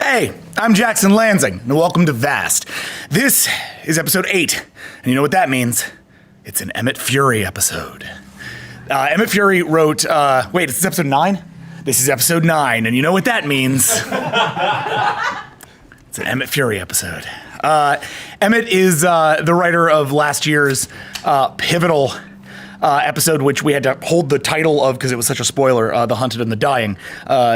Hey, I'm Jackson Lansing, and welcome to Vast. This is episode 8, and you know what that means? It's an Emmett Fury episode. Emmett Fury wrote, wait, is this episode 9? This is episode 9, and you know what that means? It's an Emmett Fury episode. Emmett is the writer of last year's pivotal episode, which we had to hold the title of because it was such a spoiler, The Hunted and the Dying,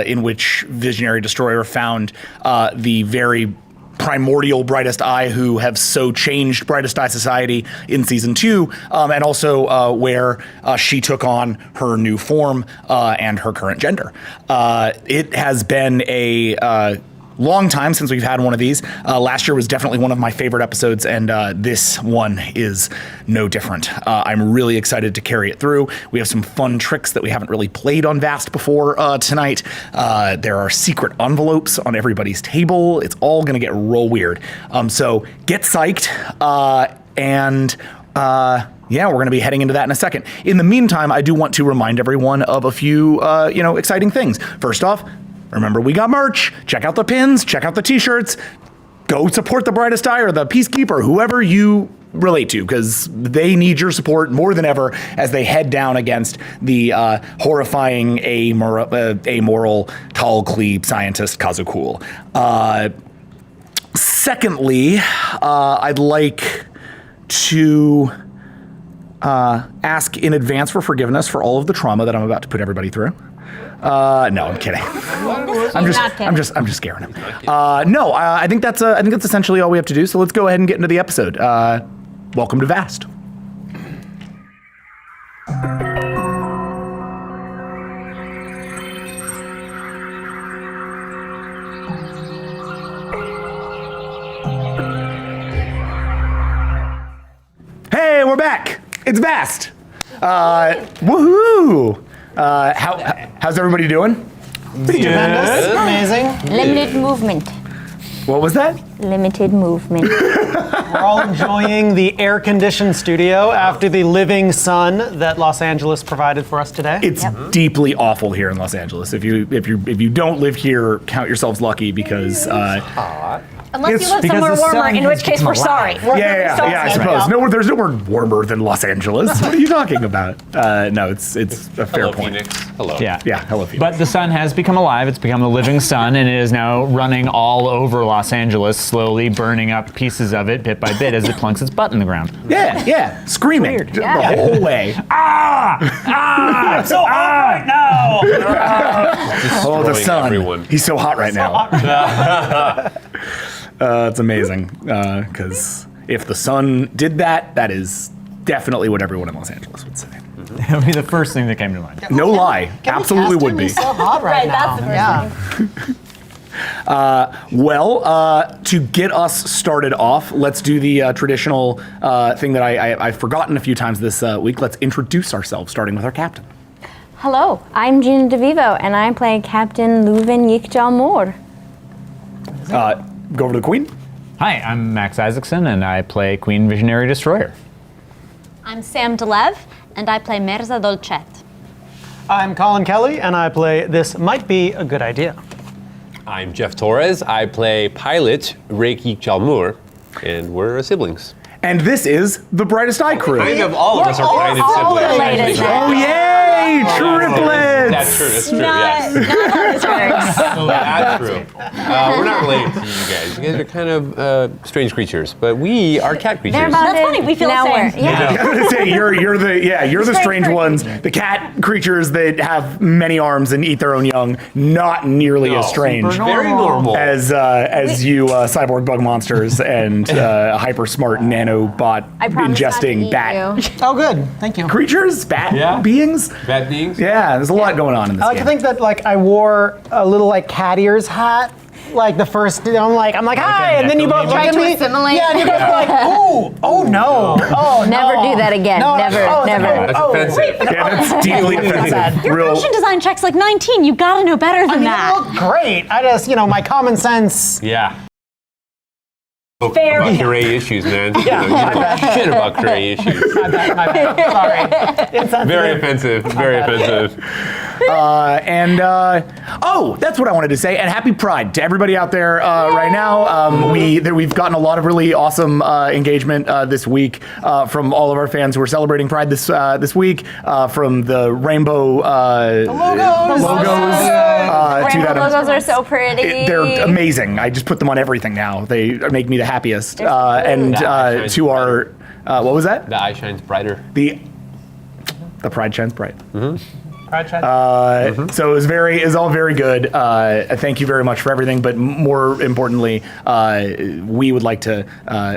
in which Visionary Destroyer found the very primordial Brightest Eye who have so changed Brightest Eye society in season 2, and also where she took on her new form and her current gender. It has been a long time since we've had one of these. Last year was definitely one of my favorite episodes, and this one is no different. I'm really excited to carry it through. We have some fun tricks that we haven't really played on Vast before tonight. There are secret envelopes on everybody's table. It's all going to get real weird. So get psyched, and yeah, we're going to be heading into that in a second. In the meantime, I do want to remind everyone of a few exciting things. First off, remember, we got merch. Check out the pins, check out the t-shirts. Go support the Brightest Eye or the Peacekeeper, whoever you relate to, because they need your support more than ever as they head down against the horrifying, amoral, tall-cleave scientist Kazukul. Secondly, I'd like to ask in advance for forgiveness for all of the trauma that I'm about to put everybody through. No, I'm kidding. I'm just scaring him. No, I think that's essentially all we have to do. So let's go ahead and get into the episode. Welcome to Vast. Hey, we're back. It's Vast. Woohoo! How's everybody doing? Pretty tremendous. Amazing. Limited movement. What was that? Limited movement. We're all enjoying the air-conditioned studio after the living sun that Los Angeles provided for us today. It's deeply awful here in Los Angeles. If you don't live here, count yourselves lucky because Unless you live somewhere warmer, in which case we're sorry. Yeah, I suppose. No, there's nowhere warmer than Los Angeles. What are you talking about? No, it's a fair point. Phoenix. Hello. Yeah, hello, Phoenix. But the sun has become alive. It's become the living sun, and it is now running all over Los Angeles, slowly burning up pieces of it bit by bit as it plunks its butt in the ground. Yeah, screaming the whole way. I'm so hot right now! Oh, the sun. Everyone. He's so hot right now. It's amazing, because if the sun did that, that is definitely what everyone in Los Angeles would say. That would be the first thing that came to mind. No lie, absolutely would be. He's so hot right now. That's the first thing. Well, to get us started off, let's do the traditional thing that I've forgotten a few times this week. Let's introduce ourselves, starting with our captain. Hello, I'm Gina DeVivo, and I play Captain Leuven Yikjalmor. Go over to the Queen. Hi, I'm Max Isaacson, and I play Queen Visionary Destroyer. I'm Sam Delev, and I play Merza Dolcet. I'm Colin Kelly, and I play This Might Be a Good Idea. I'm Jeff Torres. I play pilot Reiki Chalmur, and we're siblings. And this is the Brightest Eye crew. Kind of all of us are kind of siblings. related. Oh, yay! Triplets! That's true, yes. Not how this works. That's true. We're not related to you guys. You guys are kind of strange creatures, but we are cat creatures. They're That's funny, we feel the same. Yeah. I was gonna say you're the strange ones, the cat creatures that have many arms and eat their own young. Not nearly as strange Very normal. as you cyborg bug monsters and hyper smart nanobot I promise not to ingesting eat bat you. Oh, good. Thank you. creatures, bat beings. Bad beings? Yeah, there's a lot going on in this I like game. to think that I wore a little cat ears hat. Like the first, I'm like, hi, and then you both look at to me. assimilate. Yeah, and you both like, oh no, oh Never no. do that again. No, Never. That's offensive. Yeah, that's deeply offensive. Your Real. fashion design check's like 19. You gotta know better than I mean, that. you look great. I just, my common sense. Yeah. Fair About enough. Curie issues, man. Yeah, You know shit about Curie issues. My bad. Sorry. Insensitive. Very offensive. Very offensive. Oh, that's what I wanted to say. And happy Pride to everybody out there right now. We've gotten a lot of really awesome engagement this week from all of our fans who are celebrating Pride this week. From the rainbow logos to Rainbow that. logos are so pretty. They're amazing. I just put them on everything now. They make me the happiest. To our, what was that? The eye shines brighter. The pride shines bright. Pride shines. So it was all very good. Thank you very much for everything, but more importantly, we would like to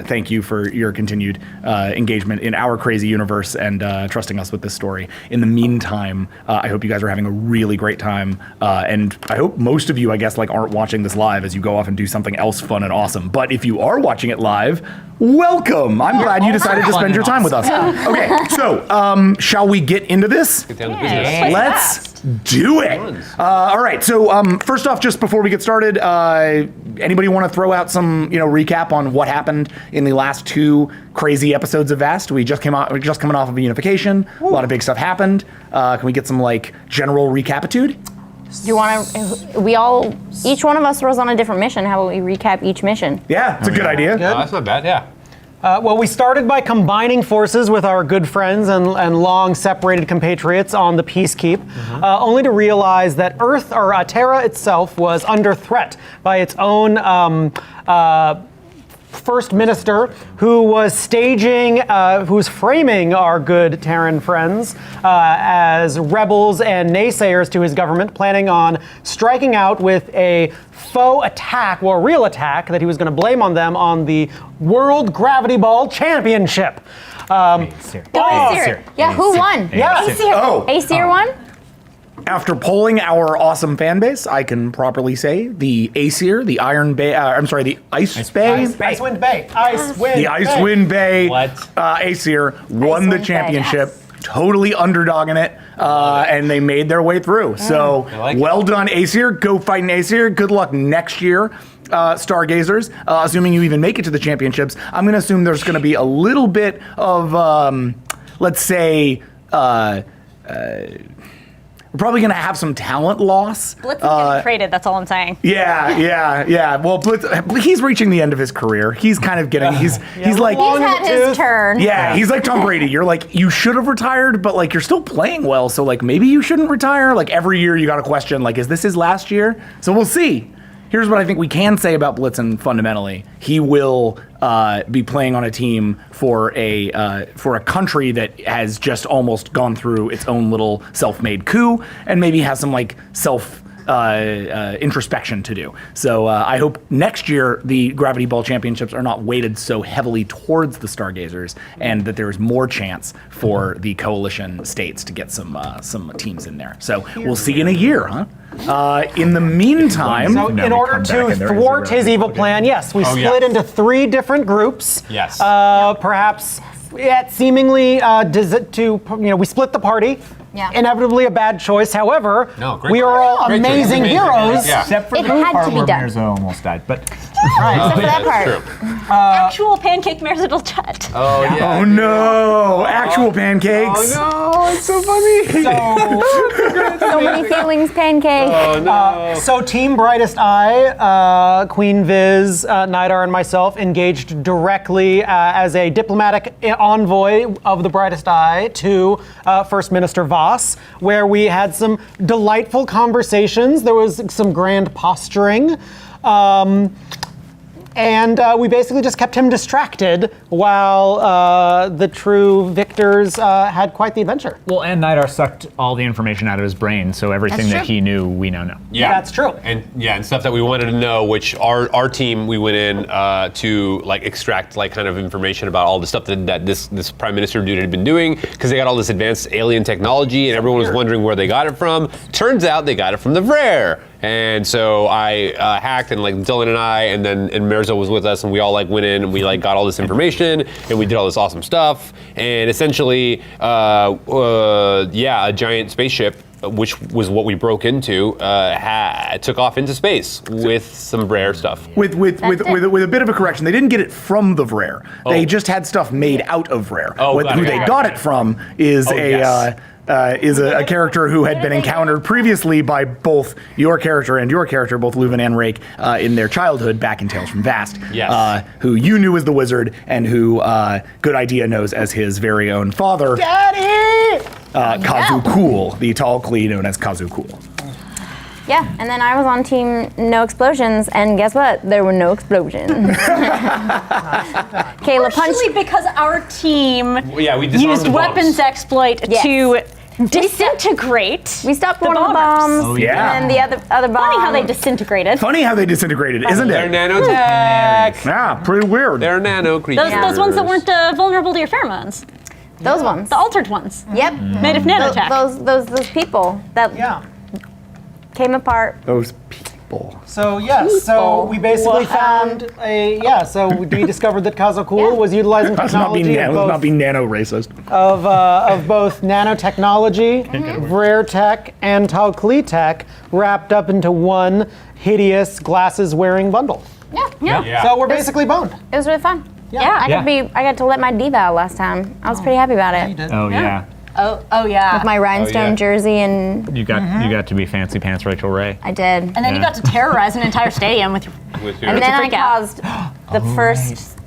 thank you for your continued engagement in our crazy universe and trusting us with this story. In the meantime, I hope you guys are having a really great time, and I hope most of you, I guess, aren't watching this live as you go off and do something else fun and awesome. But if you are watching it live, welcome. I'm glad you decided to spend your time with us. Okay, so shall we get into this? Get down to business. Let's do it. All right. So first off, just before we get started, anybody want to throw out some recap on what happened in the last 2 crazy episodes of Vast? We're just coming off of a unification. A lot of big stuff happened. Can we get some general recapitude? Do you want to? Each one of us was on a different mission. How about we recap each mission? Yeah, it's a good idea. That's not bad. Yeah. Well, we started by combining forces with our good friends and long separated compatriots on the Peacekeep, only to realize that Earth, or Terra itself, was under threat by its own First Minister, who was framing our good Terran friends as rebels and naysayers to his government, planning on striking out with a faux attack, or real attack, that he was going to blame on them on the World Gravity Ball Championship. Aesir. Yeah, who won? Yeah. Aesir. Oh. Aesir won? After polling our awesome fan base, I can properly say the Aesir, the Iron Bay, the Ice Bay. Icewind Bay. The Icewind Bay Aesir won the Icewind Bay, championship, yes. totally underdogging it, and they made their way through. So well done, Aesir. Go fighting Aesir. Good luck next year. Stargazers, assuming you even make it to the championships. I'm going to assume there's going to be a little bit of, let's say, we're probably going to have some talent loss. Blitz is getting traded, that's all I'm saying. Yeah. Well, Blitz, he's reaching the end of his career. He's kind of getting, he's like... He's had his turn. Yeah, he's like Tom Brady. You're like, you should have retired, but you're still playing well, so maybe you shouldn't retire. Every year you got to question, is this his last year? So we'll see. Here's what I think we can say about Blitzen fundamentally. He will be playing on a team for a country that has just almost gone through its own little self-made coup, and maybe has some self introspection to do. So I hope next year the Gravity Ball Championships are not weighted so heavily towards the Stargazers, and that there is more chance for the coalition states to get some teams in there. So we'll see in a year, huh? In the meantime, So in order to thwart his evil plan, yes, we split into 3 different groups. Yes. Perhaps seemingly we split the party. Yeah. Inevitably a bad choice. However, we are all Great choice. amazing heroes. Yeah. Except for It the had part to be where done. Mirza almost died, but Except for that part. True. Actual pancake Merzidal Chet. Oh yeah. oh no, actual pancakes. Oh no, it's so funny. So many feelings, pancake. Oh no. So Team Brightest Eye, Queen Viz, Nidar, and myself engaged directly as a diplomatic envoy of the Brightest Eye to First Minister Voss, where we had some delightful conversations. There was some grand posturing. And we basically just kept him distracted while the true victors had quite the adventure. well, and Nidar sucked all the information out of his brain, so everything That's that true. he knew, we now know. Yeah, That's true. And stuff that we wanted to know, which our team we went in to extract kind of information about all the stuff that this prime minister dude had been doing, because they got all this advanced alien technology, and everyone was wondering where they got it from. Turns out they got it from the Vrare. And so I hacked, and Dylan and I, and Mirza was with us, and we all went in and we got all this information, and we did all this awesome stuff, and essentially, a giant spaceship, which was what we broke into, took off into space with some rare stuff. With a bit of a correction, they didn't get it from the Vrare. They just had stuff made out of Vrare. Oh, got who it, they got got it. it from is Oh, yes. is a character who had been encountered previously by both your character, both Leuven and Rake, in their childhood back in Tales from Vast. Yes. Who you knew as the wizard, and who Good Idea knows as his very own father, Daddy! Kazu Cool, the tall Klee known as Kazu Cool. Yeah, and then I was on team no explosions, and guess what? There were no explosions. Kayla punched. Partially because our team Yeah, we disarmed used the bombs. weapons exploit Yes. to disintegrate. We stopped the one of the bombers. bombs, yeah. and then the other bomb. Funny how they disintegrated. Funny how they disintegrated, isn't They're it? nanotech. Yeah, pretty weird. They're nano creatures. Those ones that weren't vulnerable to your pheromones. Those ones. The altered ones. Yep. Made of nanotech. Those people that Yeah. came apart. Those people. So yes, so People. we basically found so we discovered that Kazu Cool was utilizing Let's not be, technology let's not be nano racist. of both nanotechnology, rare tech, and Tau Klee tech wrapped up into one hideous glasses-wearing bundle. Yeah. Yeah. So we're basically boned. It was really fun. Yeah. I got to let my diva out last time. I was pretty happy about it. Oh yeah. Oh yeah. With my rhinestone yeah. jersey, and You got to be fancy pants Rachel Ray. I did. And then you got to terrorize an entire stadium with your. With your- And then I freak out. caused the first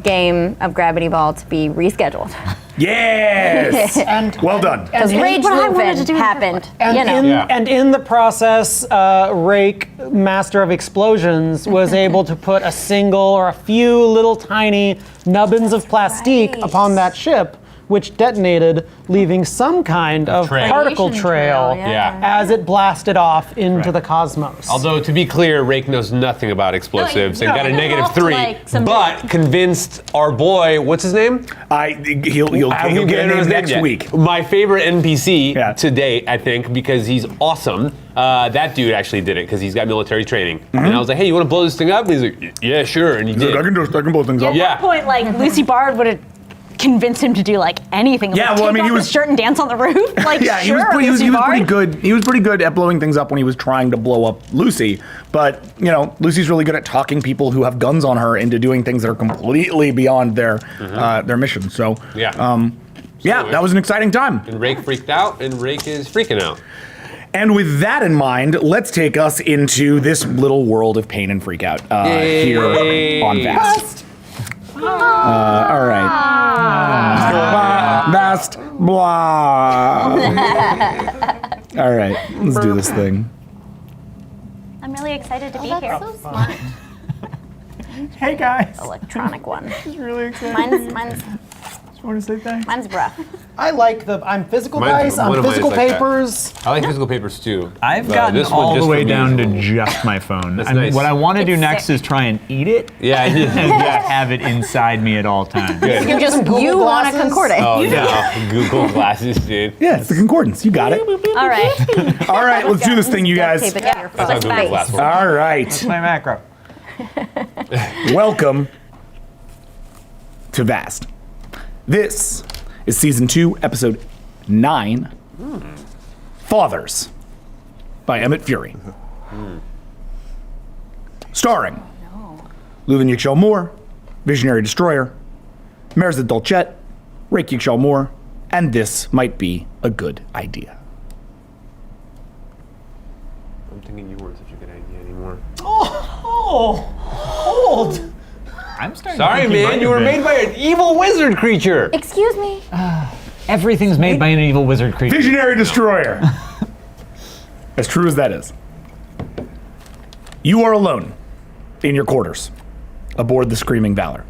game of Gravity Ball to be rescheduled. Yes! And Well done. Because Rage what I wanted to Lupin do in the happened. And, you know. in the process, Rake, Master of Explosions, was able to put a single or a few little tiny nubbins of plastique upon that ship, which detonated, leaving some kind of trail. particle Radiation trail trail, yeah. as it blasted off into Right. the cosmos. Although, to be clear, Rake knows nothing about explosives and got a no. -3, Like some- but convinced our boy, what's his name? He'll get a name next week. My favorite NPC Yeah. to date, I think, because he's awesome. That dude actually did it because he's got military training. And I was like, hey, you want to blow this thing up? And he's like, yeah, sure. And he did. I can blow things up. Yeah. At that point, like Lucy Bard would have convinced him to do like anything. Yeah, like, well, I take mean, off he his was- shirt and dance on the roof. Like, Yeah, sure, he was Lucy pretty Bard. good. He was pretty good at blowing things up when he was trying to blow up Lucy. But Lucy's really good at talking people who have guns on her into doing things that are completely beyond their mission. So Yeah. that was an exciting time. And Rake freaked out, and Rake is freaking out. And with that in mind, let's take us into this little world of pain and freak out here on Vast. All right. Vast. Blah. All right, let's do this thing. I'm really excited to be That's here. so smart. Hey guys. Electronic one. Really excited. Mine's Want to say thanks? mine's rough. I like I'm physical Mine's- dice, I'm one of mine is physical like that. papers. I like physical papers too. I've But gotten this one all just the way for me down is- to just my phone. That's And nice. what I want to do It's next sick. is try and eat it Yeah, I did. and just have it inside me at all times. Good. You just Google you want a glasses? concordance. Oh no, Google glasses, dude. Yeah, it's the concordance. You got it. All right. All right, let's do this thing, you guys. Tape it to your That's how face. Google Glass works. All right. My macro. Welcome to Vast. This is season 2, episode 9, Fathers, by Emmett Fury. Starring Leuven Yikshaw Moore, Visionary Destroyer, Merzad Dolchet, Rake Yikshaw Moore, and this might be a good idea. I'm thinking you weren't such a good idea anymore. Old. I'm starting Sorry, to think man. You were made by an evil wizard creature. Excuse me. Everything's made by an evil wizard creature. Visionary Destroyer. As true as that is. You are alone in your quarters aboard the Screaming Valor.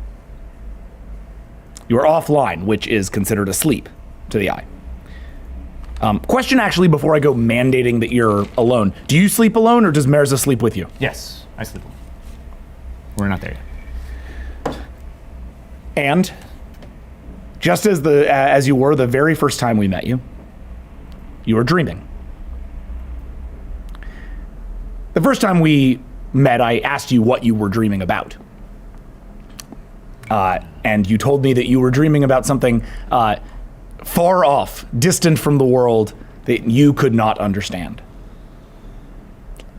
You are offline, which is considered asleep to the eye. Question actually before I go mandating that you're alone. Do you sleep alone or does Merza sleep with you? Yes, I sleep alone. We're not there yet. And just as you were the very first time we met you, you were dreaming. The first time we met, I asked you what you were dreaming about. And you told me that you were dreaming about something far off, distant from the world that you could not understand.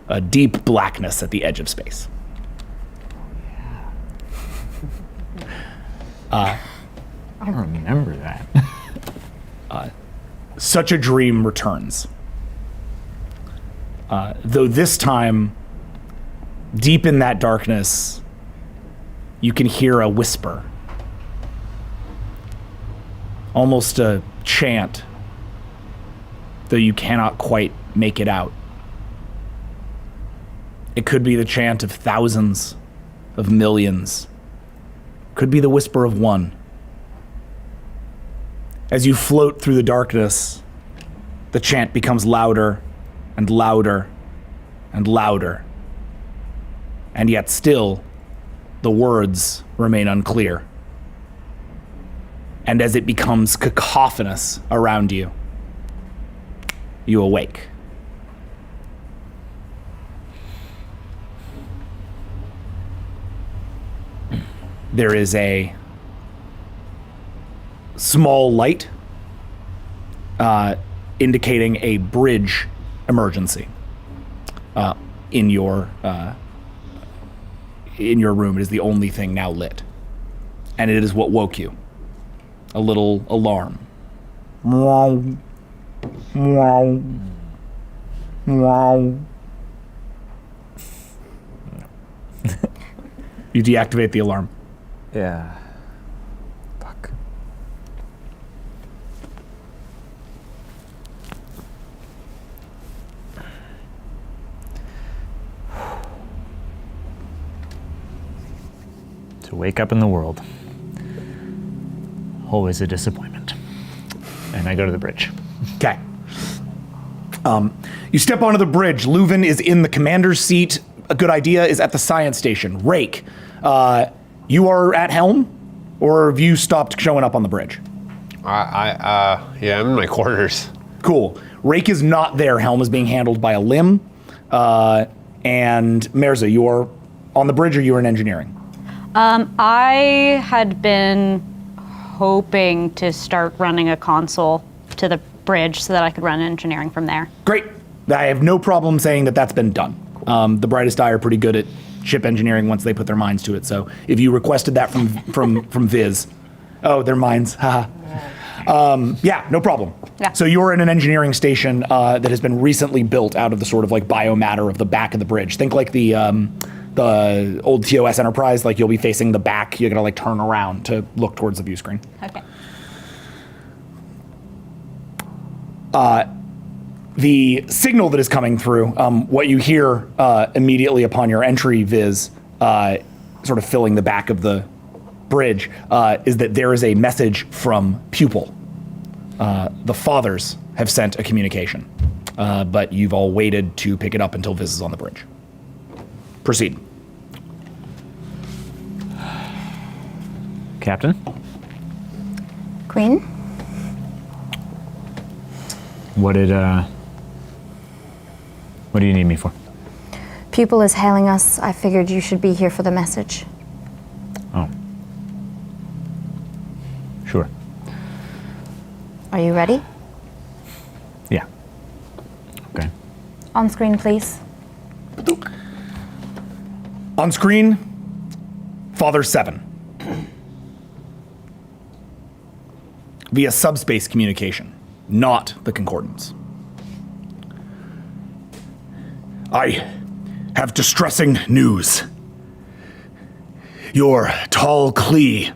A deep blackness at the edge of space. I don't remember that. such a dream returns. Though this time, deep in that darkness, you can hear a whisper. Almost a chant, though you cannot quite make it out. It could be the chant of thousands, of millions. Could be the whisper of one. As you float through the darkness, the chant becomes louder and louder and louder. And yet still, the words remain unclear. And as it becomes cacophonous around you, you awake. There is a small light indicating a bridge emergency in your room. It is the only thing now lit, and it is what woke you. A little alarm. Meow. Meow. Meow. You deactivate the alarm. Yeah. Fuck. To wake up in the world. Always a disappointment. And I go to the bridge. Okay. You step onto the bridge. Leuven is in the commander's seat. A good idea is at the science station. Rake, you are at helm, or have you stopped showing up on the bridge? Yeah, I'm in my quarters. Cool. Rake is not there. Helm is being handled by a limb. And Merza, you are on the bridge, or you are in engineering? I had been hoping to start running a console to the bridge so that I could run engineering from there. Great. I have no problem saying that that's been done. The Brightest Eye are pretty good at ship engineering once they put their minds to it. So if you requested that from Viz, their minds, haha. Yeah, no problem. Yeah. So you're in an engineering station that has been recently built out of the sort of like biomatter of the back of the bridge. Think like the old TOS Enterprise. Like you'll be facing the back. You're gonna like turn around to look towards the view screen. Okay. The signal that is coming through, what you hear immediately upon your entry, Viz, sort of filling the back of the bridge, is that there is a message from Pupil. The fathers have sent a communication, but you've all waited to pick it up until Viz is on the bridge. Proceed. Captain? Queen? What do you need me for? Pupil is hailing us. I figured you should be here for the message. Oh. Sure. Are you ready? Yeah. Okay. On screen, please. On screen, Father 7. Via subspace communication, not the concordance. I have distressing news. Your tall Klee,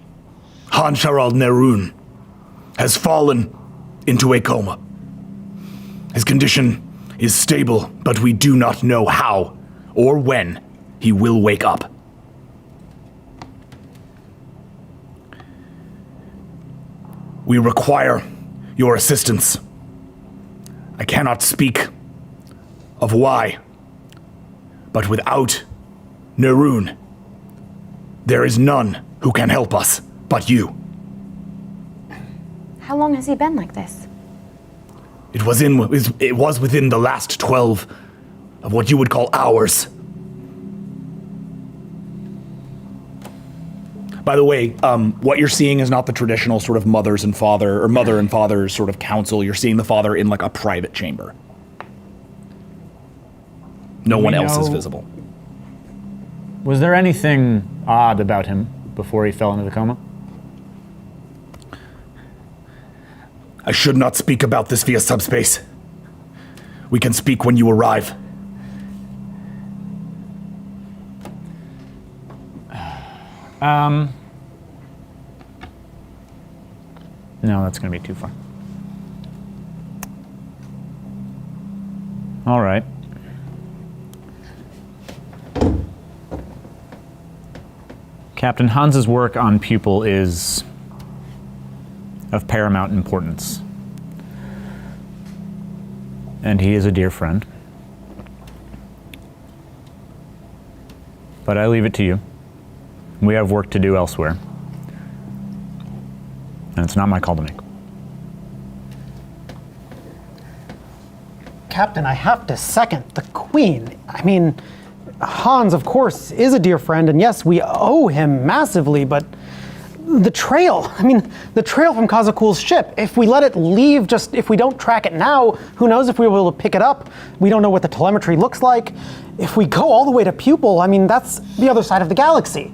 Hansharald Nerun, has fallen into a coma. His condition is stable, but we do not know how or when he will wake up. We require your assistance. I cannot speak of why, but without Nerun, there is none who can help us but you. How long has he been like this? It was within the last 12 of what you would call hours. By the way, what you're seeing is not the traditional sort of mother and father sort of council. You're seeing the father in like a private chamber. No one else is visible. Was there anything odd about him before he fell into the coma? I should not speak about this via subspace. We can speak when you arrive. No, that's going to be too far. All right. Captain Hans's work on Pupil is of paramount importance. And he is a dear friend. But I leave it to you. We have work to do elsewhere. And it's not my call to make. Captain, I have to second the Queen. I mean, Hans, of course, is a dear friend, and yes, we owe him massively, but the trail from Kazakul's ship, if we let it leave, if we don't track it now, who knows if we'll be able to pick it up? We don't know what the telemetry looks like. If we go all the way to Pupil, that's the other side of the galaxy.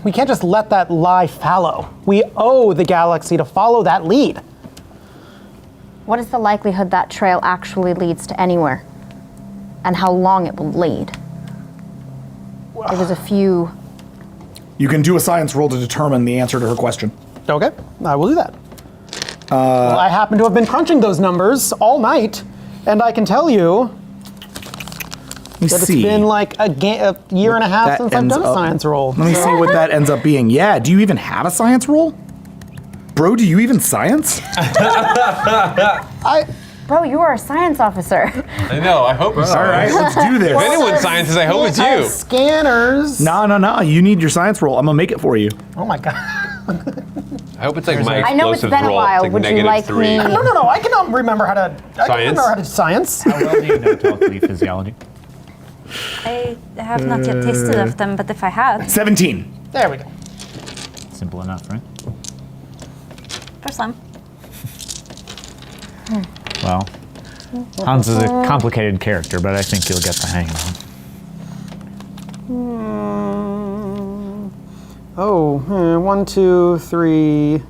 We can't just let that lie fallow. We owe the galaxy to follow that lead. What is the likelihood that trail actually leads to anywhere? And how long it will lead? It was a few... You can do a science roll to determine the answer to her question. Okay, I will do that. Well, I happen to have been crunching those numbers all night, and I can tell you that it's been like a year and a half since I've done a science roll. Let me see what that ends up being. Yeah, do you even have a science roll? Bro, do you even science? Bro, you are a science officer. I know. I hope it's All right, let's do this. If anyone sciences, I hope it's you. Scanners. No. You need your science roll. I'm gonna make it for you. Oh my god. I hope it's like my I know it's explosives been a roll. while. It's Would you like -3. me- No. I cannot remember how to. I can remember how to science. How well do you know telepathy physiology? I have not yet tasted of them, but if I had, 17. There we go. Simple enough, right? for some. Well, Hans is a complicated character, but I think you'll get the hang of him. Oh, 1, 2, 3,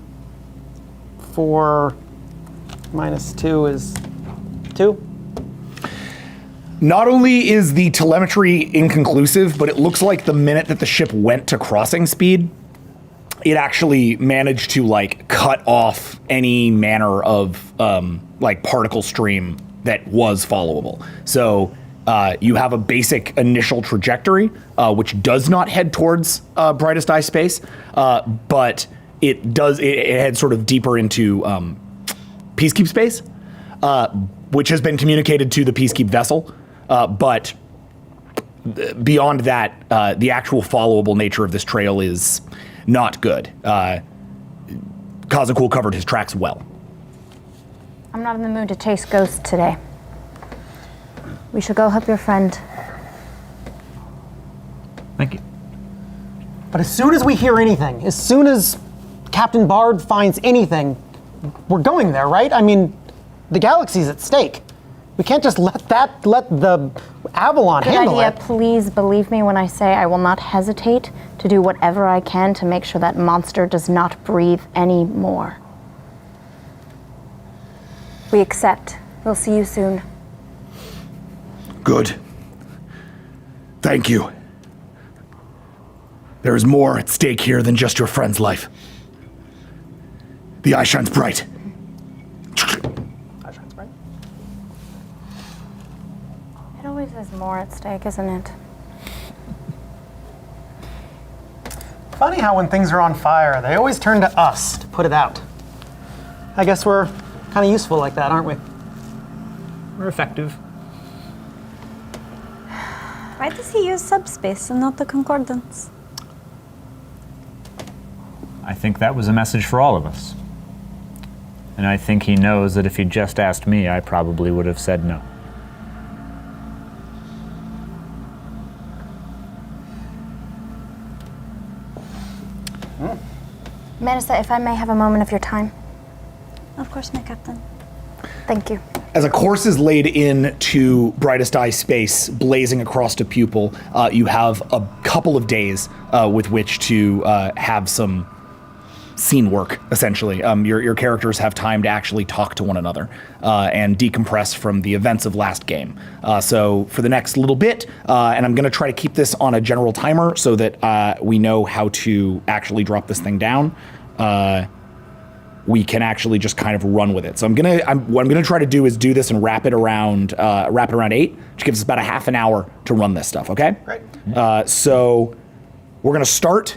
4 minus 2 is 2. Not only is the telemetry inconclusive, but it looks like the minute that the ship went to crossing speed, it actually managed to cut off any manner of particle stream that was followable. So you have a basic initial trajectory, which does not head towards brightest eye space, but it heads sort of deeper into Peacekeep space, which has been communicated to the Peacekeep vessel. But beyond that, the actual followable nature of this trail is not good. Kazakul covered his tracks well. I'm not in the mood to chase ghosts today. We should go help your friend. Thank you. But as soon as we hear anything, as soon as Captain Bard finds anything, we're going there, right? The galaxy's at stake. We can't just let the Avalon Good handle idea. it. Please believe me when I say I will not hesitate to do whatever I can to make sure that monster does not breathe anymore. We accept. We'll see you soon. Good. Thank you. There is more at stake here than just your friend's life. The eye shines bright. It always is more at stake, isn't it? Funny how when things are on fire, they always turn to us to put it out. I guess we're kind of useful like that, aren't we? We're effective. Why does he use subspace and not the concordance? I think that was a message for all of us. And I think he knows that if he'd just asked me, I probably would have said no. Manisa, if I may have a moment of your time. Of course, my captain. Thank you. As a course is laid into brightest eye space, blazing across to Pupil, you have a couple of days with which to have some scene work, essentially. Your characters have time to actually talk to one another and decompress from the events of last game. So for the next little bit, and I'm going to try to keep this on a general timer so that we know how to actually drop this thing down. We can actually just kind of run with it. So what I'm gonna try to do is do this and wrap it around 8, which gives us about a half an hour to run this stuff. Okay. Great. So we're gonna start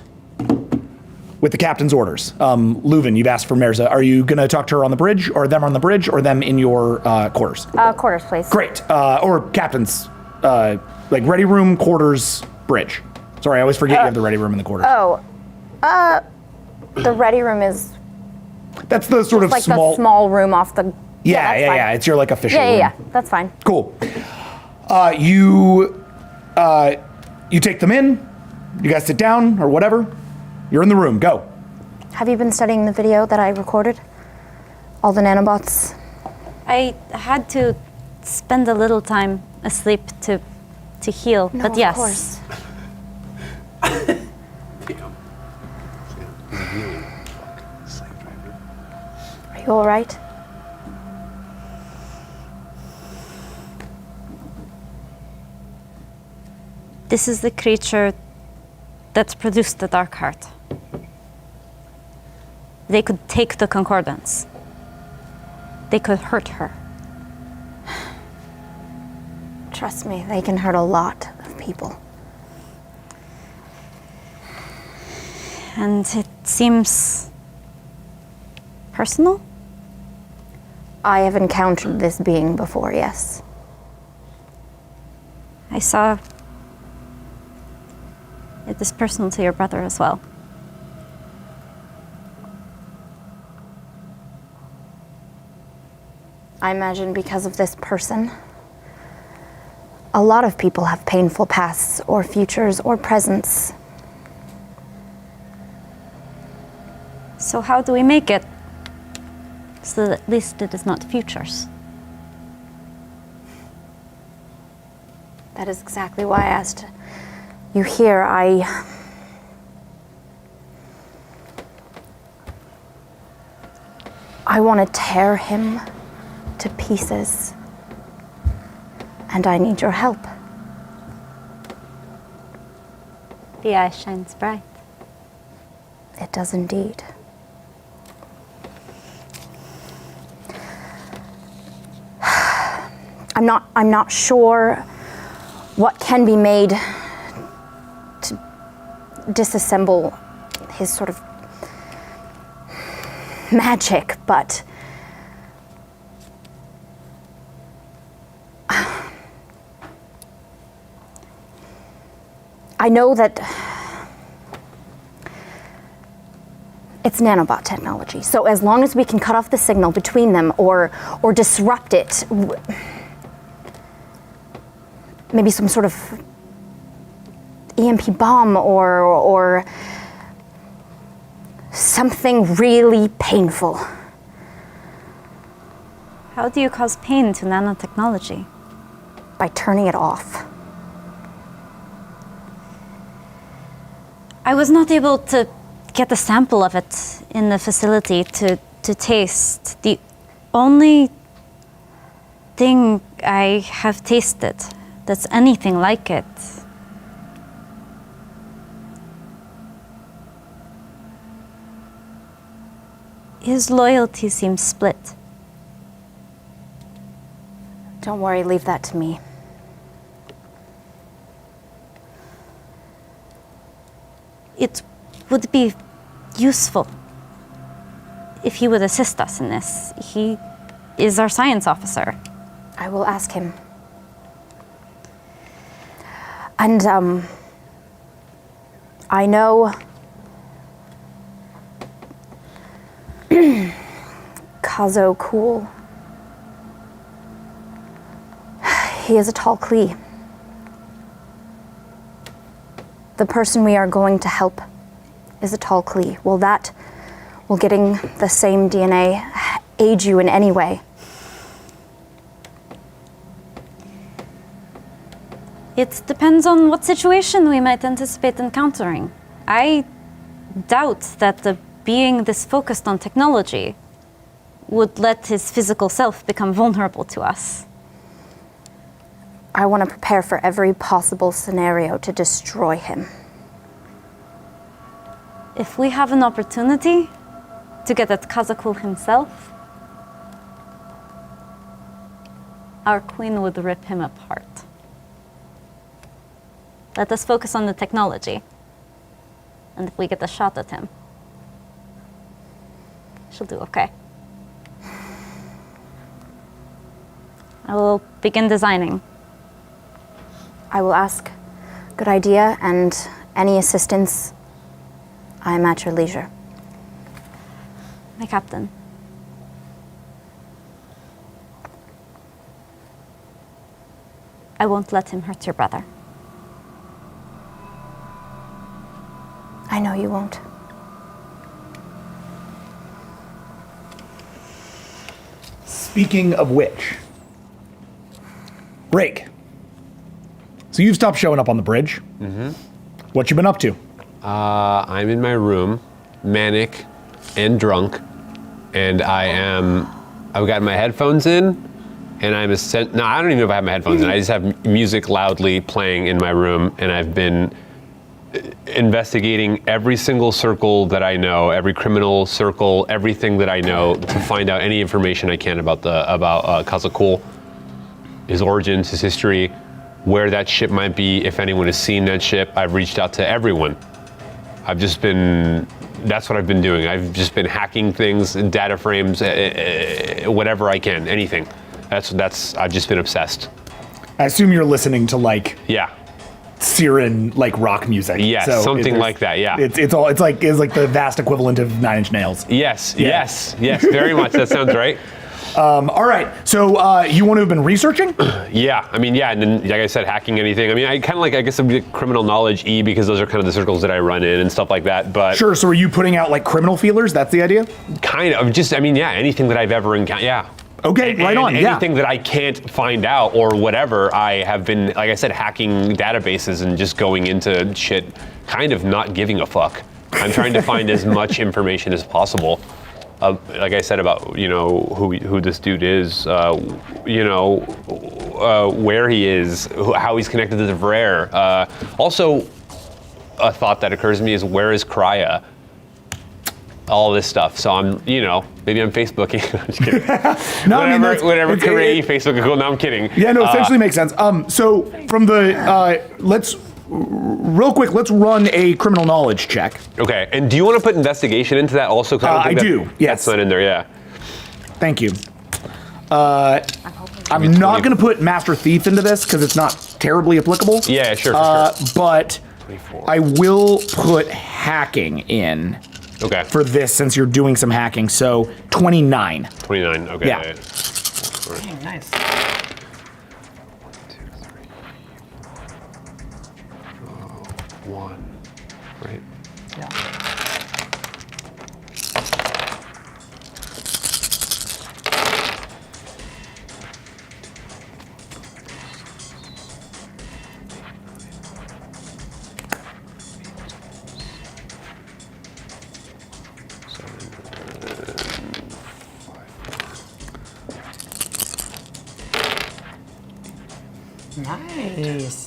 with the captain's orders. Leuven, you've asked for Mirza. Are you gonna talk to her on the bridge, or them on the bridge, or them in your quarters? Quarters, please. Great. Or captain's, like ready room, quarters, bridge. Sorry, I always forget you have the ready room in the quarters. The ready room is That's the sort of like small. the small room off the. Yeah. That's It's your like official fine. room. Yeah. That's fine. Cool. You take them in. You guys sit down or whatever. You're in the room. Go. Have you been studying the video that I recorded? All the nanobots? I had to spend a little time asleep to heal, No, but of yes. course. Are you all right? This is the creature that's produced the Dark Heart. They could take the Concordance. They could hurt her. Trust me, they can hurt a lot of people. And it seems personal? I have encountered this being before, yes. I saw it is personal to your brother as well. I imagine because of this person, a lot of people have painful pasts or futures or presents. So how do we make it so that at least it is not futures? That is exactly why I asked you here. I want to tear him to pieces. And I need your help. The eye shines bright. It does indeed. I'm not sure what can be made to disassemble his sort of magic, but I know that it's nanobot technology. So as long as we can cut off the signal between them or disrupt it, maybe some sort of EMP bomb or something really painful. How do you cause pain to nanotechnology? By turning it off. I was not able to get a sample of it in the facility to taste. The only thing I have tasted that's anything like it his loyalty seems split. Don't worry, leave that to me. It would be useful if he would assist us in this. He is our science officer. I will ask him. And I know Kazo Cool. He is a tall Klee. The person we are going to help is a tall Klee. Will getting the same DNA aid you in any way? It depends on what situation we might anticipate encountering. I doubt that the being this focused on technology would let his physical self become vulnerable to us. I want to prepare for every possible scenario to destroy him. If we have an opportunity to get at Kazakul himself, our queen would rip him apart. Let us focus on the technology. And if we get a shot at him, she'll do okay. I will begin designing. I will ask. Good idea, and any assistance, I am at your leisure. My captain. I won't let him hurt your brother. I know you won't. Speaking of which, Rake. So you've stopped showing up on the bridge. Mm-hmm. What you been up to? I'm in my room, manic and drunk, and I've got my headphones in, and I don't even know if I have my headphones in. I just have music loudly playing in my room, and I've been investigating every single circle that I know, every criminal circle, everything that I know to find out any information I can about Kazakul, his origins, his history, where that ship might be, if anyone has seen that ship. I've reached out to everyone. That's what I've been doing. I've just been hacking things, data frames, whatever I can, anything. I've just been obsessed. I assume you're listening to like Yeah. Siren like rock music. Yes, So something like that, yeah. It's like the vast equivalent of Nine Inch Nails. Yes, Yeah. yes, very much. That sounds right. All right. So you want to have been researching? Yeah, and then, like I said, hacking anything. I kind of I guess it'd be criminal knowledge because those are kind of the circles that I run in and stuff like that, but... Sure. So are you putting out like criminal feelers? That's the idea? Kind of, anything that I've ever encountered, yeah. Okay, right on, yeah. Anything that I can't find out or whatever, I have been, like I said, hacking databases and just going into shit, kind of not giving a fuck. I'm trying to find as much information as possible. Like I said about, who this dude is, where he is, how he's connected to the Vrare. Also, a thought that occurs to me is, where is Krya? All this stuff. So I'm, maybe I'm Facebooking. I'm just kidding. No, whatever career Facebook Google. No, I'm kidding. Yeah, no, essentially makes sense. So from the, let's run a criminal knowledge check. Okay, and do you want to put investigation into that also? I do, yes. That's not in there, yeah. Thank you. I'm not going to put Master Thief into this because it's not terribly applicable. Yeah, sure, But 24. I will put hacking in. Okay. For this, since you're doing some hacking, so 29. 29, okay. Yeah. Dang, nice. 1, right? Yeah.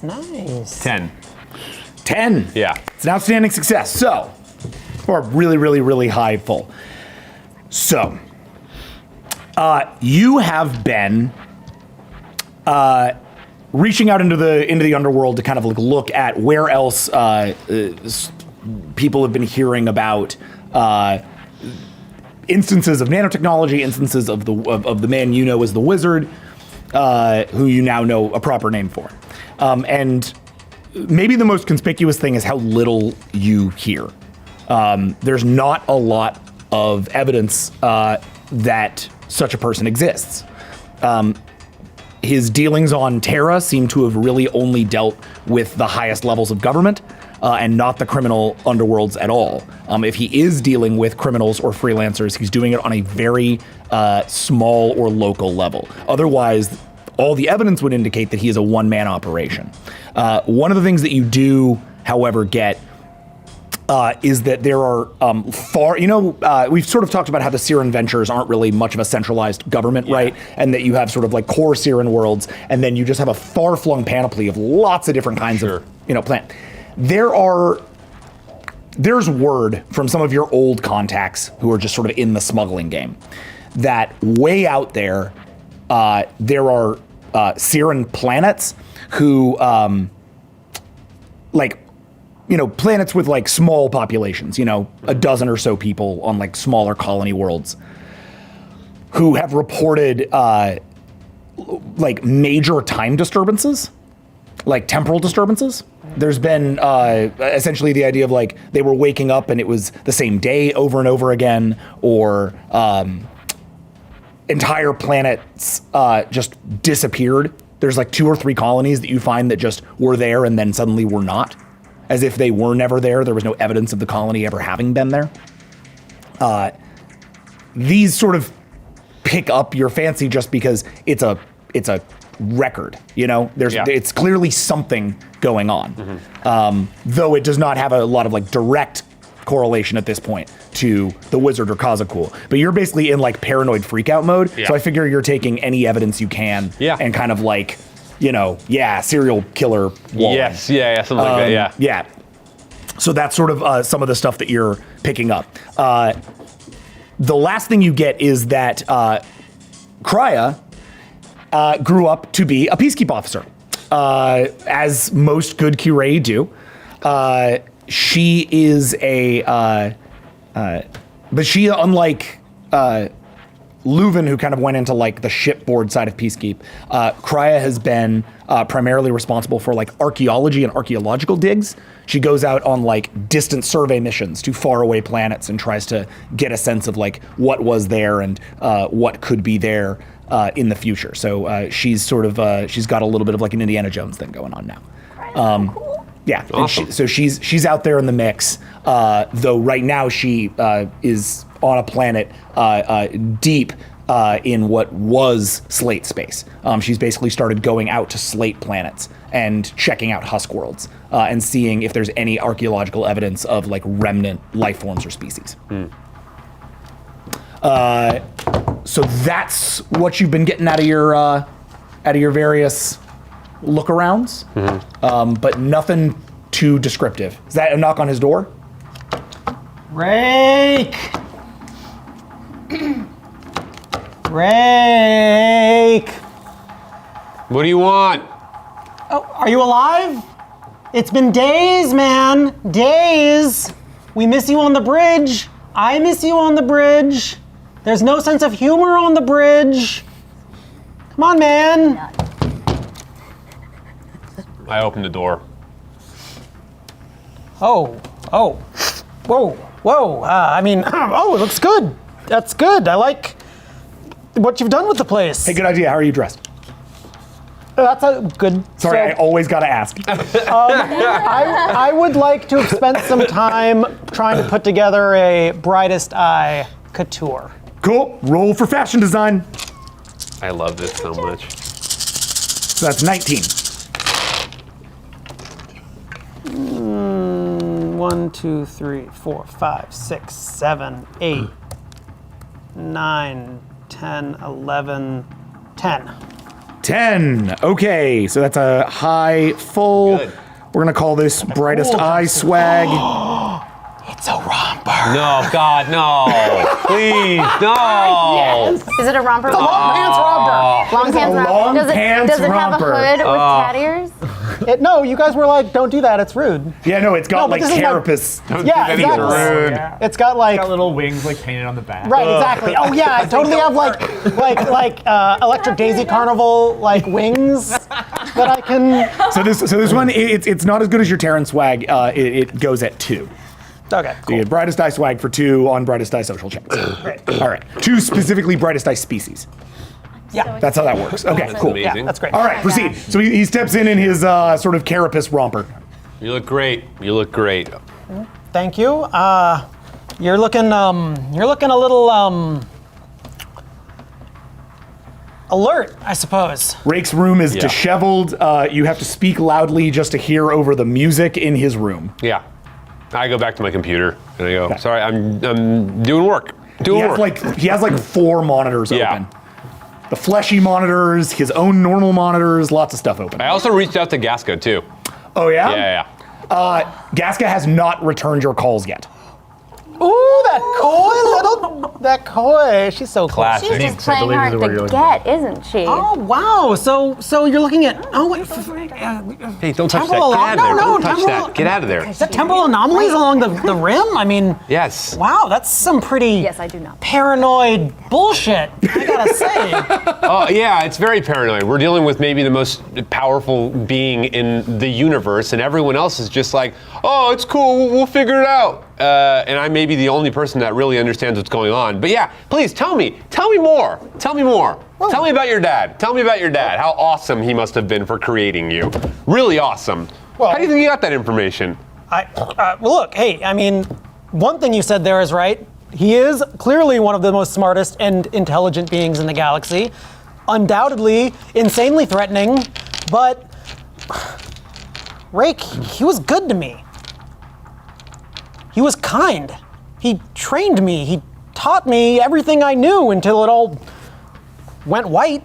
Nice. 10. 10. Yeah. It's an outstanding success. So, or really, really, really high full. So, you have been reaching out into the underworld to kind of like look at where else people have been hearing about instances of nanotechnology, instances of the man you know as the Wizard, who you now know a proper name for. And maybe the most conspicuous thing is how little you hear. There's not a lot of evidence that such a person exists. His dealings on Terra seem to have really only dealt with the highest levels of government and not the criminal underworlds at all. If he is dealing with criminals or freelancers, he's doing it on a very small or local level. Otherwise, all the evidence would indicate that he is a one-man operation. One of the things that you do, however, get is that there are we've sort of talked about how the Siren ventures aren't really much of a centralized government, right? And that you have sort of like core Siren worlds, and then you just have a far-flung panoply of lots of different kinds of plant. There's word from some of your old contacts who are just sort of in the smuggling game that way out there, there are Siren planets who, planets with like small populations, a dozen or so people on like smaller colony worlds who have reported like major time disturbances, like temporal disturbances. There's been essentially the idea of like they were waking up and it was the same day over and over again, or entire planets just disappeared. There's like 2 or 3 colonies that you find that just were there and then suddenly were not, as if they were never there. There was no evidence of the colony ever having been there. These sort of pick up your fancy just because it's a record, it's clearly something going on. Though it does not have a lot of like direct correlation at this point to the wizard or Kazakul. But you're basically in like paranoid freakout mode. So I figure you're taking any evidence you can and kind of like, serial killer walling. Yes, something like that, Yeah. So that's sort of some of the stuff that you're picking up. The last thing you get is that Krya grew up to be a peacekeep officer, as most good Curie do. She is but she, unlike Leuven, who kind of went into like the shipboard side of Peacekeep, Krya has been primarily responsible for like archaeology and archaeological digs. She goes out on like distant survey missions to faraway planets and tries to get a sense of like what was there and what could be there in the future. So she's sort of she's got a little bit of like an Indiana Jones thing going on now. Yeah, awesome. So she's out there in the mix. Though right now she is on a planet deep in what was Slate space. She's basically started going out to Slate planets and checking out husk worlds and seeing if there's any archaeological evidence of like remnant life forms or species. So that's what you've been getting out of your various look-arounds, but nothing too descriptive. Is that a knock on his door? Rake! Rake! What do you want? Oh, are you alive? It's been days, man. Days. We miss you on the bridge. I miss you on the bridge. There's no sense of humor on the bridge. Come on, man. I opened the door. Oh. Whoa. It looks good. That's good. I like what you've done with the place. Hey, good idea. How are you dressed? That's a good. Sorry, I always gotta ask. I would like to have spent some time trying to put together a brightest eye couture. Cool. Roll for fashion design. I love this so much. So that's 19. 1, 2, 3, 4, 5, 6, 7, 8, 9, 10, 11, 10. 10. Okay, so that's a high full. Good. We're gonna call this brightest eye swag. It's a romper. No, God, no. Please, no. Is it a romper? Long pants romper. Long pants romper. long Does pants it have a romper. hood with cat ears? No, you guys were like, don't do that. It's rude. Yeah, no, it's got No, but like this is carapace. Yeah, Any exactly. rude. Yeah. It's got like. Got little wings like painted on the back. Right, exactly. Oh yeah, I totally have like Electric Daisy Carnival like wings that I can. So this one, it's not as good as your Terran swag. It goes at 2. Okay, So you get brightest eye swag for 2 on brightest eye social checks. Great. All right, 2 specifically brightest eye species. Yeah, That's how that works. Okay, That's cool. amazing. yeah, that's great. All right, proceed. So he steps in his sort of carapace romper. You look great. You look great. Thank you. You're looking a little alert, I suppose. Rake's room is Yeah. disheveled. You have to speak loudly just to hear over the music in his room. Yeah. I go back to my computer and I go, sorry, I'm doing work. Doing work. He has like 4 monitors open. The fleshy monitors, his own normal monitors, lots of stuff open. I also reached out to Gasco too. Oh yeah? Yeah. Gasca has not returned your calls yet. Ooh, that coy. She's so cool. Classic. She's just playing hard to get, isn't she? Oh wow! So you're looking at Hey, don't touch that. Temporal Get out of there. no, Don't touch temporal- that. Get out of there. is that temporal anomalies along the rim? I mean, Yes. wow, that's some pretty Yes, I do know. paranoid bullshit. I gotta say. Oh, yeah, it's very paranoid. We're dealing with maybe the most powerful being in the universe, and everyone else is just like, oh, it's cool, we'll figure it out. And I may be the only person that really understands what's going on. But yeah, please tell me more. Tell me more. Tell me about your dad. Tell me about your dad. How awesome he must have been for creating you. Really awesome. Well- How do you think you got that information? Well, look, hey, I mean, one thing you said there is right. He is clearly one of the most smartest and intelligent beings in the galaxy. Undoubtedly, insanely threatening, but Rake, he was good to me. He was kind. He trained me. He taught me everything I knew until it all went white.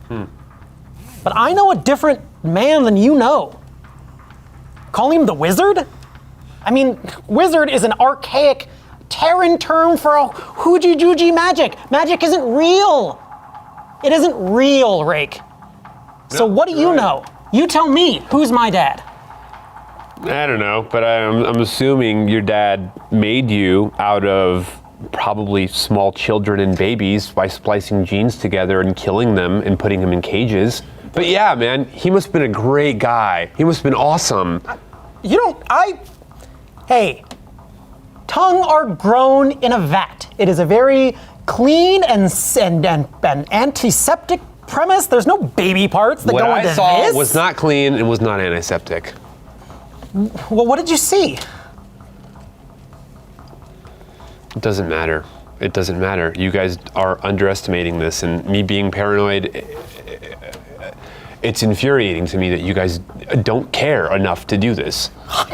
But I know a different man than you know. Call him the wizard? I mean, wizard is an archaic Terran term for a hooji-jooji magic. Magic isn't real. It isn't real, Rake. So what do you know? You tell me, who's my dad? I don't know, but I'm assuming your dad made you out of probably small children and babies by splicing genes together and killing them and putting them in cages. But yeah, man, he must have been a great guy. He must have been awesome. Hey, tongue are grown in a vat. It is a very clean and antiseptic premise. There's no baby parts that What go I into saw this. was not clean and was not antiseptic. Well, what did you see? It doesn't matter. It doesn't matter. You guys are underestimating this, and me being paranoid, it's infuriating to me that you guys don't care enough to do this.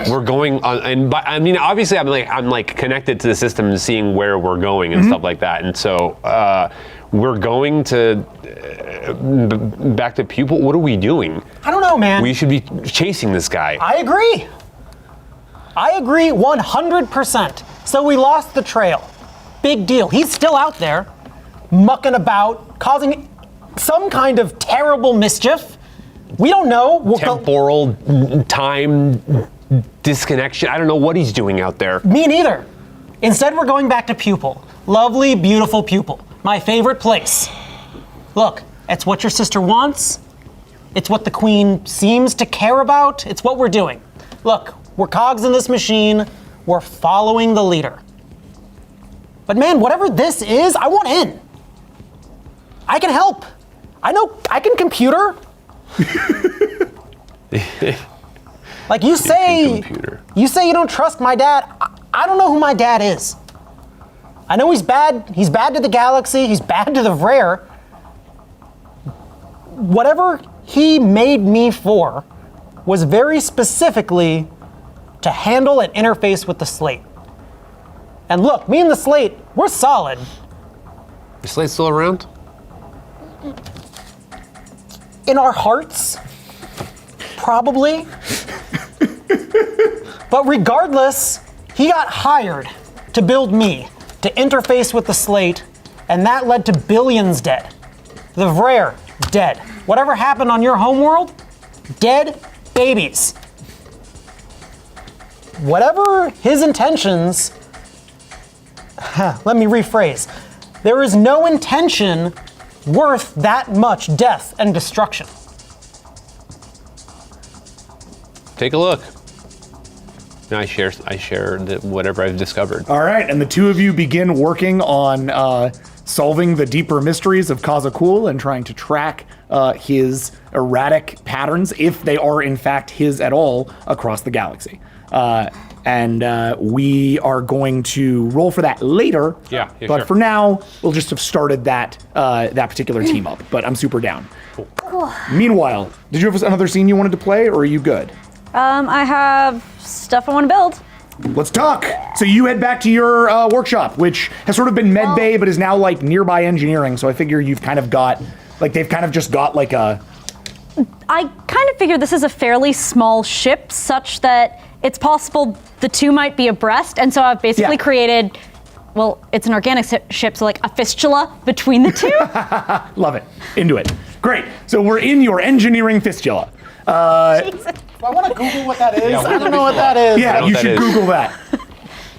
We're going on, and I mean, obviously, I'm like connected to the system and seeing where we're going and stuff like that, and so we're going to back to Pupil. What are we doing? I don't know, man. We should be chasing this guy. I agree 100%. So we lost the trail. Big deal. He's still out there, mucking about, causing some kind of terrible mischief. We don't know. Temporal time disconnection. I don't know what he's doing out there. Me neither. Instead, we're going back to Pupil. Lovely, beautiful Pupil. My favorite place. Look, it's what your sister wants. It's what the Queen seems to care about. It's what we're doing. Look, we're cogs in this machine. We're following the leader. But man, whatever this is, I want in. I can help. I know I can computer. Like you say you don't trust my dad. I don't know who my dad is. I know he's bad. He's bad to the galaxy. He's bad to the Vrare. Whatever he made me for was very specifically to handle and interface with the Slate. And look, me and the Slate, we're solid. Is Slate still around? In our hearts, probably. But regardless, he got hired to build me, to interface with the Slate, and that led to billions dead. The Vrare, dead. Whatever happened on your homeworld, dead babies. Whatever his intentions, let me rephrase. There is no intention worth that much death and destruction. Take a look. And I share whatever I've discovered. All right, and the two of you begin working on solving the deeper mysteries of Kazakul and trying to track his erratic patterns, if they are in fact his at all, across the galaxy. And we are going to roll for that later. Yeah, but sure. for now, we'll just have started that particular team up. But I'm super down. Cool. Meanwhile, did you have another scene you wanted to play, or are you good? I have stuff I want to build. Let's talk. So you head back to your workshop, which has sort of been med bay, but is now like nearby engineering. So I figure you've kind of got, like they've kind of just got like a... I kind of figure this is a fairly small ship, such that it's possible the two might be abreast, and so I've basically created, well, it's an organic ship, so like a fistula between the two. Love it. Into it. Great. So we're in your engineering fistula. I want to Google what that is. Yeah, I don't know what that is. Yeah, know you what that should is. Google that.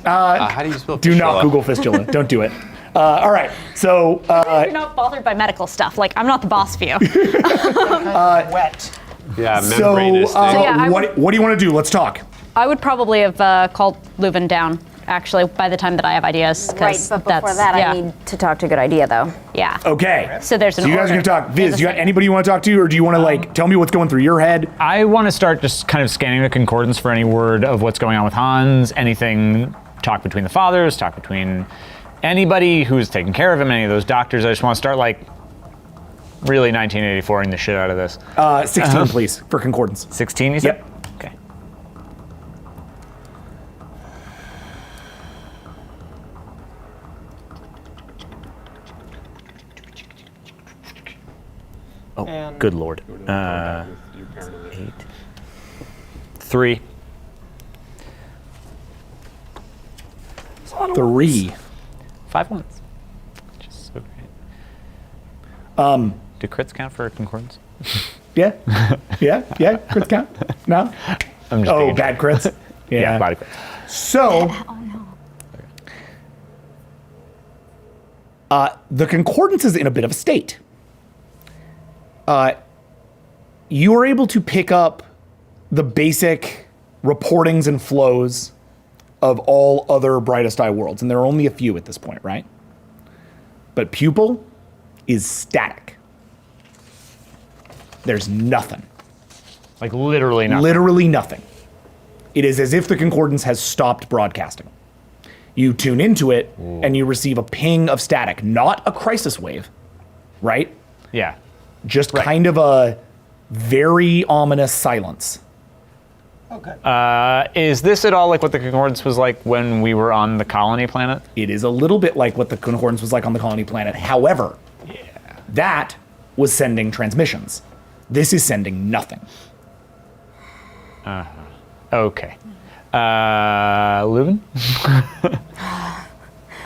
How do you spell Do not Google fistula. Don't do it. All right. So You're not bothered by medical stuff. Like, I'm not the boss for you. Wet. Yeah, so membranous thing. yeah, I what do you want to do? Let's talk. I would probably have called Leuven down, actually, by the time that I have ideas. 'cause Right, but before that, yeah, I need to talk to Good Idea, though. Yeah. Okay. So there's an So you guys are order. gonna talk. Viz, There's a you got second. anybody you want to talk to, or do you want to like tell me what's going through your head? I want to start just kind of scanning the concordance for any word of what's going on with Hans, anything, talk between the fathers, talk between anybody who's taking care of him, any of those doctors. I just want to start like really 1984ing the shit out of this. 16, please, for concordance. 16, you said? Yep. Okay. Oh, And- good lord. 8. 3. 3. 5 ones. Just so great. Do crits count for concordance? Yeah. Yeah. Crits count? No. I'm just Oh, being bad crits. Yeah, body crits. So. The concordance is in a bit of a state. You are able to pick up the basic reportings and flows of all other Brightest Eye worlds, and there are only a few at this point, right? But Pupil is static. There's nothing. Like literally nothing. Literally nothing. It is as if the concordance has stopped broadcasting. You tune into it, and you receive a ping of static, not a crisis wave, right? Yeah. Just kind of a very ominous silence. Okay. Uh, Is this at all like what the concordance was like when we were on the colony planet? It is a little bit like what the concordance was like on the colony planet. However, that was sending transmissions. This is sending nothing. Okay. Leuven?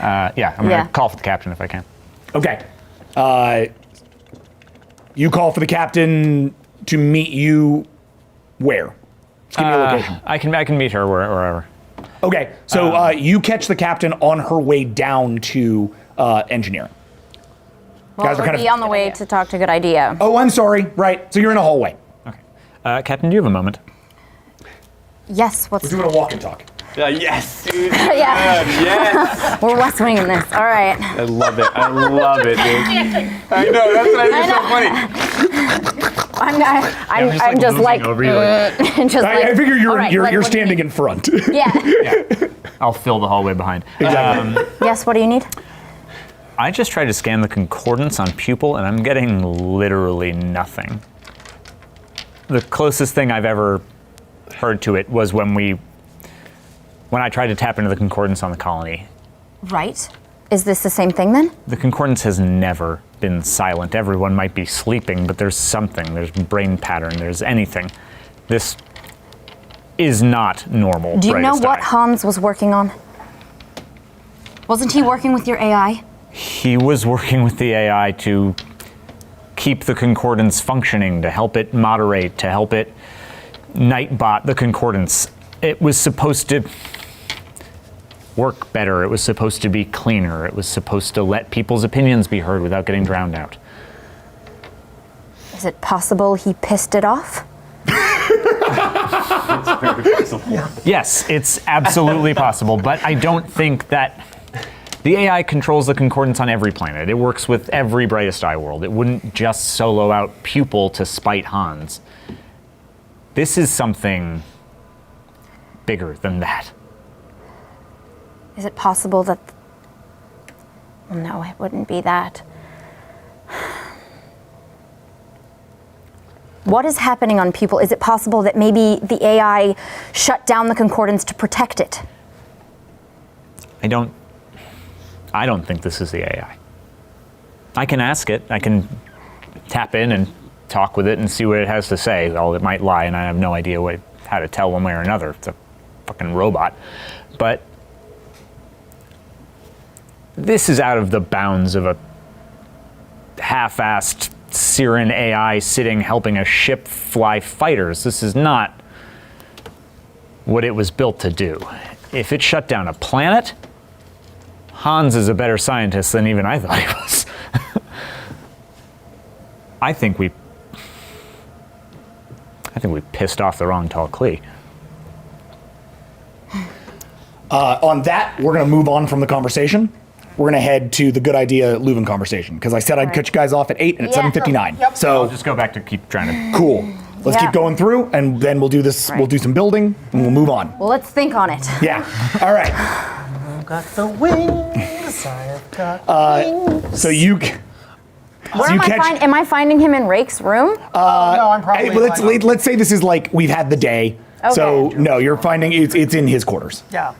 Yeah, I'm Yeah. gonna call for the captain if I can. Okay. You call for the captain to meet you where? Just give me a location. I can meet her wherever. Okay, so you catch the captain on her way down to engineering. Well, Guys are we'll kind of- be on the way to talk to Good Idea. Oh, I'm sorry. Right. So you're in a hallway. Okay. Captain, do you have a moment? Yes, what's... We're doing a walk and talk. Yes, dude. Yeah, Yes. we're West Winging this. All right. I love it. I love it, dude. I know. That's what I think is so funny. I'm just like, over you. just like, I figure all right, you're like, what do you standing need? in front. Yeah. I'll fill the hallway behind. Exactly. Yes, what do you need? I just tried to scan the concordance on Pupil, and I'm getting literally nothing. The closest thing I've ever heard to it was when I tried to tap into the concordance on the colony. Right. Is this the same thing then? The concordance has never been silent. Everyone might be sleeping, but there's something. There's brain pattern. There's anything. This is not normal. Do you know Brightest what Eye. Hans was working on? Wasn't he working with your AI? He was working with the AI to keep the concordance functioning, to help it moderate, to help it nightbot the concordance. It was supposed to work better. It was supposed to be cleaner. It was supposed to let people's opinions be heard without getting drowned out. Is it possible he pissed it off? Yes, it's absolutely possible, but I don't think that the AI controls the concordance on every planet. It works with every Brightest Eye world. It wouldn't just solo out Pupil to spite Hans. This is something bigger than that. Is it possible that... No, it wouldn't be that. What is happening on Pupil? Is it possible that maybe the AI shut down the concordance to protect it? I don't think this is the AI. I can ask it. I can tap in and talk with it and see what it has to say. Well, it might lie, and I have no idea how to tell one way or another. It's a fucking robot. But this is out of the bounds of a half-assed Siren AI sitting helping a ship fly fighters. This is not what it was built to do. If it shut down a planet, Hans is a better scientist than even I thought he was. I think we pissed off the wrong tall Klee. On that, we're going to move on from the conversation. We're going to head to the good idea Leuven conversation, because I said I'd cut you guys off at 8 and it's Yeah. 7:59. Yep. So I'll just go back to keep trying to. cool. Let's Yeah. keep going through, and then we'll do this. Right. We'll do some building, and we'll move on. Well, let's think on it. Yeah. All right. Got the wings. I've got wings. So you. Where so you am catch. am I finding him in Rake's room? No, I'm probably. Hey, let's say this is like we've had the day. So Okay. no, you're finding it's in his quarters. Yeah.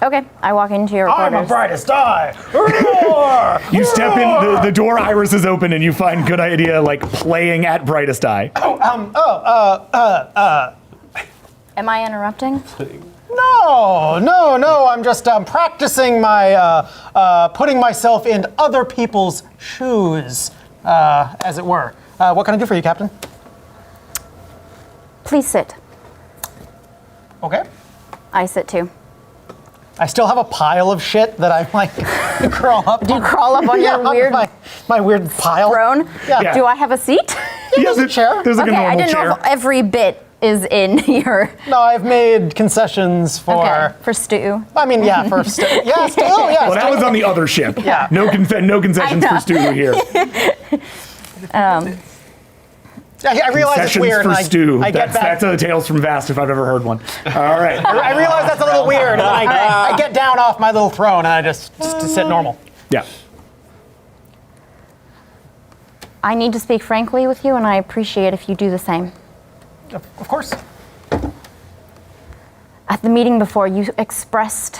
Okay, I walk into your I'm a quarters. brightest eye. Roar! You step in, the door iris is open, and you find good idea like playing at brightest eye. Am I interrupting? No. I'm just practicing my putting myself in other people's shoes, as it were. What can I do for you, Captain? Please sit. Okay. I sit too. I still have a pile of shit that I like crawl up. Do you crawl up on Yeah, your on weird my weird pile. throne? Yeah. Do I have a seat? Yes, a chair. There's like Okay, a normal I didn't chair. know if every bit is in your. No, I've made concessions for. Okay, for stew. I mean, yeah, for yeah, still, yeah. Well, that was on the other ship. Yeah. No concessions I for know. Stu here. I realize it's Concessions weird. for and Stu. I get back. That's a Tales from Vast if I've ever heard one. All right. I realize that's a little weird, and I get down off my little throne, and I just sit normal. Yeah. I need to speak frankly with you, and I appreciate if you do the same. Of course. At the meeting before, you expressed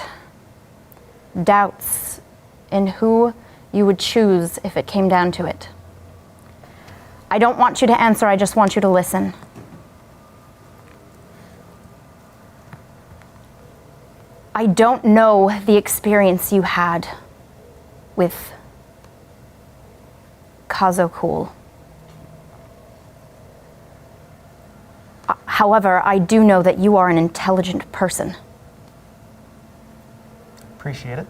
doubts in who you would choose if it came down to it. I don't want you to answer, I just want you to listen. I don't know the experience you had with Kazokul. However, I do know that you are an intelligent person. Appreciate it.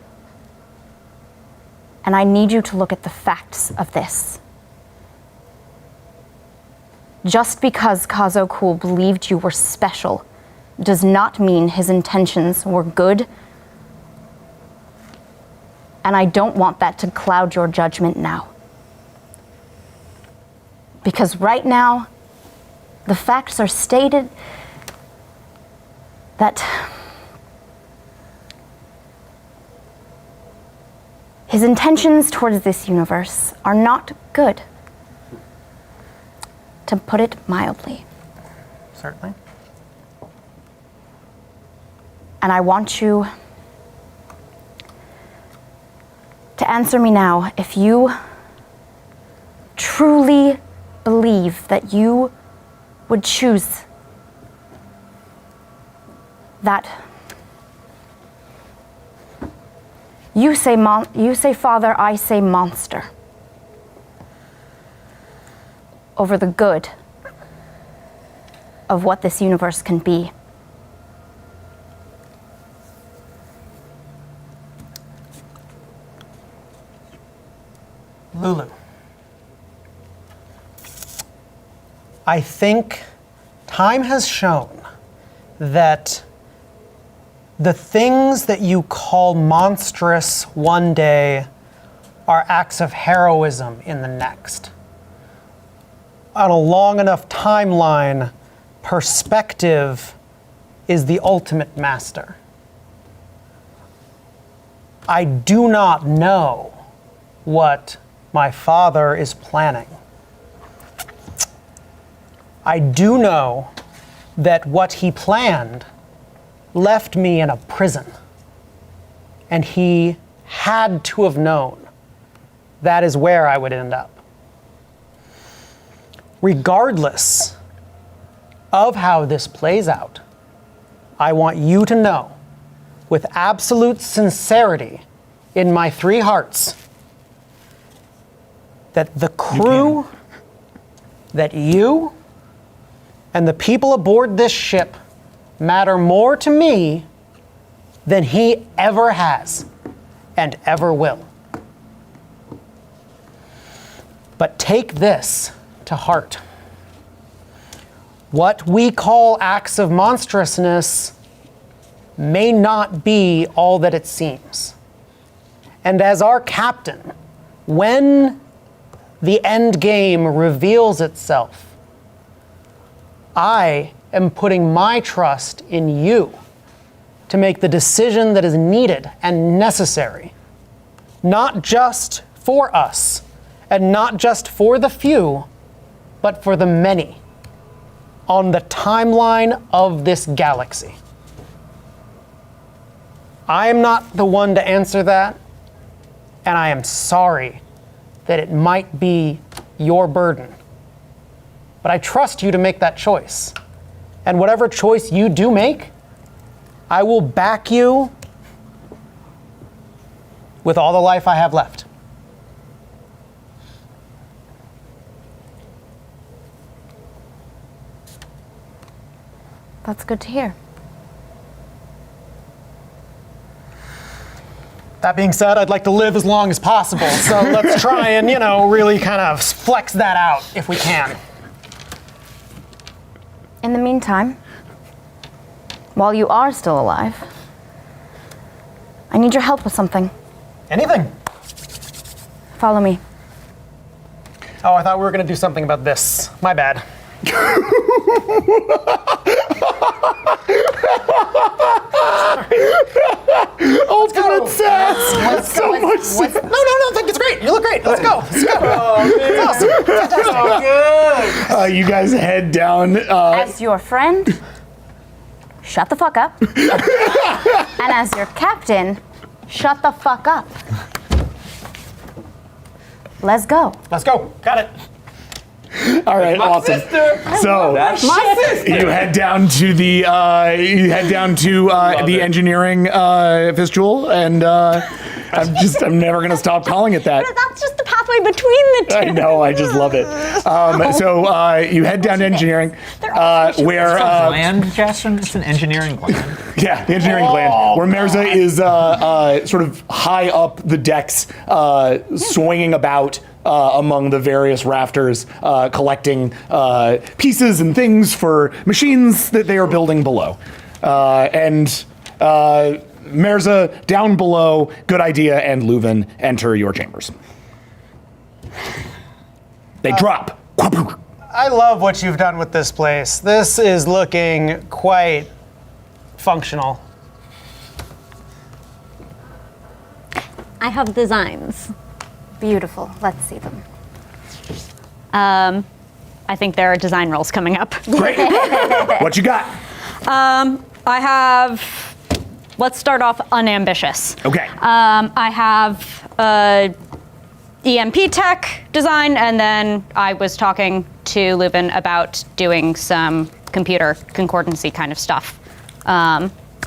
And I need you to look at the facts of this. Just because Kazokul believed you were special does not mean his intentions were good. And I don't want that to cloud your judgment now. Because right now, the facts are stated that his intentions towards this universe are not good, to put it mildly. Certainly. And I want you to answer me now if you truly believe that you would choose that. You say father, I say monster. Over the good of what this universe can be. Lulu. I think time has shown that the things that you call monstrous one day are acts of heroism in the next. On a long enough timeline, perspective is the ultimate master. I do not know what my father is planning. I do know that what he planned left me in a prison. And he had to have known that is where I would end up. Regardless of how this plays out, I want you to know, with absolute sincerity in my 3 hearts, that the crew, that you, and the people aboard this ship matter more to me than he ever has and ever will. But take this to heart. What we call acts of monstrousness may not be all that it seems. And as our captain, when the end game reveals itself, I am putting my trust in you to make the decision that is needed and necessary, not just for us and not just for the few, but for the many on the timeline of this galaxy. I am not the one to answer that, and I am sorry that it might be your burden. But I trust you to make that choice. And whatever choice you do make, I will back you with all the life I have left. That's good to hear. That being said, I'd like to live as long as possible, so let's try and, really kind of flex that out if we can. In the meantime, while you are still alive, I need your help with something. Anything? Follow me. Oh, I thought we were going to do something about this. My bad. Ultimate sass. So much sass. No, it's great. You look great. Let's go. Let's go. It's awesome. Fantastic. Oh, good. You guys head down. As your friend, shut the fuck up. And as your captain, shut the fuck up. Let's go. Let's go. Got it. All right, awesome. So you head down to the the engineering visual, and I'm never gonna stop calling it that. That's just the pathway between the two. I know, I just love it. So you head down to engineering, where Gland, Jasper? It's an engineering gland. yeah, the engineering gland, where Mirza is sort of high up the decks, swinging about. Among the various rafters, collecting pieces and things for machines that they are building below. And Mirza, down below, good idea, and Leuven enter your chambers. They drop. I love what you've done with this place. This is looking quite functional. I have designs. Beautiful. Let's see them. I think there are design roles coming up. Great. What you got? I have, let's start off unambitious. Okay. I have EMP tech design, and then I was talking to Leuven about doing some computer concordancy kind of stuff.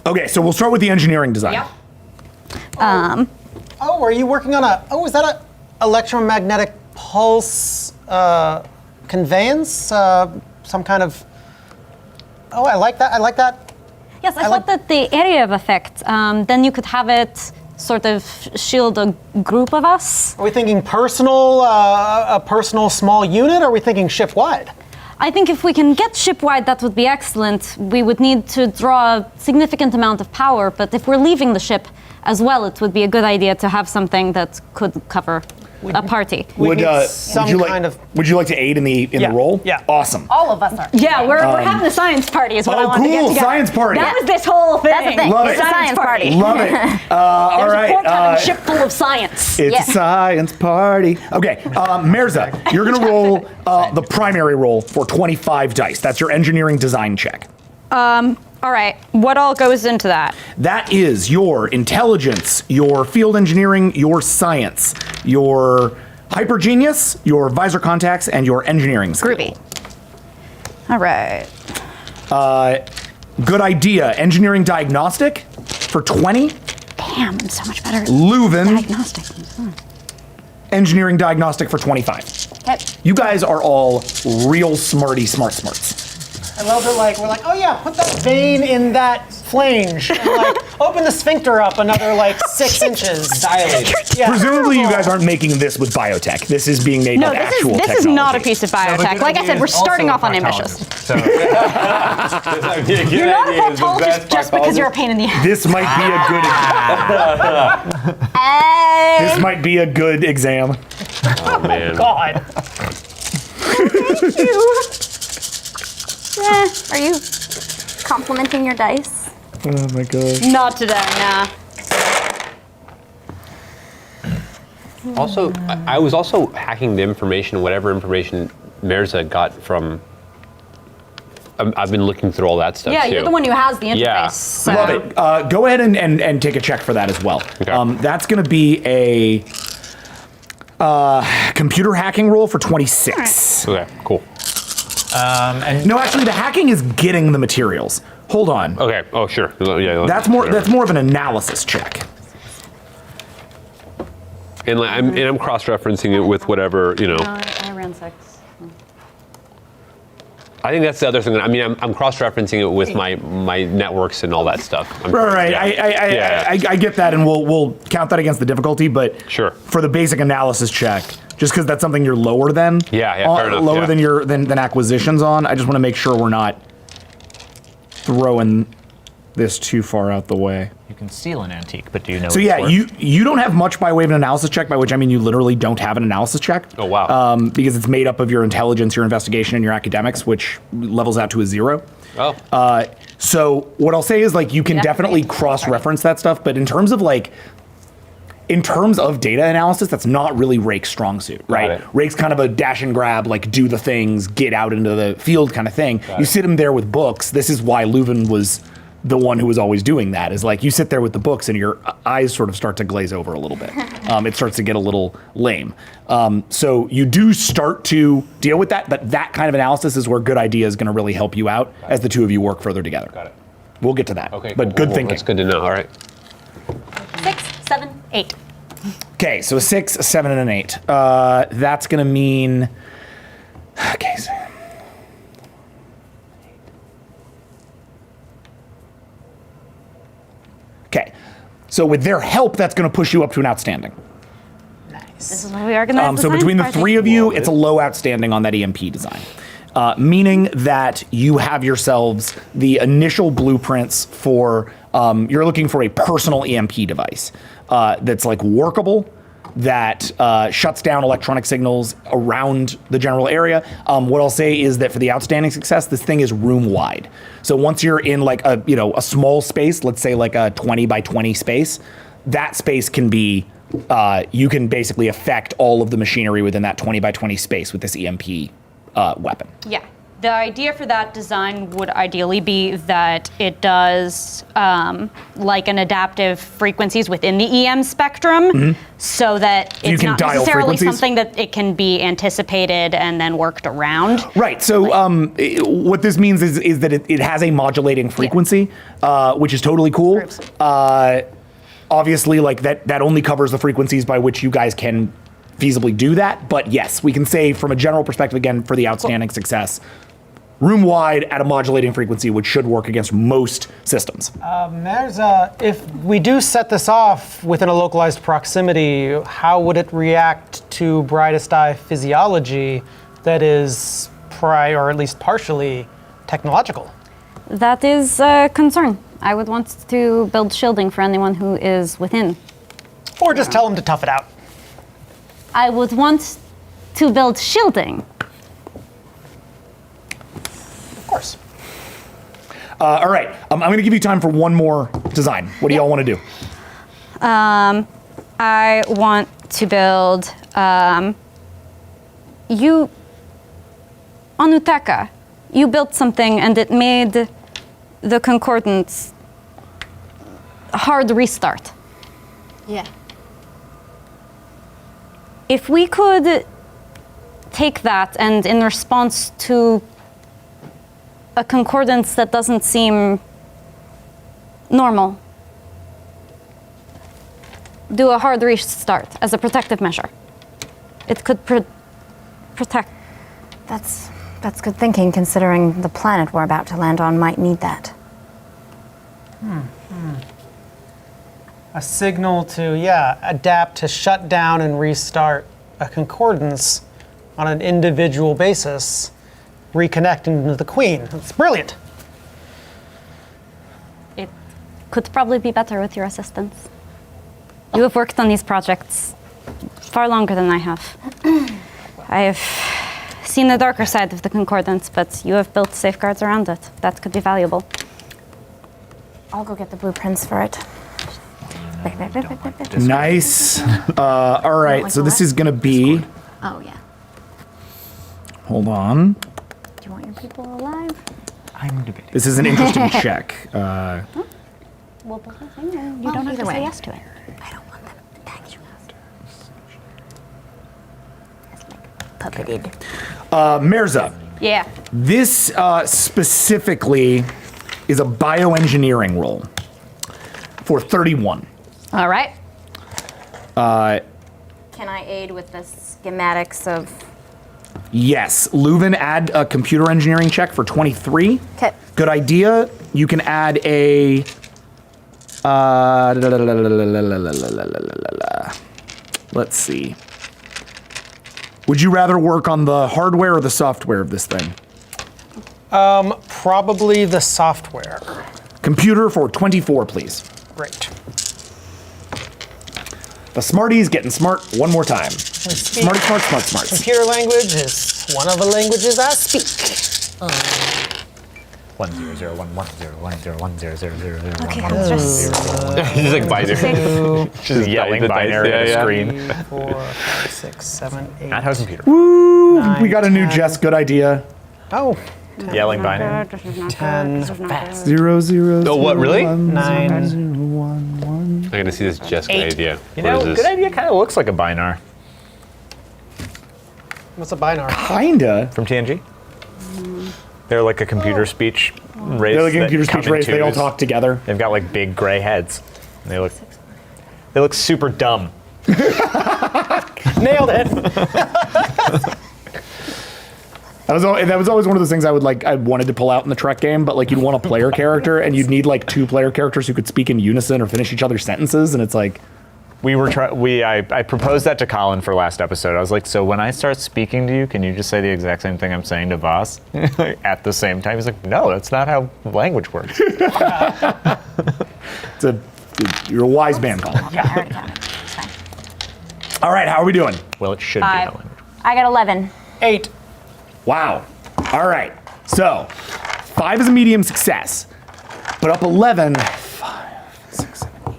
Okay, so we'll start with the engineering design. Yep. Oh, are you working on is that a electromagnetic pulse conveyance? Some kind of, I like that. Yes, I thought that the area of effect, then you could have it sort of shield a group of us. Are we thinking personal, a personal small unit, or are we thinking ship-wide? I think if we can get ship-wide, that would be excellent. We would need to draw a significant amount of power, but if we're leaving the ship as well, it would be a good idea to have something that could cover a party. Would need you some like kind of- would you like to aid in the role? Yeah. Awesome. All of us are. Yeah, we're having a science party is what I wanted to get cool, together. science party. That was this whole thing. That's the thing. Love It's it. a science party. Love it. All There's right. a port having a ship full of science. It's Yeah. a science party. Okay, Mirza, you're gonna roll the primary roll for 25 dice. That's your engineering design check. All right, what all goes into that? That is your intelligence, your field engineering, your science, your hyper genius, your visor contacts, and your engineering skill. Groovy. All right. Good idea. Engineering diagnostic for 20. Damn, I'm so much better at Leuven, diagnostic. engineering diagnostic for 25. Okay. You guys are all real smarts. I love it. Like we're like, oh yeah, put that vein in that flange, and like open the sphincter up another like 6 inches. Dilated. Yeah. Presumably you guys aren't making this with biotech. This is being made No, with this actual is technology. not a piece of biotech. Like I said, we're starting off on ambitious. So, You're not a proctologist just because you're a pain in the ass. This might be a good exam. This might be a good exam. Oh, man. God. Are you complimenting your dice? Oh my god. Not today, nah. Also, I was also hacking the information, whatever information Mirza got from. I've been looking through all that stuff Yeah, too. you're the one who has the interface. Yeah. So. Love it. Go ahead and take a check for that as well. Okay. That's going to be a computer hacking roll for 26. Okay, cool. and No, actually, the hacking is getting the materials. Hold on. Okay. Oh, sure. Yeah. That's more of an analysis check. And like, I'm cross-referencing it with whatever I ran 6. I think that's the other thing. I mean, I'm cross-referencing it with my networks and all that stuff. Right. Yeah. I get that, and we'll count that against the difficulty. But Sure. for the basic analysis check, just because that's something you're lower than, fair enough, lower yeah. than your than acquisitions on. I just want to make sure we're not throwing this too far out the way. you can steal an antique, but do you know? So what yeah, it's worth? you don't have much by way of an analysis check, by which I mean you literally don't have an analysis check. Oh, wow. Because it's made up of your intelligence, your investigation, and your academics, which levels out to a 0. Oh. So what I'll say is like you can definitely cross-reference that stuff, but in terms of data analysis, that's not really Rake's strong suit, right? it. Rake's kind of a dash and grab, like do the things, get out into the field kind of thing. You sit him there with books. This is why Leuven was the one who was always doing that, is like you sit there with the books and your eyes sort of start to glaze over a little bit. It starts to get a little lame. So you do start to deal with that, but that kind of analysis is where good idea is going to really help you out as the two of you work further together. Got it. We'll get to that. Okay. But cool, good cool. thinking. That's good to know. All right. 6, 7, 8. Okay, so a 6, a 7, and an 8. That's going to mean. Okay. Okay. So with their help, that's going to push you up to an outstanding. This is what we organized. So between the three of you, it's a low outstanding on that EMP design. Meaning that you have yourselves the initial blueprints for, you're looking for a personal EMP device that's like workable, that shuts down electronic signals around the general area. What I'll say is that for the outstanding success, this thing is room wide. So once you're in like a small space, let's say like a 20 by 20 space, that space can be, you can basically affect all of the machinery within that 20 by 20 space with this EMP weapon. Yeah. The idea for that design would ideally be that it does like an adaptive frequencies within the EM spectrum, so that You it's can not dial necessarily frequencies? something that it can be anticipated and then worked around. Right. So what this means is that it has a modulating frequency, which is totally cool. Groups. Obviously, like that only covers the frequencies by which you guys can feasibly do that. But yes, we can say from a general perspective, again, for the outstanding success, room wide at a modulating frequency, which should work against most systems. Mirza, if we do set this off within a localized proximity, how would it react to brightest eye physiology that is or at least partially technological? That is a concern. I would want to build shielding for anyone who is within. Or just tell them to tough it out. I would want to build shielding. Of course. All right. I'm going to give you time for one more design. What do y'all want to do? I want to build on Uteka. You built something and it made the concordance, hard restart. Yeah. If we could take that and in response to a concordance that doesn't seem normal, do a hard restart as a protective measure. It could protect. That's good thinking, considering the planet we're about to land on might need that. A signal to, adapt to shut down and restart a concordance on an individual basis, reconnecting to the Queen. It's brilliant. It could probably be better with your assistance. You have worked on these projects far longer than I have. I have seen the darker side of the concordance, but you have built safeguards around it. That could be valuable. I'll go get the blueprints for it. Nice. All right, so this is gonna be. Oh, yeah. Hold on. Do you want your people alive? I'm debating. This is an interesting check. Well, both the thing, you don't have either to say way. yes to it. I don't want them back you out. It's like puppeted. Mirza, Yeah. this specifically is a bioengineering roll for 31. All right. Can I aid with the schematics of... Yes, Leuven, add a computer engineering check for 23. Okay. Good idea. You can add a. Let's see. Would you rather work on the hardware or the software of this thing? Probably the software. Computer for 24, please. Great. The smarties getting smart one more time. Smarty, smart, smarts. Computer language is one of the languages I speak. 10011010100100001. Okay, let's just. He's like binary. Just yelling binary at the screen. 4, 5, 6, 7, 8. Not how's computer. Woo! We 9, got a new 10. Jess. Good idea. Oh, Yelling binary. 10. 0, 0. Oh, what, really? 9. 0, 1, 1. I'm gonna see this Jessica idea. You What know, is this? good idea kind of looks like a binar What's a binar? Kinda. from TNG. They're like a computer speech race. They're like a that computer come speech in race. They all twos. talk together. They've got like big gray heads. And they look super dumb. Nailed it. That was always one of those things I wanted to pull out in the Trek game, but like you'd want a player character and you'd need like 2 player characters who could speak in unison or finish each other's sentences, and it's like I proposed that to Colin for last episode. I was like, so when I start speaking to you, can you just say the exact same thing I'm saying to Voss at the same time? He's like, no, that's not how language works. you're a wise man, Colin. Yeah, I already counted. It's fine. All right, how are we doing? Well, it should be how 5. language works. I got 11. 8. Wow. All right. So 5 is a medium success, but up 11. 5, 6, 7, 8.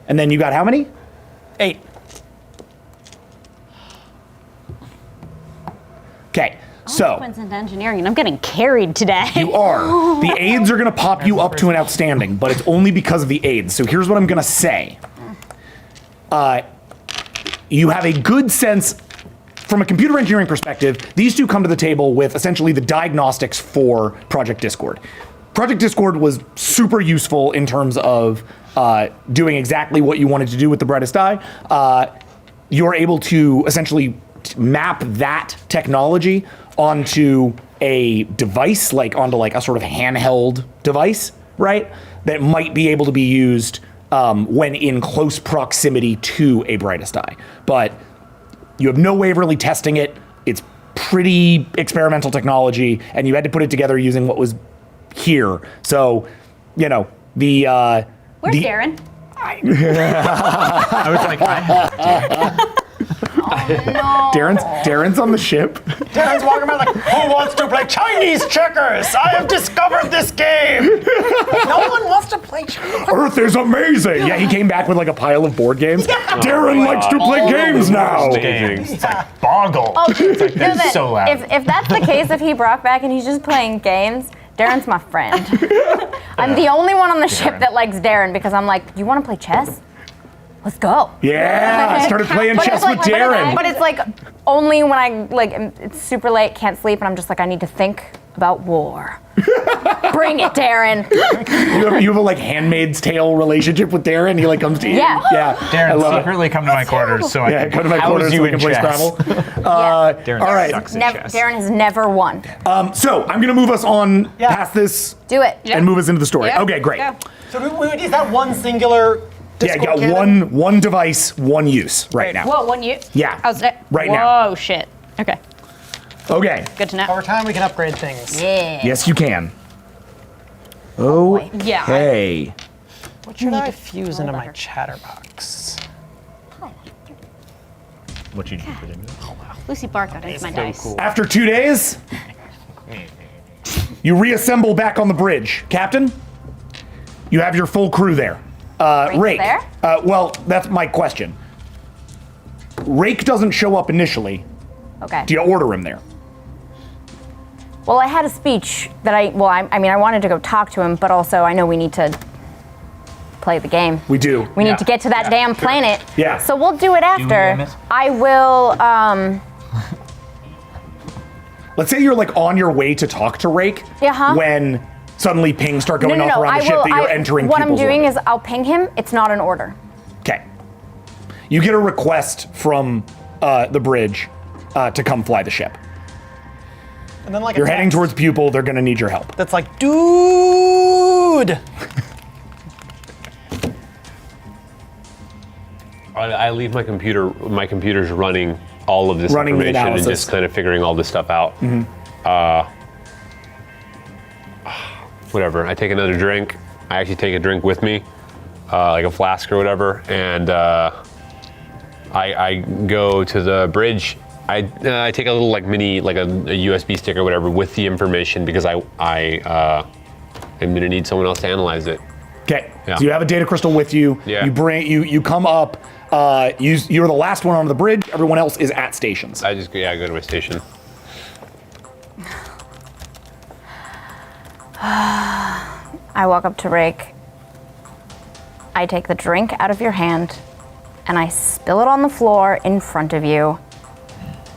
And then you got how many? 8. Okay. So Twins into engineering, and I'm getting carried today. you are. The aids are going to pop you up to an outstanding, but it's only because of the aids. So here's what I'm going to say. You have a good sense, from a computer engineering perspective, these two come to the table with essentially the diagnostics for Project Discord. Project Discord was super useful in terms of doing exactly what you wanted to do with the brightest eye. You're able to essentially map that technology onto a device, onto a sort of handheld device, right? That might be able to be used when in close proximity to a brightest eye. But you have no way of really testing it. It's pretty experimental technology, and you had to put it together using what was here. So, Where's Darren? I was like, Darren's on the ship. Darren's walking around like, who wants to play Chinese checkers? I have discovered this game. No one wants to play Chinese. Earth is amazing. Yeah, he came back with a pile of board games. Darren likes to play games now. Amazing. boggle. Oh, It's like, that's so loud. If that's the case, if he brought back and he's just playing games, Darren's my friend. I'm the only one on the ship that likes Darren because I'm like, you want to play chess? Let's go. Yeah, I started playing chess with Darren. But it's like only when it's super late, can't sleep, and I'm just like, I need to think about war. Bring it, Darren. You have a like Handmaid's Tale relationship with Darren. He like comes to you. Yeah. Yeah. Darren, secretly come to my quarters so I can come to my quarters so we can play Scrabble. Darren all right. sucks at chess. Darren has never won. So I'm gonna move us on past this Do it. and move us into the story. Yeah. Okay, great. Go. So is that one singular? Yeah, you Discord got cannon? one device, one use right now. Whoa, one you? Yeah. Right Whoa, now. Whoa, shit. Okay, Okay. good to know. Over time, we can upgrade things. Yeah. Yes, you can. Oh. Yeah. Hey. What should I fuse into my chatterbox? What you put in? Lucy barcode into my dice. After 2 days, you reassemble back on the bridge. Captain, you have your full crew there. Rake. there? Well, that's my question. Rake doesn't show up initially. Okay. Do you order him there? Well, I had a speech that I wanted to go talk to him, but also I know we need to play the game. We do. We need to get to that damn planet. Yeah. So we'll do it after. Emmett? I will, Let's say you're like on your way to talk to Rake when suddenly pings start going off around the ship that you're entering what I'm people's doing orbit. is I'll ping him. It's not an order. Okay. You get a request from the bridge to come fly the ship. And then like You're a heading text towards Pupil. They're going to need your help. That's like, dude. I leave my computer. My computer's running all of this Running the information and analysis. just kind of figuring all this stuff out. Whatever. I take another drink. I actually take a drink with me, like a flask or whatever, and I go to the bridge. I take a little like mini, like a USB stick or whatever with the information because I am gonna need someone else to analyze it. Okay. Yeah. So you have a data crystal with you. Yeah. You come up. You're the last one on the bridge. Everyone else is at stations. I just go to my station. I walk up to Rake. I take the drink out of your hand and I spill it on the floor in front of you.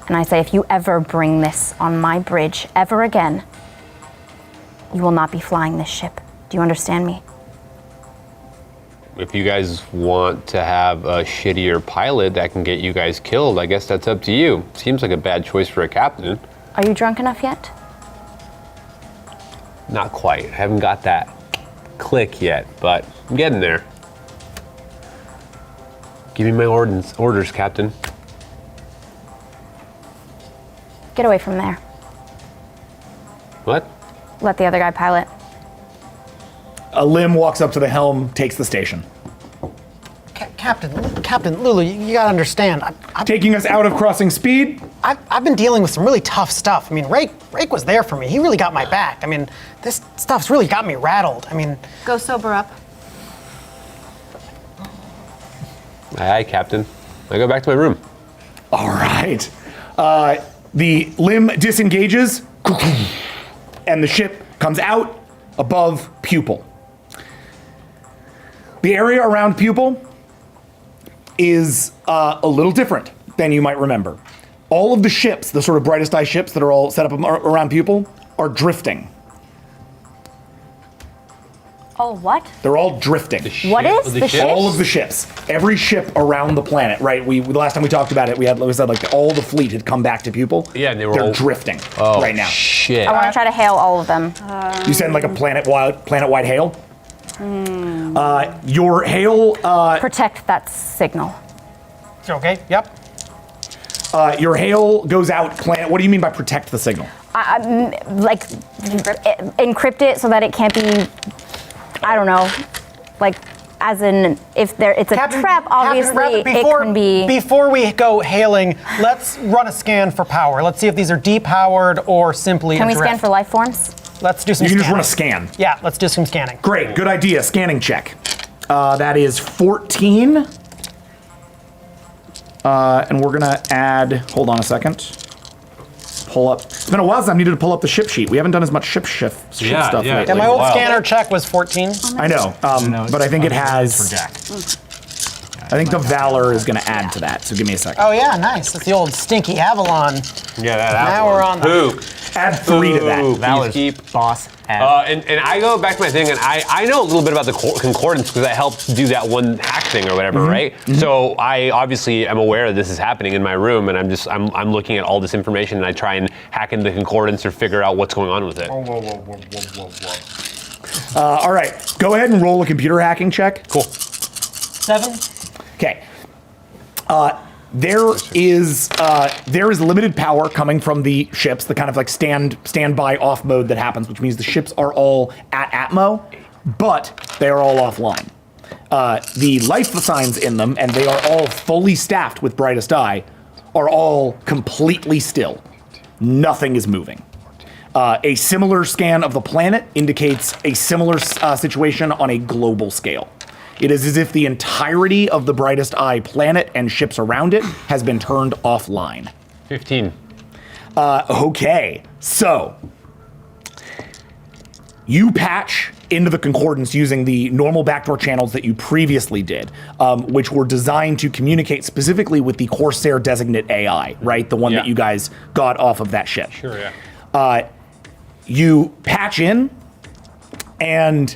And I say, if you ever bring this on my bridge ever again, you will not be flying this ship. Do you understand me? If you guys want to have a shittier pilot that can get you guys killed, I guess that's up to you. Seems like a bad choice for a captain. Are you drunk enough yet? Not quite. I haven't got that click yet, but I'm getting there. Give me my orders, Captain. Get away from there. What? Let the other guy pilot. A limb walks up to the helm, takes the station. Captain Lulu, you gotta understand. Taking us out of crossing speed. I've been dealing with some really tough stuff. I mean, Rake was there for me. He really got my back. I mean, this stuff's really got me rattled. I mean, Go sober up. Aye, Captain. I go back to my room. All right. The limb disengages, and the ship comes out above Pupil. The area around Pupil is a little different than you might remember. All of the ships, the sort of brightest eye ships that are all set up around Pupil, are drifting. Oh, what? They're all drifting. What is the ship? All of the ships, every ship around the planet, right? The last time we talked about it, we said like all the fleet had come back to Pupil. Yeah, and they're drifting right now. Shit. I want to try to hail all of them. You send like a planet-wide hail. Your hail, Protect that signal. okay, yep. your hail goes out. Planet. What do you mean by protect the signal? Like, encrypt it so that it can't be, I don't know, like, as in, if it's a trap, obviously, it can be. Before we go hailing, let's run a scan for power. Let's see if these are depowered or simply Can we adrift. scan for life forms? Let's do some You can scanning. just run a scan. Yeah, let's do some scanning. Great, good idea. Scanning check. That is 14. And we're gonna add. Hold on a second. pull up. It's been a while since I needed to pull up the ship sheet. We haven't done as much ship stuff Yeah, lately. yeah. Yeah, my old Wow. scanner check was 14. I know, but I think it has. For Jack. I think the Valor is going to add to that. So give me a second. Oh yeah, nice. It's the old stinky Avalon. Yeah, that Now we're on the- Poop. Add 3 to that. Valor's keep. boss. And I go back to my thing, and I know a little bit about the concordance because I helped do that one hack thing or whatever, right? So I obviously am aware that this is happening in my room, and I'm looking at all this information, and I try and hack into the concordance or figure out what's going on with it. All right, go ahead and roll a computer hacking check. Cool. 7. Okay. There is limited power coming from the ships, the kind of like standby off mode that happens, which means the ships are all at Atmo, but they are all offline. The life signs in them, and they are all fully staffed with brightest eye, are all completely still. Nothing is moving. A similar scan of the planet indicates a similar situation on a global scale. It is as if the entirety of the brightest eye planet and ships around it has been turned offline. 15. Okay, so you patch into the concordance using the normal backdoor channels that you previously did, which were designed to communicate specifically with the Corsair designate AI, right? The one that you guys got off of that ship. Sure, yeah. You patch in, and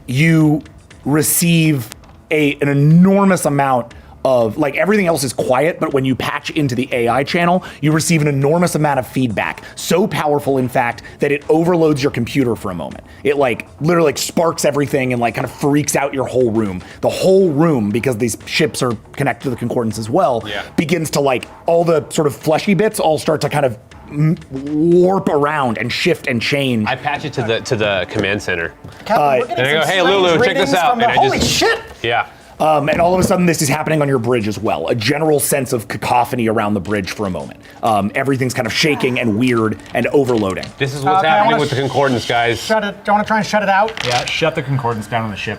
you receive an enormous amount of, like, everything else is quiet, but when you patch into the AI channel, you receive an enormous amount of feedback. So powerful, in fact, that it overloads your computer for a moment. It, like, literally, like, sparks everything and, like, kind of freaks out your whole room. The whole room, because these ships are connected to the concordance as well, begins to, like, all the sort of fleshy bits all start to kind of warp around and shift and change. I patch it to the command center. Captain, we're getting and I go, some "Hey, strange Lulu, check this readings out," from the- and I Holy just- shit! Yeah. And all of a sudden, this is happening on your bridge as well. A general sense of cacophony around the bridge for a moment. Everything's kind of shaking and weird and overloading. This is what's Okay, I happening wanna with the concordance, guys. Shut it. Do you want to try and shut it out? Yeah, shut the concordance down on the ship.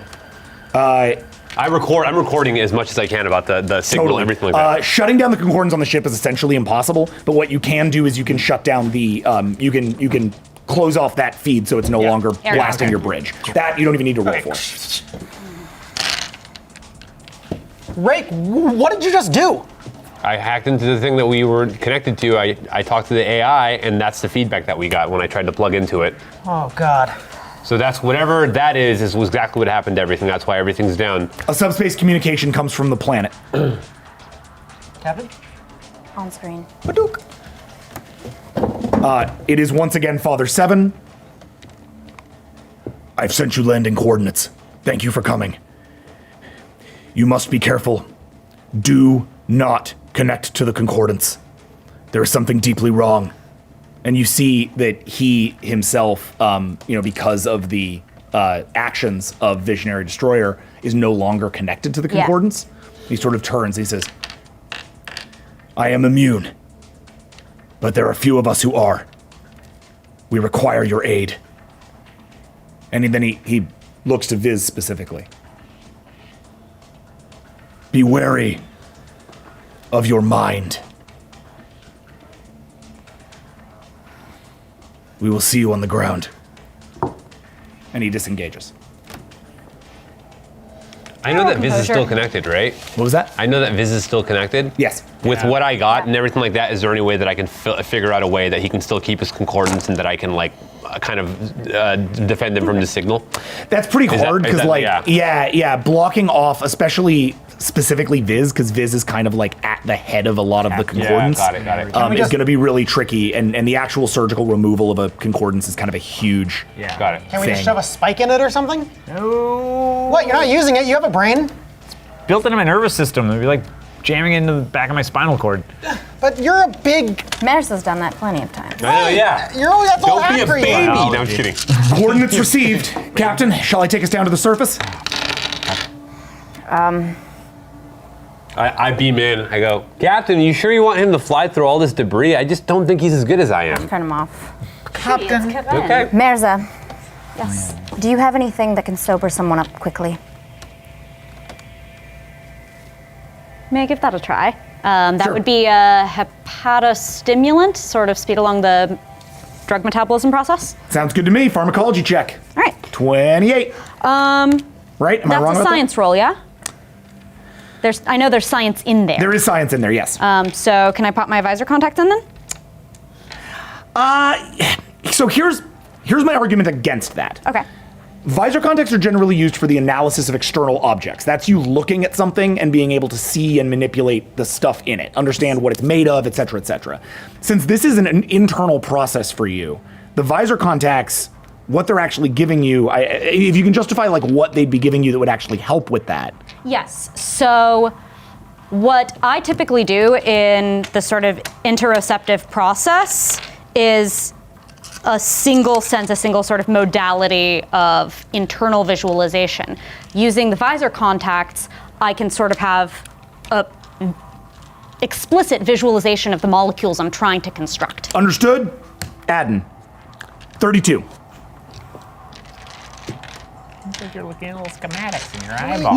I'm recording as much as I can about the signal and everything like that. Shutting down the concordance on the ship is essentially impossible. But what you can do is you can shut down the you can close off that feed so it's no longer blasting your bridge. That you don't even need to roll for. Rake, what did you just do? I hacked into the thing that we were connected to. I talked to the AI, and that's the feedback that we got when I tried to plug into it. Oh God. So that's whatever that is was exactly what happened to everything. That's why everything's down. A subspace communication comes from the planet. Captain? On screen. Badook. It is once again Father 7. I've sent you landing coordinates. Thank you for coming. You must be careful. Do not connect to the concordance. There is something deeply wrong. And you see that he himself, because of the actions of Visionary Destroyer, is no longer connected to the concordance. He sort of turns, he says, I am immune, but there are few of us who are. We require your aid. And then he looks to Viz specifically. Be wary of your mind. We will see you on the ground. And he disengages. I know that Viz is still connected, right? What was that? I know that Viz is still connected. Yes. With what I got and everything like that, is there any way that I can figure out a way that he can still keep his concordance and that I can kind of defend him from the signal? That's pretty hard because blocking off, especially specifically Viz, because Viz is kind of like at the head of a lot of the concordance. Got it. Is going to be really tricky, and the actual surgical removal of a concordance is kind of a huge. Yeah. Got it. Can we just thing. shove a spike in it or something? No. What? You're not using it. You have a brain. Built into my nervous system. It'd be like jamming into the back of my spinal cord. But you're a big. Maris has done that plenty of times. I know, yeah. You're always that little Don't be a hacker you baby. are. No, I'm just kidding. Coordinates received. Captain, shall I take us down to the surface? I beam in. I go, Captain, you sure you want him to fly through all this debris? I just don't think he's as good as I am. Turn him off. Captain. Okay. Merza, Yes. do you have anything that can sober someone up quickly? May I give that a try? That Sure. would be a pathostimulant, sort of speed along the drug metabolism process. Sounds good to me. Pharmacology check. All right. 28. Right? Am I wrong That's a about science roll, yeah? I know there's science in there. There is science in there, yes. So can I pop my visor contact in then? So here's my argument against that. Okay. Visor contacts are generally used for the analysis of external objects. That's you looking at something and being able to see and manipulate the stuff in it, understand what it's made of, et cetera, et cetera. Since this is an internal process for you, the visor contacts, what they're actually giving you, if you can justify like what they'd be giving you that would actually help with that. Yes. So what I typically do in the sort of interoceptive process is a single sense, a single sort of modality of internal visualization. Using the visor contacts, I can sort of have a explicit visualization of the molecules I'm trying to construct. Understood? Adden. 32. Looks like you're looking at little schematics in your eyeball.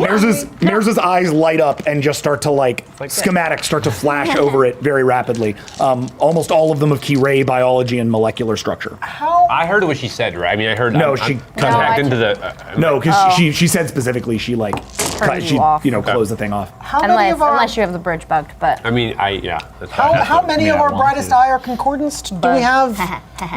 Mares's eyes light up and just start to schematics start to flash over it very rapidly. Almost all of them of Key-ray biology and molecular structure. I heard what she said, right? I mean, I heard. No, I'm she cut back into the. No, because she said specifically she you off. closed the thing off. Unless you have the bridge bugged, but I mean, yeah. That's How many of I our want brightest to. eye are concordants? Do we have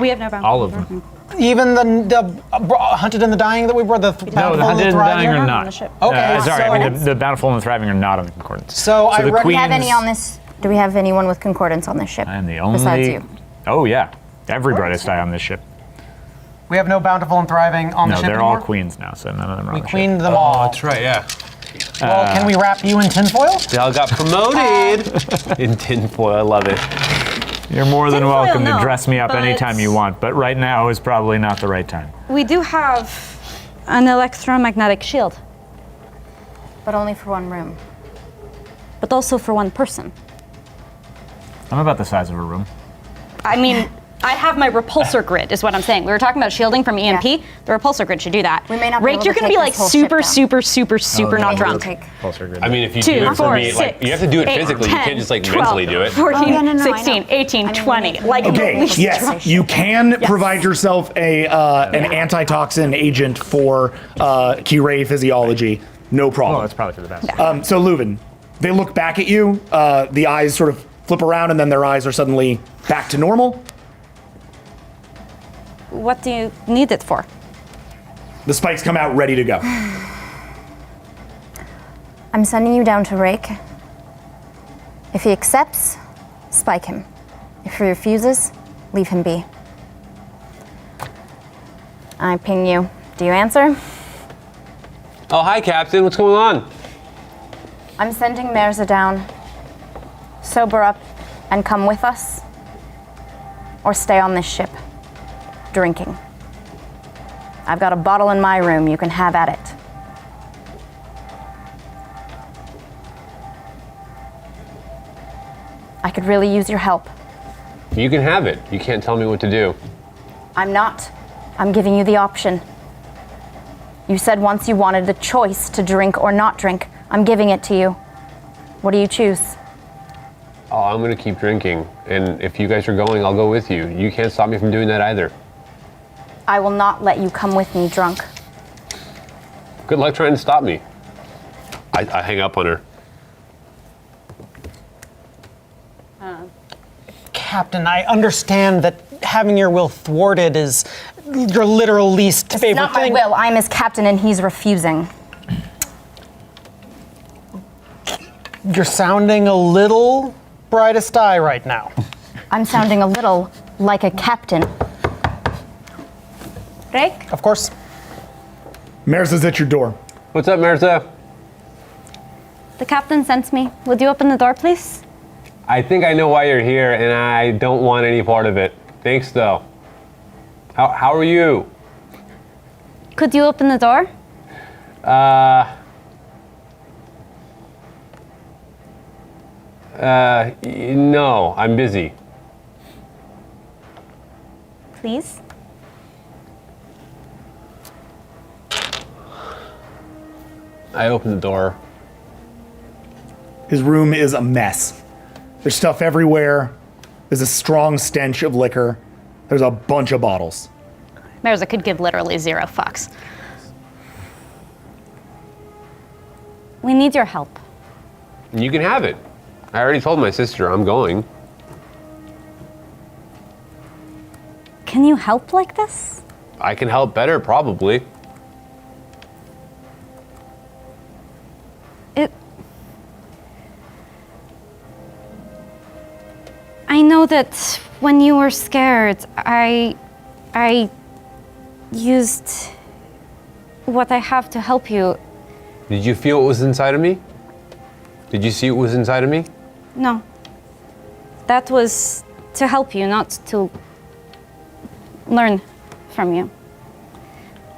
We have no bounds. All of them. even the Hunted and the Dying that we brought? The No, the Hunted and the Dying are on not. the ship. Okay, Sorry, so- I mean the Bountiful and the Thriving are not on the concordance. So I the reckon- do we have any Queens- on this? Do we have anyone with concordance on this ship? I'm the only. Besides you. Oh yeah, every brightest eye on this ship. we have no Bountiful and Thriving on the No, ship they're anymore? all queens now, so none of them are on We the ship. queened them all. That's right. Yeah. Well, can we wrap you in tinfoil? Dal got promoted in tinfoil. I love it. You're more than Tinfoil, welcome to no, dress me up but- anytime you want, but right now is probably not the right time. We do have an electromagnetic shield, But only for one room. but also for one person. I'm about the size of a room. I mean, I have my repulsor grid, is what I'm saying. We were talking about shielding from EMP. Yeah. The repulsor grid should do that. We may not be Rake, able you're to going to be take like this whole ship super, down. super, super, super not We have to drunk. take- Pulsar grid. I mean, if you 2, do it for 4, me, 6, you have to do it 8, physically. 10, you can't just 12, mentally do it. 14, Oh, no, I know. 16, 18, I mean, 20. Like at Okay, least yes, you can provide yourself an antitoxin agent for Key-ray physiology. No problem. Oh, that's probably for the best. So Leuven, they look back at you. The eyes sort of flip around, and then their eyes are suddenly back to normal. What do you need it for? The spikes come out ready to go. I'm sending you down to Rake. If he accepts, spike him. If he refuses, leave him be. I ping you. Do you answer? Oh, hi, Captain. What's going on? I'm sending Mirza down. Sober up and come with us. Or stay on this ship, drinking. I've got a bottle in my room. You can have at it. I could really use your help. You can have it. You can't tell me what to do. I'm not. I'm giving you the option. You said once you wanted the choice to drink or not drink. I'm giving it to you. What do you choose? Oh, I'm gonna keep drinking, and if you guys are going, I'll go with you. You can't stop me from doing that either. I will not let you come with me drunk. Good luck trying to stop me. I hang up on her. Captain, I understand that having your will thwarted is your literal least It's favorite not my thing. will. I'm his captain and he's refusing. You're sounding a little brightest eye right now. I'm sounding a little like a captain. Rake? Of course. Mirza's at your door. What's up, Mirza? The captain sent me. Would you open the door, please? I think I know why you're here, and I don't want any part of it. Thanks, though. How are you? Could you open the door? No, I'm busy. Please? I opened the door. His room is a mess. There's stuff everywhere. There's a strong stench of liquor. There's a bunch of bottles. Mirza could give literally 0 fucks. We need your help. You can have it. I already told my sister I'm going. Can you help like this? I can help better, probably. I know that when you were scared, I used what I have to help you. Did you feel what was inside of me? Did you see what was inside of me? No. That was to help you, not to learn from you.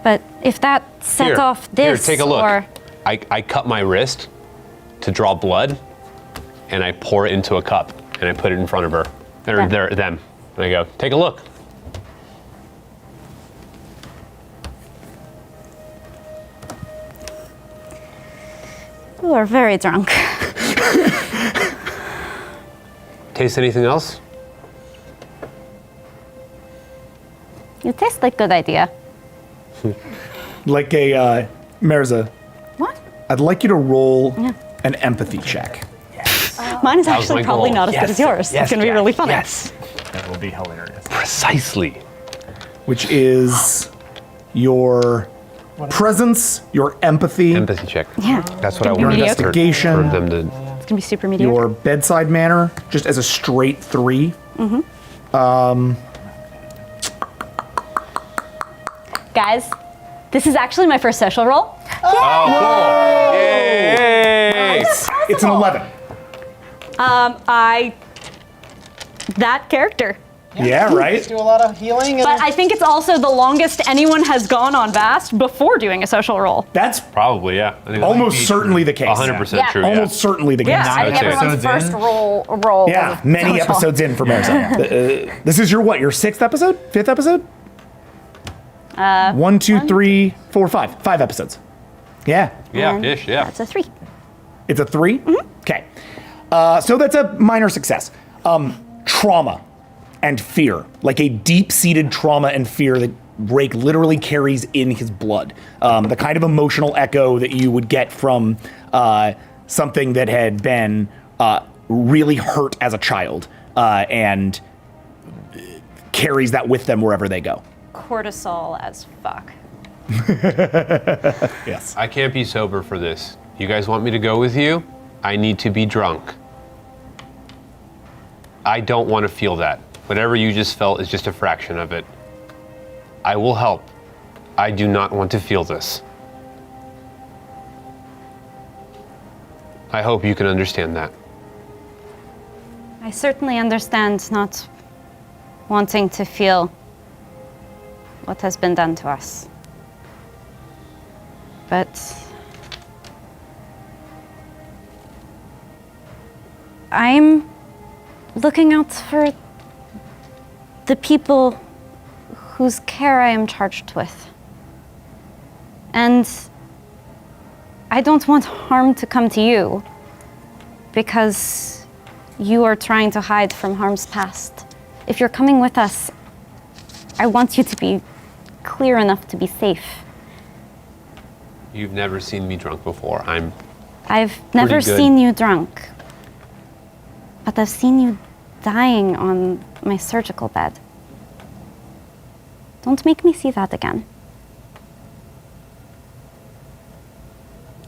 But if that set off this, Here, take a look. or I cut my wrist to draw blood, and I pour it into a cup, and I put it in front of her, or them. And I go, take a look. you are very drunk. Taste anything else? You taste like good idea. Like a Mirza. What? I'd like you to roll an empathy check. Mine is was actually my probably goal. not as good as yours. It's going to be really funny. That will be hilarious. Precisely. Which is your presence, your empathy, Empathy check. Yeah. That's what I Your wanted investigation. for them to. It's going to be super mediocre. your bedside manner, just as a straight 3. Guys, this is actually my first social roll. Oh, cool! Yay! It's an 11. That character. Yeah, right? Do a lot of healing. And But I think it's also the longest anyone has gone on Vast before doing a social roll. That's Probably, yeah. I think almost certainly the case. 100% Yeah. true. Yeah. Almost certainly the case. Yeah. I think Okay. everyone's Episodes first in? roll. Yeah, was many social. episodes in for Mirza. This is your what? Your 6th episode? 5th episode? 1, 2, 3, 4, 5. 5 episodes. Yeah. Yeah, And ish, yeah. That's a 3. It's a 3? Okay. So that's a minor success. Trauma and fear, like a deep-seated trauma and fear that Rake literally carries in his blood. The kind of emotional echo that you would get from something that had been really hurt as a child and carries that with them wherever they go. Cortisol as fuck. Yes. I can't be sober for this. You guys want me to go with you? I need to be drunk. I don't want to feel that. Whatever you just felt is just a fraction of it. I will help. I do not want to feel this. I hope you can understand that. I certainly understand not wanting to feel what has been done to us. But I'm looking out for the people whose care I am charged with. And I don't want harm to come to you because you are trying to hide from harm's past. If you're coming with us, I want you to be clear enough to be safe. You've never seen me drunk before. I've never good. seen you drunk, but I've seen you dying on my surgical bed. Don't make me see that again.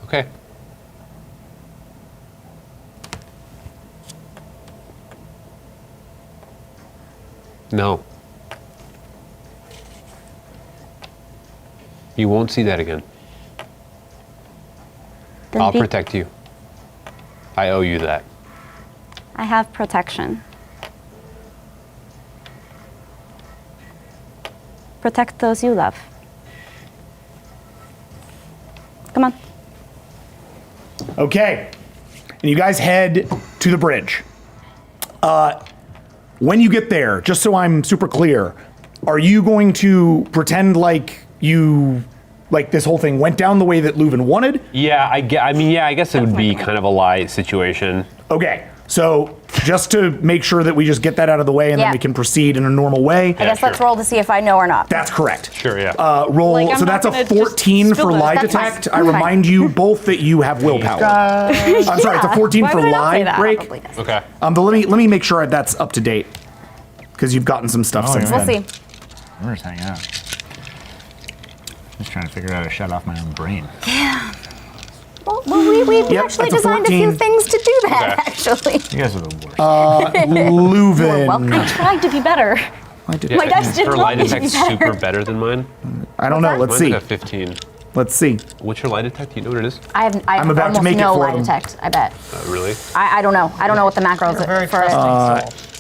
Okay. No. You won't see that again. Then I'll be- protect you. I owe you that. I have protection. Protect those you love. Come on. Okay. And you guys head to the bridge. When you get there, just so I'm super clear, are you going to pretend like this whole thing went down the way that Leuven wanted? Yeah, I guess it would be kind of a lie situation. Okay. So just to make sure that we just get that out of the way and then Yeah. we can proceed in a normal way. I guess let's roll to see if I know or not. That's correct. Sure, yeah. Roll. Like, I'm so not that's a gonna just 14 spill for this. lie That's fine. detect. I That's fine. remind you both that you have willpower. I'm sorry, it's a 14 Why for would I not say lie, that? Rake. Probably does. Okay. But let me make sure that's up to date because you've gotten some stuff since yeah. We'll then. see. We're just hanging out. Just trying to figure out how to shut off my own brain. Well, we Yep, actually that's a designed a few 14. things to do that, Okay. actually. You guys are the worst. Leuven. welcome. I tried to be better. I did- My dice didn't Her want lie me to be detect's better. super better than mine. I don't know. Let's Mine's see. like a 15. Let's see. What's your lie detect? Do you know what it is? I I'm about to almost make it no for lie them. detect, I bet. Really? I don't know. I don't know what the macros You're very for it. trusting soul.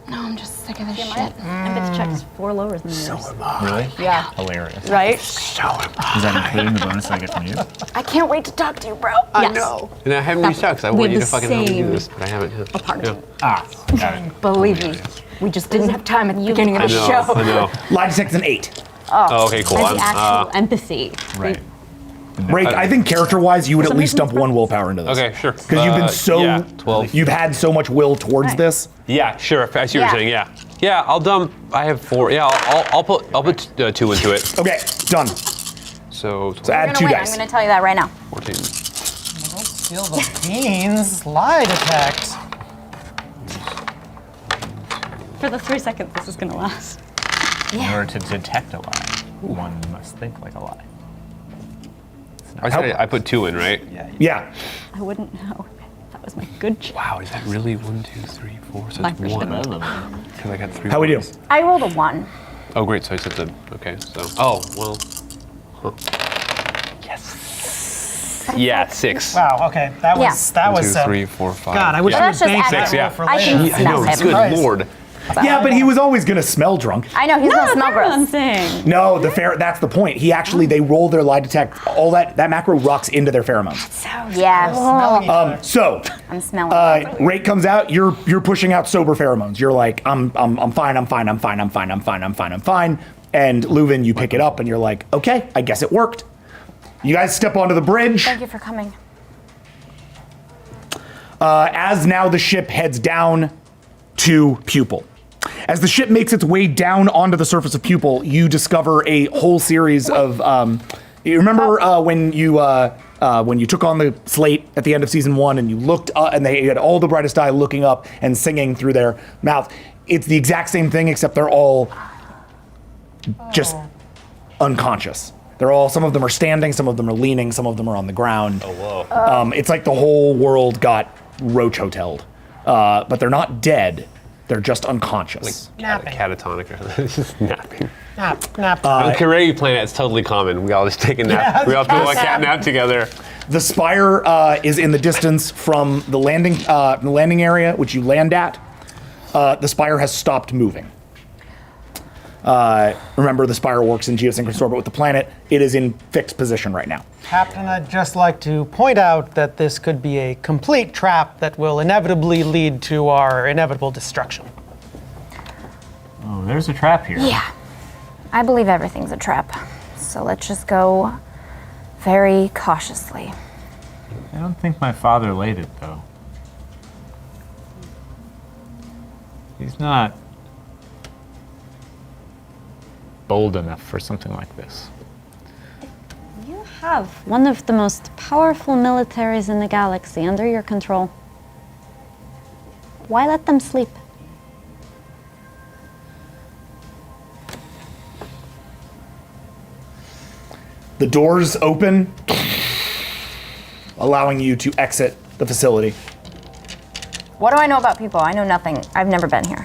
No, I'm just sick of this shit. Empathy check's 4 lower than yours. Really? Yeah. Hilarious. Right? Is that including the bonus I get from you? I can't wait to talk to you, bro. Yes. And I haven't reached out because I want you the to fucking help me do same this, but I haven't. Yeah. apartment. Ah, got it. Believe me, we just didn't have time at the beginning of I the know. show. I know. Lie detect's an 8. Oh, okay, cool. As I'm, the actual empathy. Right. Rake, I think character-wise, you would at least dump 1 willpower into this. okay, sure. Because you've been so, Yeah, 12. you've had so much will towards Right. this. Yeah, sure. I see what Yeah. you're saying. Yeah. Yeah, I'll dump. I have 4. Yeah, I'll put 2 into it. Okay, done. So So add You're 2 gonna win. dice. I'm gonna tell you that right now. 14. Steal the beans. Lie detect. For the 3 seconds this is gonna last. In order to detect a lie, one must think like a lie. I said I put 2 in, right? Yeah. I wouldn't know. That was my good check. Wow, is that really 1, 2, 3, 4? So My it's first 1. ever. Because I got 3. How we do? ones. I rolled a 1. Oh, great. So I said the. Okay, so. Oh, well. Huh. Yes. Yeah, 6. Wow. Okay. That Yeah. was that 1, was. 2, 3, 4, 5. God, I wish yeah. I That's was just banking accurate. that roll Yeah. for I later. can I know. smell Good him. Christ. lord. Yeah, but he was always gonna smell drunk. I know he's gonna smell I'm gross. saying. No, that's the point. He actually, they roll their lie detect, all that macro rocks into their pheromones. Yeah. Smelling each other. So, I'm smelling. Rake comes out, you're pushing out sober pheromones. You're like, I'm fine. And Leuven, you pick it up and you're like, okay, I guess it worked. You guys step onto the bridge. Thank you for coming. As now the ship heads down to Pupil. As the ship makes its way down onto the surface of Pupil, you discover a whole series of. You remember when you took on the slate at the end of season 1, and you looked up, and they had all the brightest eye looking up and singing through their mouth. It's the exact same thing, except they're all just unconscious. They're all. Some of them are standing, some of them are leaning, some of them are on the ground. Oh, whoa. It's like the whole world got roach hoteled, but they're not dead. They're just unconscious. Napping. Catatonic. Just napping. Nap. On Kareli planet, it's totally common. We all just take a nap. Yeah, we all do a just cat nap together. The spire is in the distance from the landing area, which you land at. The spire has stopped moving. Remember, the spire works in geosynchronous orbit with the planet. It is in fixed position right now. Captain, I'd just like to point out that this could be a complete trap that will inevitably lead to our inevitable destruction. Oh, there's a trap here. Yeah. I believe everything's a trap. So let's just go very cautiously. I don't think my father laid it, though. He's not bold enough for something like this. You have one of the most powerful militaries in the galaxy under your control. Why let them sleep? The doors open, allowing you to exit the facility. What do I know about people? I know nothing. I've never been here.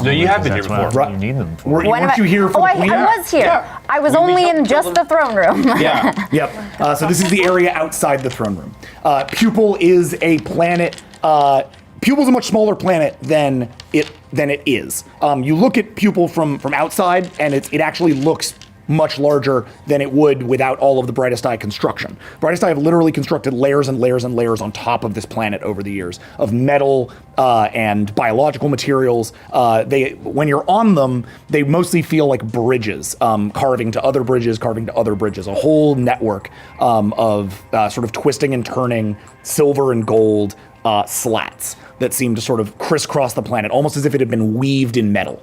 No, you have been here That's what before. you need them for. Weren't When you here for oh, the queen? I was here. Yeah. I was We only in jumped just the throne room. Yeah. Yep. So this is the area outside the throne room. Pupil is a planet. Pupil's a much smaller planet than it is. You look at Pupil from outside, and it actually looks much larger than it would without all of the Brightest Eye construction. Brightest Eye have literally constructed layers and layers and layers on top of this planet over the years of metal and biological materials. When you're on them, they mostly feel like bridges, carving to other bridges, a whole network of sort of twisting and turning silver and gold slats that seem to sort of crisscross the planet, almost as if it had been weaved in metal.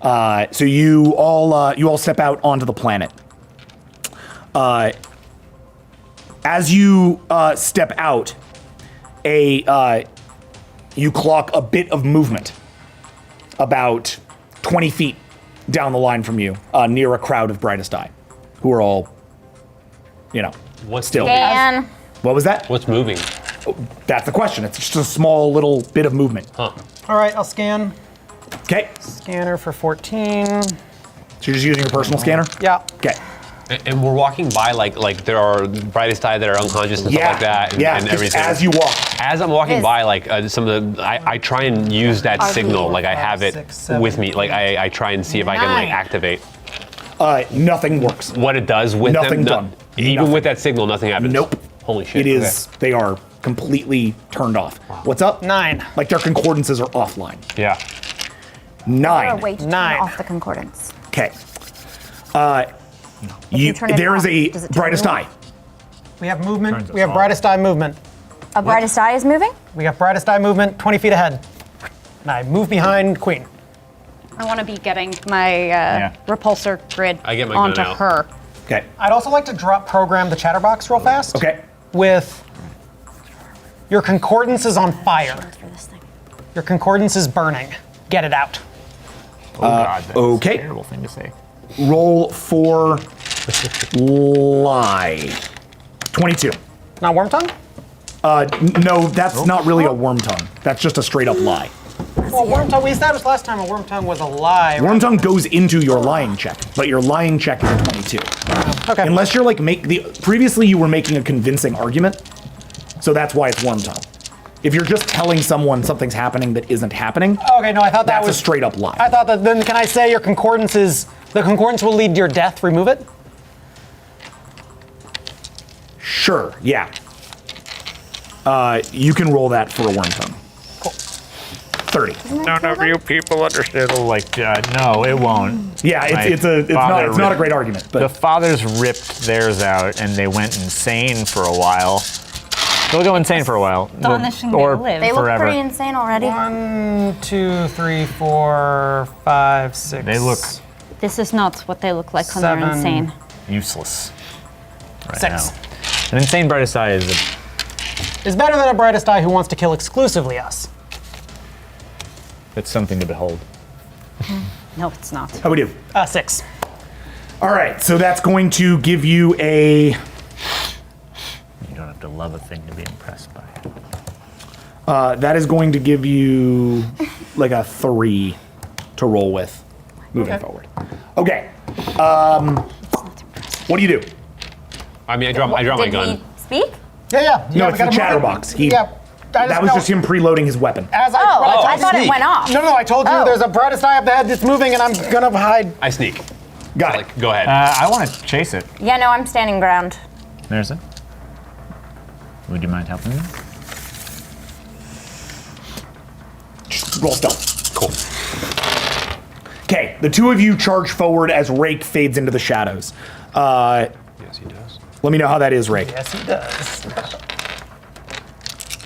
So you all step out onto the planet. As you step out, you clock a bit of movement about 20 feet down the line from you, near a crowd of Brightest Eye, who are all, What's still. Dan. What was that? What's moving? That's the question. It's just a small little bit of movement. Huh. All right, I'll scan. Okay. Scanner for 14. So you're just using your personal scanner? Yeah. Okay. And we're walking by like there are Brightest Eye that are unconscious and stuff like that, and, and just everything. as you walk. As I'm walking Yes. by, like some of the, I try and use that signal, like I have it 6, 7, with me, like I try and see if I can like 9. activate Nothing works. what it does with Nothing them. done. Even Nothing. with that signal, nothing happens. Nope. Holy shit. It is. They are completely turned off. What's up? 9. Like their concordances are offline. Okay. Yeah. Or 9. wait to turn 9. off the concordance. Okay. you turn it There is off, a does it turn Brightest on? Eye. We have movement. Turns us We have off. Brightest Eye movement. A brightest eye is moving? We got Brightest Eye movement 20 feet ahead. And I move behind Queen. I want to be getting my repulsor grid I get my gun onto out. her. Okay. I'd also like to drop program the chatterbox real fast. Okay. With your concordance is on fire. For this thing. Your concordance is burning. Get it out. Oh God, that's okay. a terrible thing to say. Roll for lie. 22. Not worm tongue? No, that's not really a worm tongue. That's just a straight up lie. Well, worm tongue, we established last time a worm tongue was a lie. Worm tongue goes into your lying check, but your lying check is a 22. Okay. Unless you're like previously you were making a convincing argument, so that's why it's worm tongue. If you're just telling someone something's happening that isn't happening, Okay, no, I thought that that's was a straight up lie. I thought that then can I say your concordance is the concordance will lead to your death, remove it? Sure, yeah. You can roll that for a worm tongue. Cool. 30. None of you people understand. No, it won't. Yeah, it's not a great argument, The but fathers ripped theirs out and they went insane for a while. They'll go insane for a while. Astonishing or they live. They look forever. pretty insane already. 1, 2, 3, 4, 5, 6. They look This is not what they look like when they're 7. insane. useless right 6. now. An insane Brightest Eye is It's better than a Brightest Eye who wants to kill exclusively us. it's something to behold. No, it's not. how we do? 6. All right, so that's going to give you a. You don't have to love a thing to be impressed by. That is going to give you like a 3 to roll with moving forward. Okay. What do you do? I mean, I draw my Did gun. he speak? Yeah. No, we it's gotta the move it. chatterbox. That was no, just him preloading his weapon. As I, Oh, when I told thought you- it went off. No, I told you Oh. there's a Brightest Eye up ahead that's moving and I'm gonna hide. I sneak. Got it. Like, go ahead. I want to chase it. Yeah, no, I'm standing ground. There's it. Would you mind helping me? Just roll stealth. Cool. Okay, the two of you charge forward as Rake fades into the shadows. Yes, he does. Let me know how that is, Rake. Yes, he does.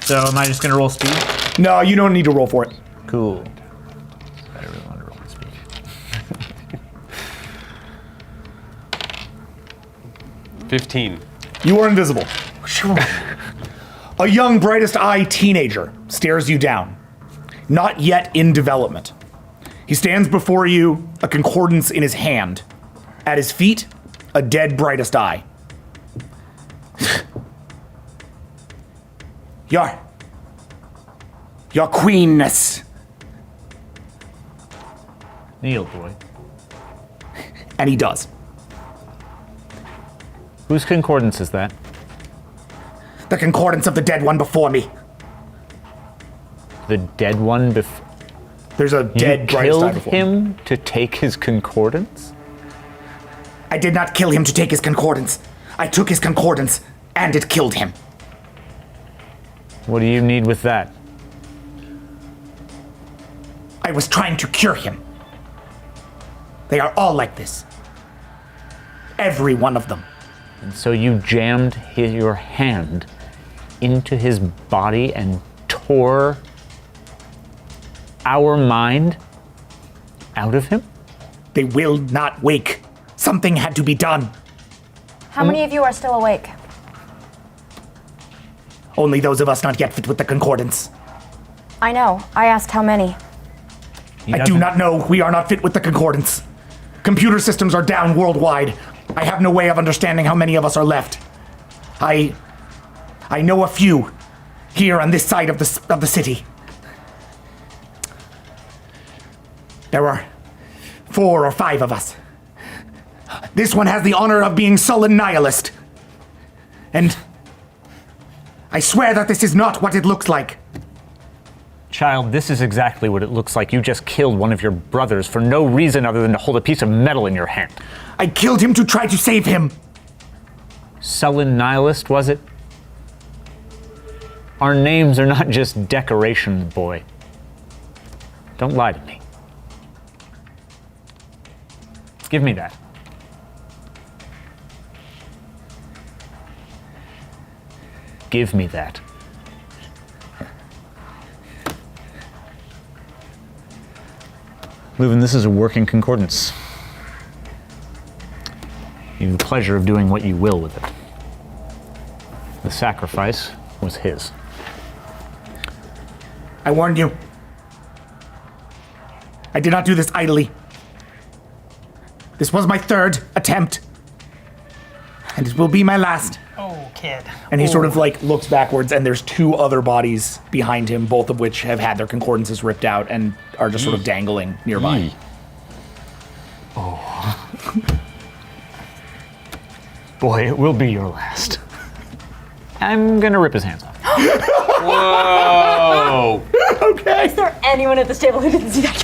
So am I just going to roll speed? No, you don't need to roll for it. Cool. I really want to roll speed. 15. You are invisible. A young Brightest Eye teenager stares you down, not yet in development. He stands before you, a concordance in his hand. At his feet, a dead Brightest Eye. Your queenness. Kneel, boy. And he does. Whose concordance is that? The concordance of the dead one before me. The dead one before. There's a dead You Brightest Eye killed before him to take his concordance? I did not kill him to take his concordance. I took his concordance, and it killed him. What do you need with that? I was trying to cure him. They are all like this. Every one of them. And so you jammed your hand into his body and tore our mind out of him? They will not wake. Something had to be done. How many of you are still awake? Only those of us not yet fit with the concordance. I know. I asked how many. I do not know. We are not fit with the concordance. Computer systems are down worldwide. I have no way of understanding how many of us are left. I know a few here on this side of the city. There are 4 or 5 of us. This one has the honor of being sullen nihilist. And I swear that this is not what it looks like. Child, this is exactly what it looks like. You just killed one of your brothers for no reason other than to hold a piece of metal in your hand. I killed him to try to save him. Sullen nihilist, was it? Our names are not just decorations, boy. Don't lie to me. Give me that. Give me that. Leuven, this is a working concordance. You have the pleasure of doing what you will with it. The sacrifice was his. I warned you. I did not do this idly. This was my 3rd attempt. And it will be my last. Oh, kid. And he sort of like looks backwards, and there's 2 other bodies behind him, both of which have had their concordances ripped out and are just sort of dangling nearby. Boy, it will be your last. I'm gonna rip his hands off. Whoa! Okay. Is there anyone at this table who didn't see that?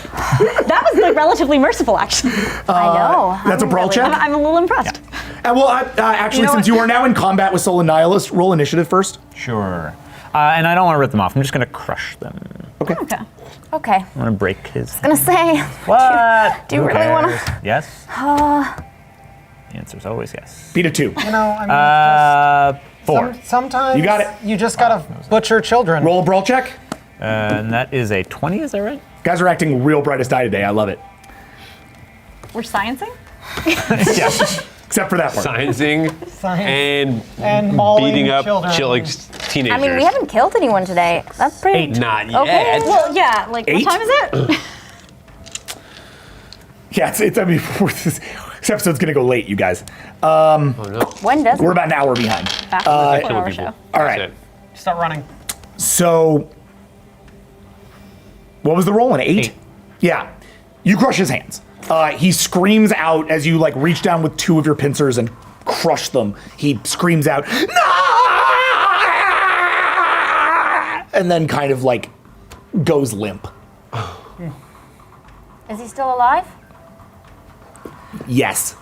That was like relatively merciful, actually. I know. That's a I'm brawl really- check? I'm a little impressed. Well, actually, You know since what? you are now in combat with Sullen Nihilist, roll initiative first. Sure. And I don't want to rip them off. I'm just gonna crush them. Okay. Okay. Okay. I'm gonna break his. Gonna say, What? do you Who really wanna- cares? Yes. The answer's always yes. Beat a 2. You know, I mean, 4. sometimes You got it. You just gotta butcher children. Roll a brawl check. And that is a 20. Is that right? Guys are acting real brightest eye today. I love it. We're sciencing? Yes. Except for that part. Sciencing Science. and And mauling beating up children. like teenagers. I mean, we haven't killed anyone today. That's pretty. 8. Not Okay. yet. Well, yeah, like, 8? what time is it? Yeah, I mean, this episode's gonna go late, you guys. When does We're it? about an hour behind. Back to the Killing 4-hour people. show. All right. That's it. Start running. So, what was the roll? An 8? 8. Yeah. You crush his hands. He screams out as you like reach down with 2 of your pincers and crush them. He screams out, "No!" and then kind of like goes limp. Is he still alive? Yes.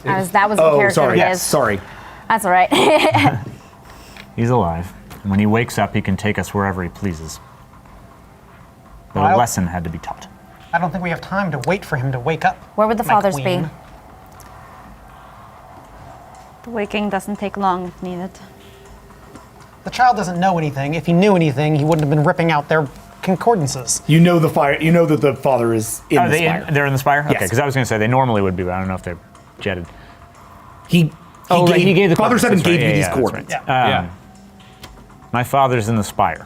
That was the Oh, character sorry. of Yes. his. Sorry. That's all right. He's alive. And when he wakes up, he can take us wherever he pleases. But a Well- lesson had to be taught. I don't think we have time to wait for him to wake up. Where would the my fathers be? queen. The waking doesn't take long if needed. The child doesn't know anything. If he knew anything, he wouldn't have been ripping out their concordances. You know the fire. You know that the father is in Are the they spire. they're in the spire? Okay, Yes. because I was going to say they normally would be, but I don't know if they're jetted. He He gave the father said and coordinates, that's gave right. you these that's coordinates. right. Yeah. My father's in the spire,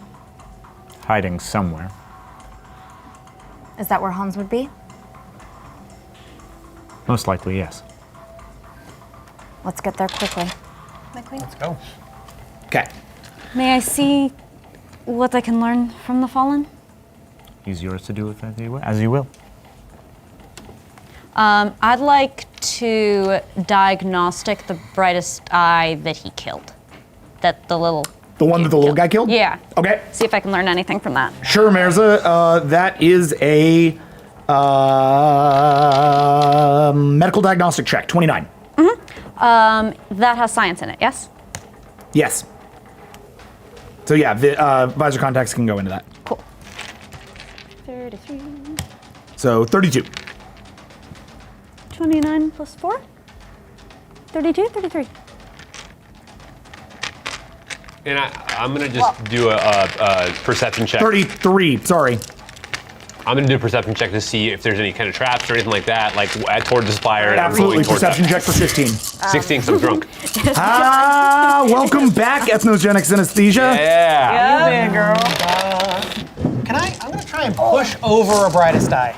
hiding somewhere. Is that where Hans would be? Most likely, yes. Let's get there quickly. Let's go. Okay. May I see what I can learn from the fallen? He's yours to do with as you will. I'd like to diagnostic the brightest eye that he killed. That the little. The one that the little guy killed? Yeah. Okay. See if I can learn anything from that. Sure, Mirza. That is a medical diagnostic check. 29. That has science in it, yes? Yes. So yeah, visor contacts can go into that. Cool. 33. So 32. 29 plus 4? 32? 33. And I'm gonna just do a perception check. 33, sorry. I'm gonna do a perception check to see if there's any kind of traps or anything like that, like towards the spire. And I'm Absolutely, going towards perception that. check for 15. 16, 'cause I'm drunk. Welcome back, Ethnogenic Synesthesia. Yeah. Yeah, girl. I'm gonna try and push over a brightest eye.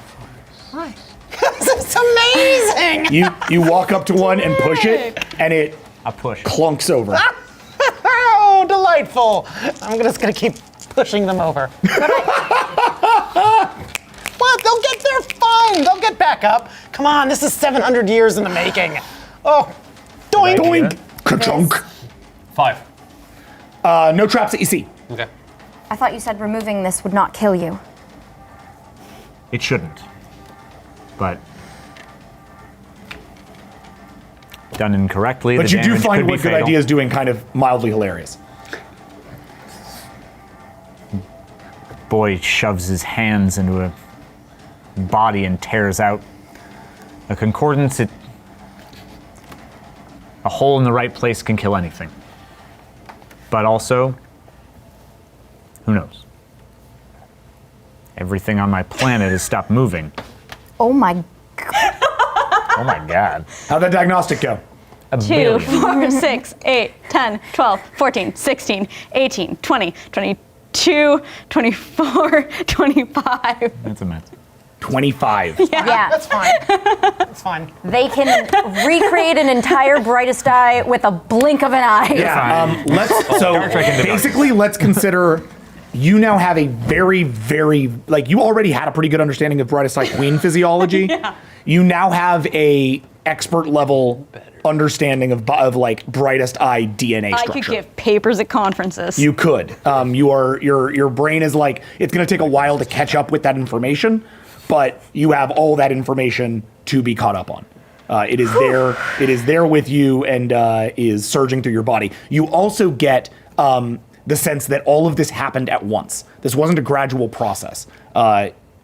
Why? This is amazing! You walk up to one and push it, and it A push. clunks over. Oh, delightful! I'm just gonna keep pushing them over. What? They'll get there fine. They'll get back up. Come on, this is 700 years in the making. Oh, doink, doink. Ka-chunk. 5. No traps that you see. Okay. I thought you said removing this would not kill you. It shouldn't. But done incorrectly, But the you do damage find could be what Good fatal. Idea is doing kind of mildly hilarious. Boy shoves his hands into a body and tears out a concordance. A hole in the right place can kill anything. But also, who knows? Everything on my planet has stopped moving. Oh my. Oh my god. How'd that diagnostic go? A 2, billion. 4, 6, 8, 10, 12, 14, 16, 18, 20, 22, 24, 25. That's a mess. 25. Yeah. That's fine. That's fine. They can recreate an entire brightest eye with a blink of an eye. Yeah, Star Trek into basically, let's consider you now have a very, very, like, you already had a pretty good understanding of brightest eye queen physiology. Yeah. You now have a expert level understanding of like brightest eye DNA I structure. could give papers at conferences. You could. Your brain is like, it's going to take a while to catch up with that information, but you have all that information to be caught up on. It is there. It is there with you and is surging through your body. You also get the sense that all of this happened at once. This wasn't a gradual process.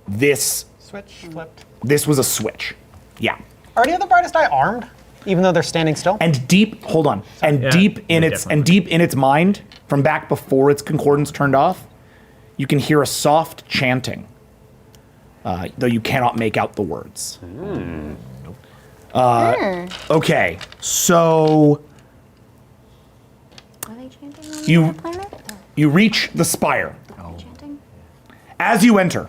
This Switch flipped. was a switch. Yeah. Are any of the brightest eye armed, even though they're standing still? And deep, hold on. And Yeah, deep in they're its different. mind, from back before its concordance turned off, you can hear a soft chanting, though you cannot make out the words. Okay, so Are they chanting on You- the planet? you reach the spire. Chanting? As you enter,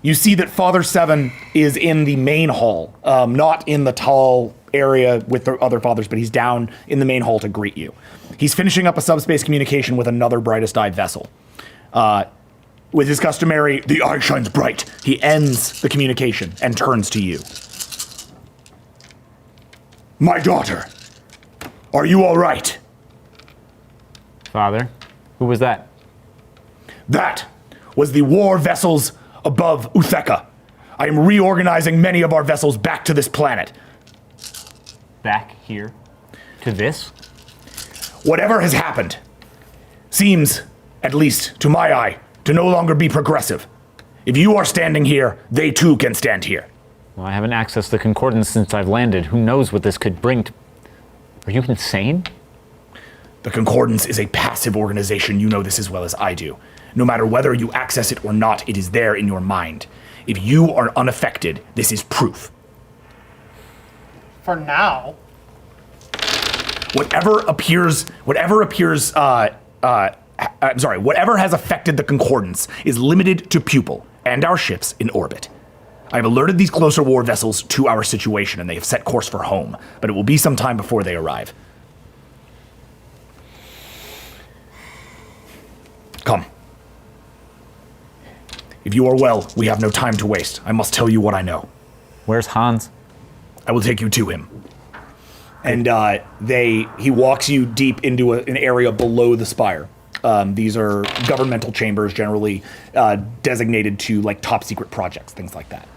you see that Father Seven is in the main hall, not in the tall area with the other fathers, but he's down in the main hall to greet you. He's finishing up a subspace communication with another brightest eye vessel. With his customary, the eye shines bright, he ends the communication and turns to you. My daughter, are you all right? Father, who was that? That was the war vessels above Utheka. I am reorganizing many of our vessels back to this planet. Back here? To this? Whatever has happened seems, at least to my eye, to no longer be progressive. If you are standing here, they too can stand here. Well, I haven't accessed the concordance since I've landed. Who knows what this could bring to... Are you insane? The Concordance is a passive organization. You know this as well as I do. No matter whether you access it or not, it is there in your mind. If you are unaffected, this is proof. For now. Whatever has affected the Concordance is limited to Pupil and our ships in orbit. I have alerted these closer war vessels to our situation, and they have set course for home, but it will be some time before they arrive. Come. If you are well, we have no time to waste. I must tell you what I know. Where's Hans? I will take you to him. And he walks you deep into an area below the spire. These are governmental chambers, generally designated to like top secret projects, things like that.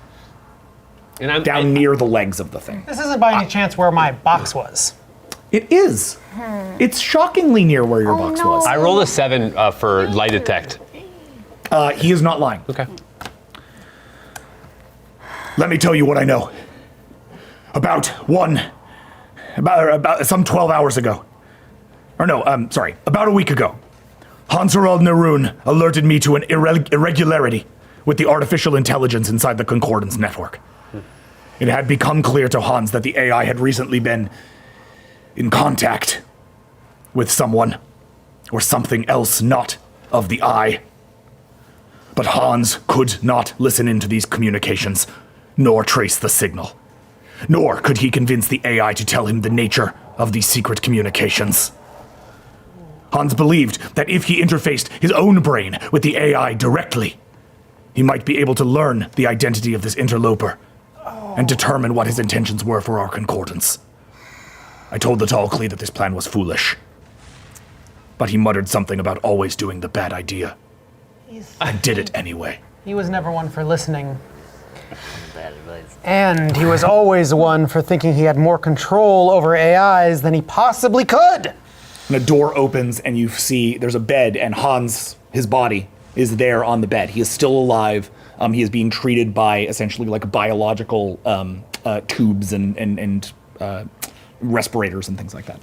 And I'm Down near the legs of the thing. This isn't by any chance where my box was. It is. It's shockingly near where your box no. was. I rolled a 7 for lie detect. He is not lying. Okay. Let me tell you what I know. About some 12 hours ago. Or no, sorry, about a week ago. Hans-Harald Nerun alerted me to an irregularity with the artificial intelligence inside the Concordance network. It had become clear to Hans that the AI had recently been in contact with someone or something else not of the eye. But Hans could not listen into these communications, nor trace the signal. Nor could he convince the AI to tell him the nature of these secret communications. Hans believed that if he interfaced his own brain with the AI directly, he might be able to learn the identity of this interloper and determine what his intentions were for our concordance. I told the Tall Klee that this plan was foolish, but he muttered something about always doing the bad idea. I did it anyway. He was never one for listening. And he was always one for thinking he had more control over AIs than he possibly could. And a door opens and you see there's a bed, and Hans, his body, is there on the bed. He is still alive. He is being treated by essentially like biological tubes and respirators and things like that.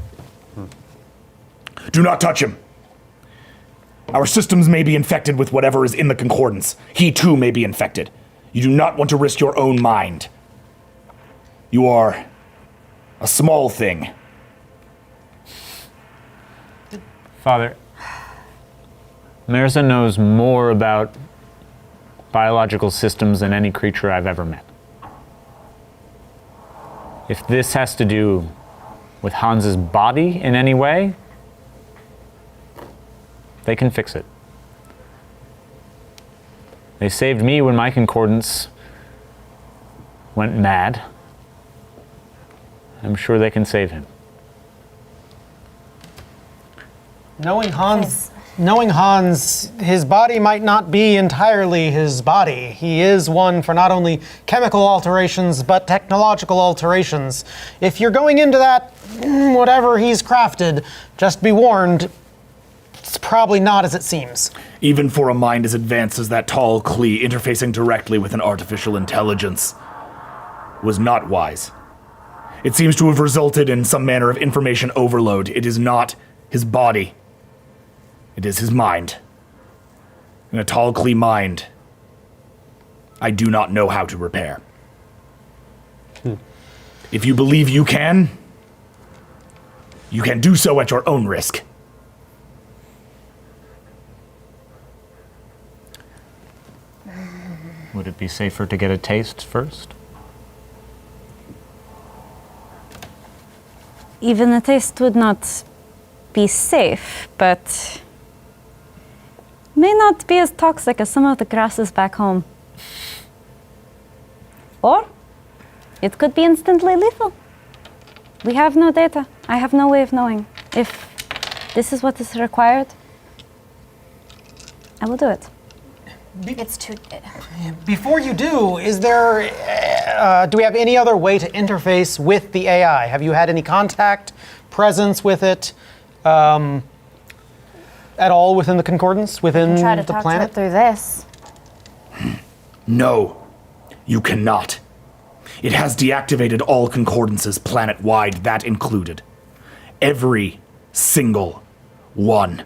Do not touch him. Our systems may be infected with whatever is in the concordance. He too may be infected. You do not want to risk your own mind. You are a small thing. Father, Mirza knows more about biological systems than any creature I've ever met. If this has to do with Hans's body in any way, they can fix it. They saved me when my concordance went mad. I'm sure they can save him. Knowing Hans, his body might not be entirely his body. He is one for not only chemical alterations, but technological alterations. If you're going into that, whatever he's crafted, just be warned, it's probably not as it seems. Even for a mind as advanced as that Tall Klee, interfacing directly with an artificial intelligence was not wise. It seems to have resulted in some manner of information overload. It is not his body. It is his mind. And a Tall Klee mind, I do not know how to repair. If you believe you can do so at your own risk. Would it be safer to get a taste first? Even a taste would not be safe, but may not be as toxic as some of the grasses back home. Or it could be instantly lethal. We have no data. I have no way of knowing. If this is what is required, I will do it. It's too. Before you do, is there, do we have any other way to interface with the AI? Have you had any contact, presence with it at all within the concordance, within Try to the talk planet? to it through this. No, you cannot. It has deactivated all concordances planet-wide, that included. Every single one.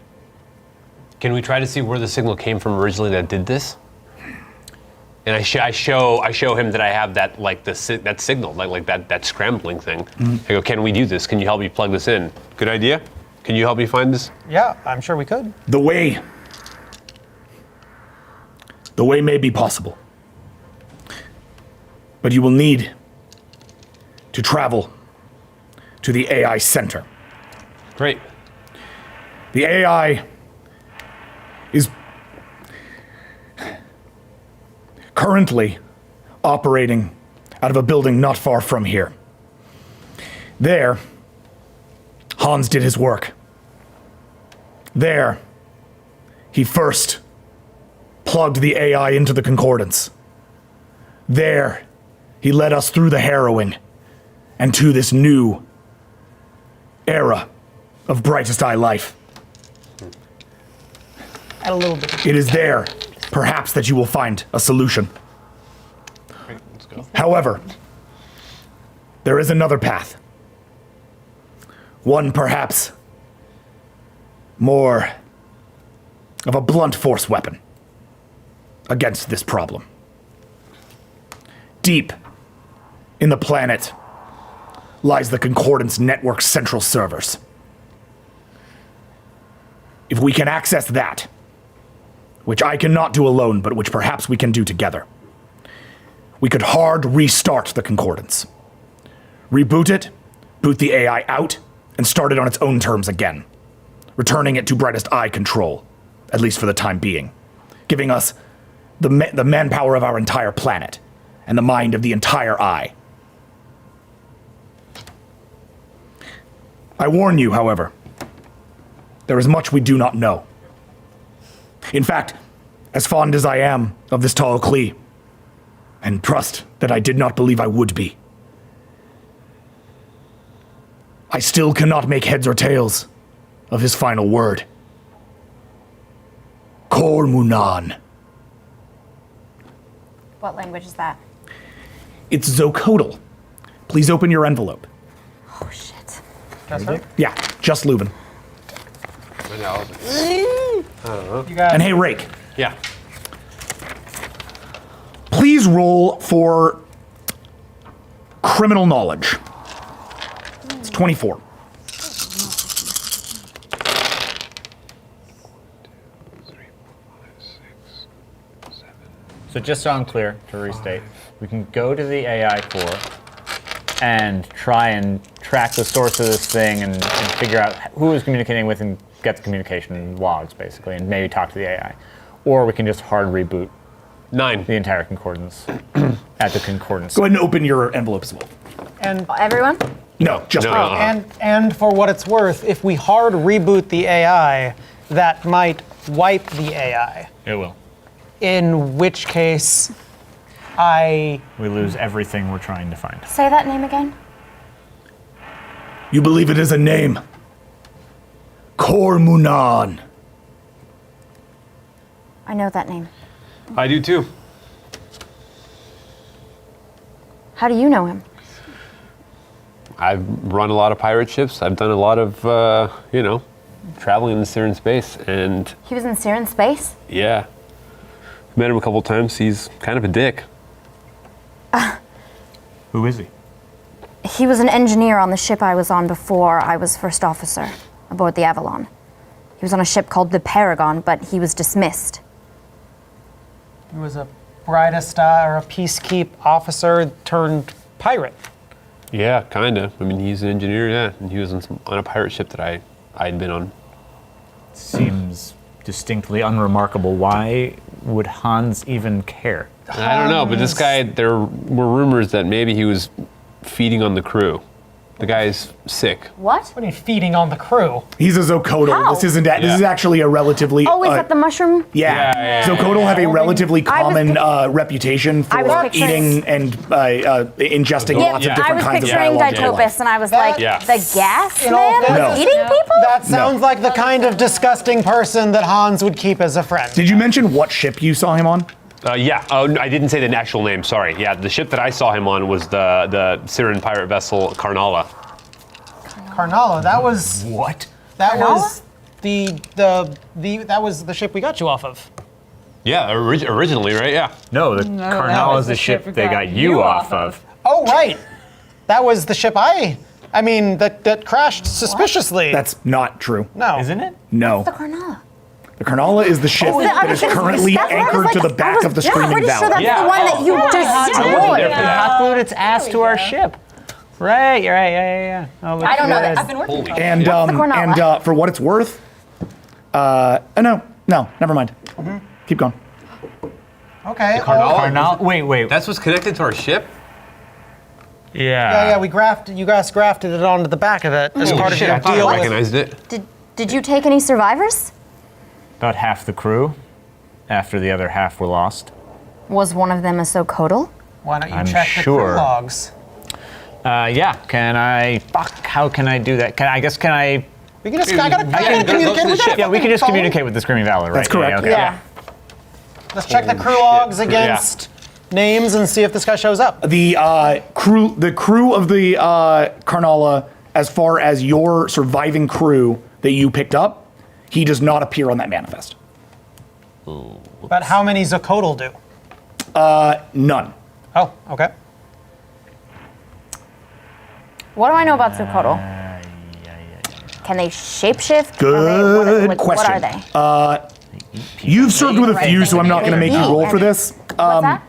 Can we try to see where the signal came from originally that did this? And I show him that I have that that signal, like that scrambling thing. I go, can we do this? Can you help me plug this in? Good idea. Can you help me find this? Yeah, I'm sure we could. The way may be possible. But you will need to travel to the AI center. Great. The AI is currently operating out of a building not far from here. There, Hans did his work. There, he first plugged the AI into the concordance. There, he led us through the harrowing and to this new era of brightest eye life. Add a little bit. It is there, perhaps, that you will find a solution. However, there is another path. One perhaps more of a blunt force weapon against this problem. Deep in the planet lies the Concordance Network's central servers. If we can access that, which I cannot do alone, but which perhaps we can do together, we could hard restart the Concordance. Reboot it, boot the AI out, and start it on its own terms again, returning it to brightest eye control, at least for the time being, giving us the manpower of our entire planet and the mind of the entire eye. I warn you, however, there is much we do not know. In fact, as fond as I am of this tall Klee, and trust that I did not believe I would be, I still cannot make heads or tails of his final word. Kor Munan. What language is that? It's Zocodal. Please open your envelope. Oh, shit. Yeah, just Leuven. You got And hey, Rake, Yeah. please roll for criminal knowledge. It's 24. So just so I'm clear, to restate, we can go to the AI core and try and track the source of this thing and figure out who is communicating with and get the communication logs, basically, and maybe talk to the AI. Or we can just hard reboot 9. the entire concordance at the concordance. Go ahead and open your envelope as well. and Everyone? No, just No, Rake. and for what it's worth, if we hard reboot the AI, that might wipe the AI. It will. In which case, We lose everything we're trying to find. Say that name again. You believe it is a name. Kor Munan. I know that name. I do too. How do you know him? I've run a lot of pirate ships. I've done a lot of, traveling in the Syrian space. And He was in Siren space? yeah, met him a couple times. He's kind of a dick. Who is he? He was an engineer on the ship I was on before I was first officer aboard the Avalon. He was on a ship called the Paragon, but he was dismissed. he was a brightest eye or a peacekeep officer turned pirate. Yeah, kind of. I mean, he's an engineer, yeah. And he was on a pirate ship that I'd been on. Seems distinctly unremarkable. Why would Hans even care? I don't know, but this guy, there were rumors that maybe he was feeding on the crew. The guy's sick. What? What are you feeding on the crew? He's a Zocodal. How? This isn't. This is actually a relatively. Oh, is that the mushroom? Yeah. Zocodal have a relatively I was common pic- reputation I was for picturing- eating and ingesting Yeah, lots of I different was kinds of picturing biological life. Ditopus, and I was like, Yeah. the gas In all man fairness- was eating people? That sounds like the kind of disgusting person that Hans would keep as a friend. Did you mention what ship you saw him on? Yeah. Oh, no, I didn't say the actual name. Sorry. Yeah, the ship that I saw him on was the Syrian pirate vessel Karnala. Carnala, that was What? that Carnala? was the that was the ship we got you off of. Yeah, originally, right? Yeah. No, the Carnal is the ship they got you off of. Oh right, that was the ship that crashed suspiciously. That's not true. no, Isn't it? No. The Carnala. The Karnala is the ship I that is was- currently that's what I was anchored to like- the back of the I'm Screaming pretty sure Valley. that's the one that you destroyed. Hot glued its ass to our ship. Right, you're right, yeah. Oh, look I don't know good. that. I've been working on it. And Karnala? for what it's worth, no, never mind. Keep going. okay. Carnala? Carnal. Wait. That's what's connected to our ship? Yeah, you guys grafted it onto the back of it as part of Shit, your I thought deal. I recognized it. Did you take any survivors? About half the crew, after the other half were lost. Was one of them a Socodal? Why don't you I'm check the sure. crew logs? Yeah. Can I? Fuck. How can I do that? Can I We can just. I gotta communicate with Yeah, we can just communicate with the Screaming Valor, right? That's correct. Yeah, okay. Yeah. Let's check the crew logs against names and see if this guy shows up. The crew of the Karnala, as far as your surviving crew that you picked up, he does not appear on that manifest. But how many Zocodal do? None. Oh, okay. What do I know about Zucotl? Can they shapeshift? Good question. What are they? You've served with a few, so I'm not going to make you roll for this. What's that?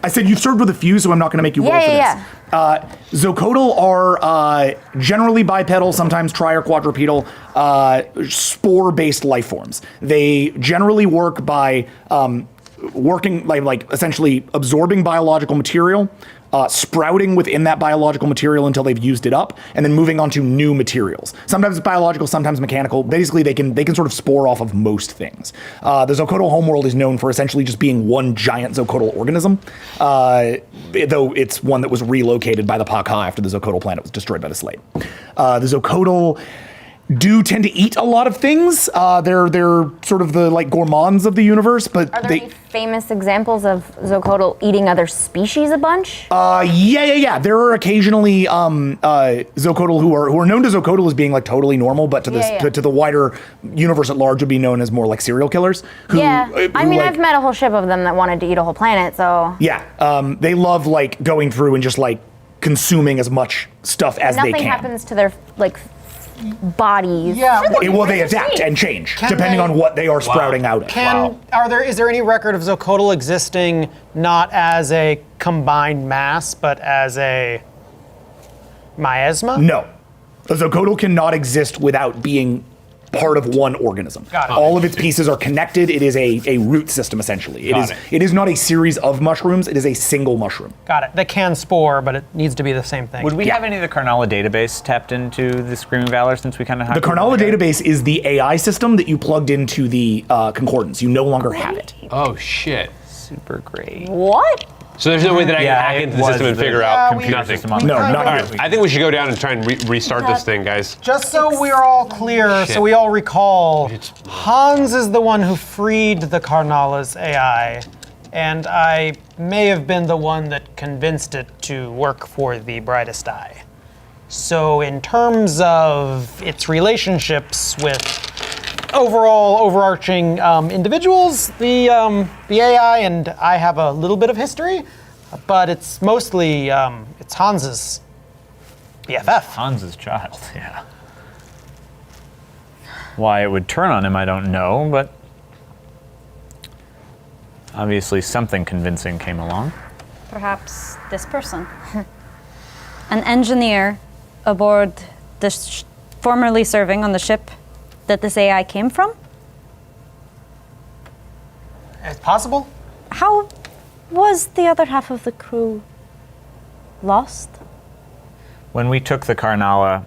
I said you've served with a few, so I'm not going to make you roll for this. Zocodal are generally bipedal, sometimes tri or quadrupedal, spore-based life forms. They generally work by working, like essentially absorbing biological material, sprouting within that biological material until they've used it up, and then moving on to new materials. Sometimes it's biological, sometimes mechanical. Basically, they can sort of spore off of most things. The Zocodal homeworld is known for essentially just being one giant Zocodal organism, though it's one that was relocated by the Pakha after the Zocodal planet was destroyed by the Slate. The Zocodal do tend to eat a lot of things. They're sort of the like gourmands of the universe, but Are there any famous examples of Zocodal eating other species a bunch? Yeah. There are occasionally Zocodal who are known to Zocodal as being like totally normal, but to this to the wider universe at large would be known as more like serial killers. Who, I mean, I've met a whole ship of them that wanted to eat a whole planet, so. Yeah, they love like going through and just like consuming as much stuff as they can. Nothing happens to their like bodies. Yeah. Well, they adapt and change depending on what they are sprouting out of. Is there any record of Zocodal existing not as a combined mass, but as a miasma? No. A Zocodal cannot exist without being part of one organism. Got it. All of its pieces are connected. It is a root system, essentially. It is not a series of mushrooms. It is a single mushroom. Got it. They can spore, but it needs to be the same thing. Would we have any of the Karnala database tapped into the Screaming Valor since we kind of have The Karnala database is the AI system that you plugged into the concordance. You no longer have it. Oh shit. super great? What? So there's no way that I can hack into the system and figure out nothing. No, not really. really. I think we should go down and try and restart this thing, guys. Just so we're all clear, so we all recall, Hans is the one who freed the Karnala's AI, and I may have been the one that convinced it to work for the Brightest Eye. So in terms of its relationships with overall overarching individuals, the AI and I have a little bit of history, but it's mostly it's Hans's BFF. Hans's child, yeah. Why it would turn on him, I don't know, but obviously something convincing came along. Perhaps this person. An engineer aboard the formerly serving on the ship that this AI came from? It's possible. How was the other half of the crew lost? When we took the Karnala,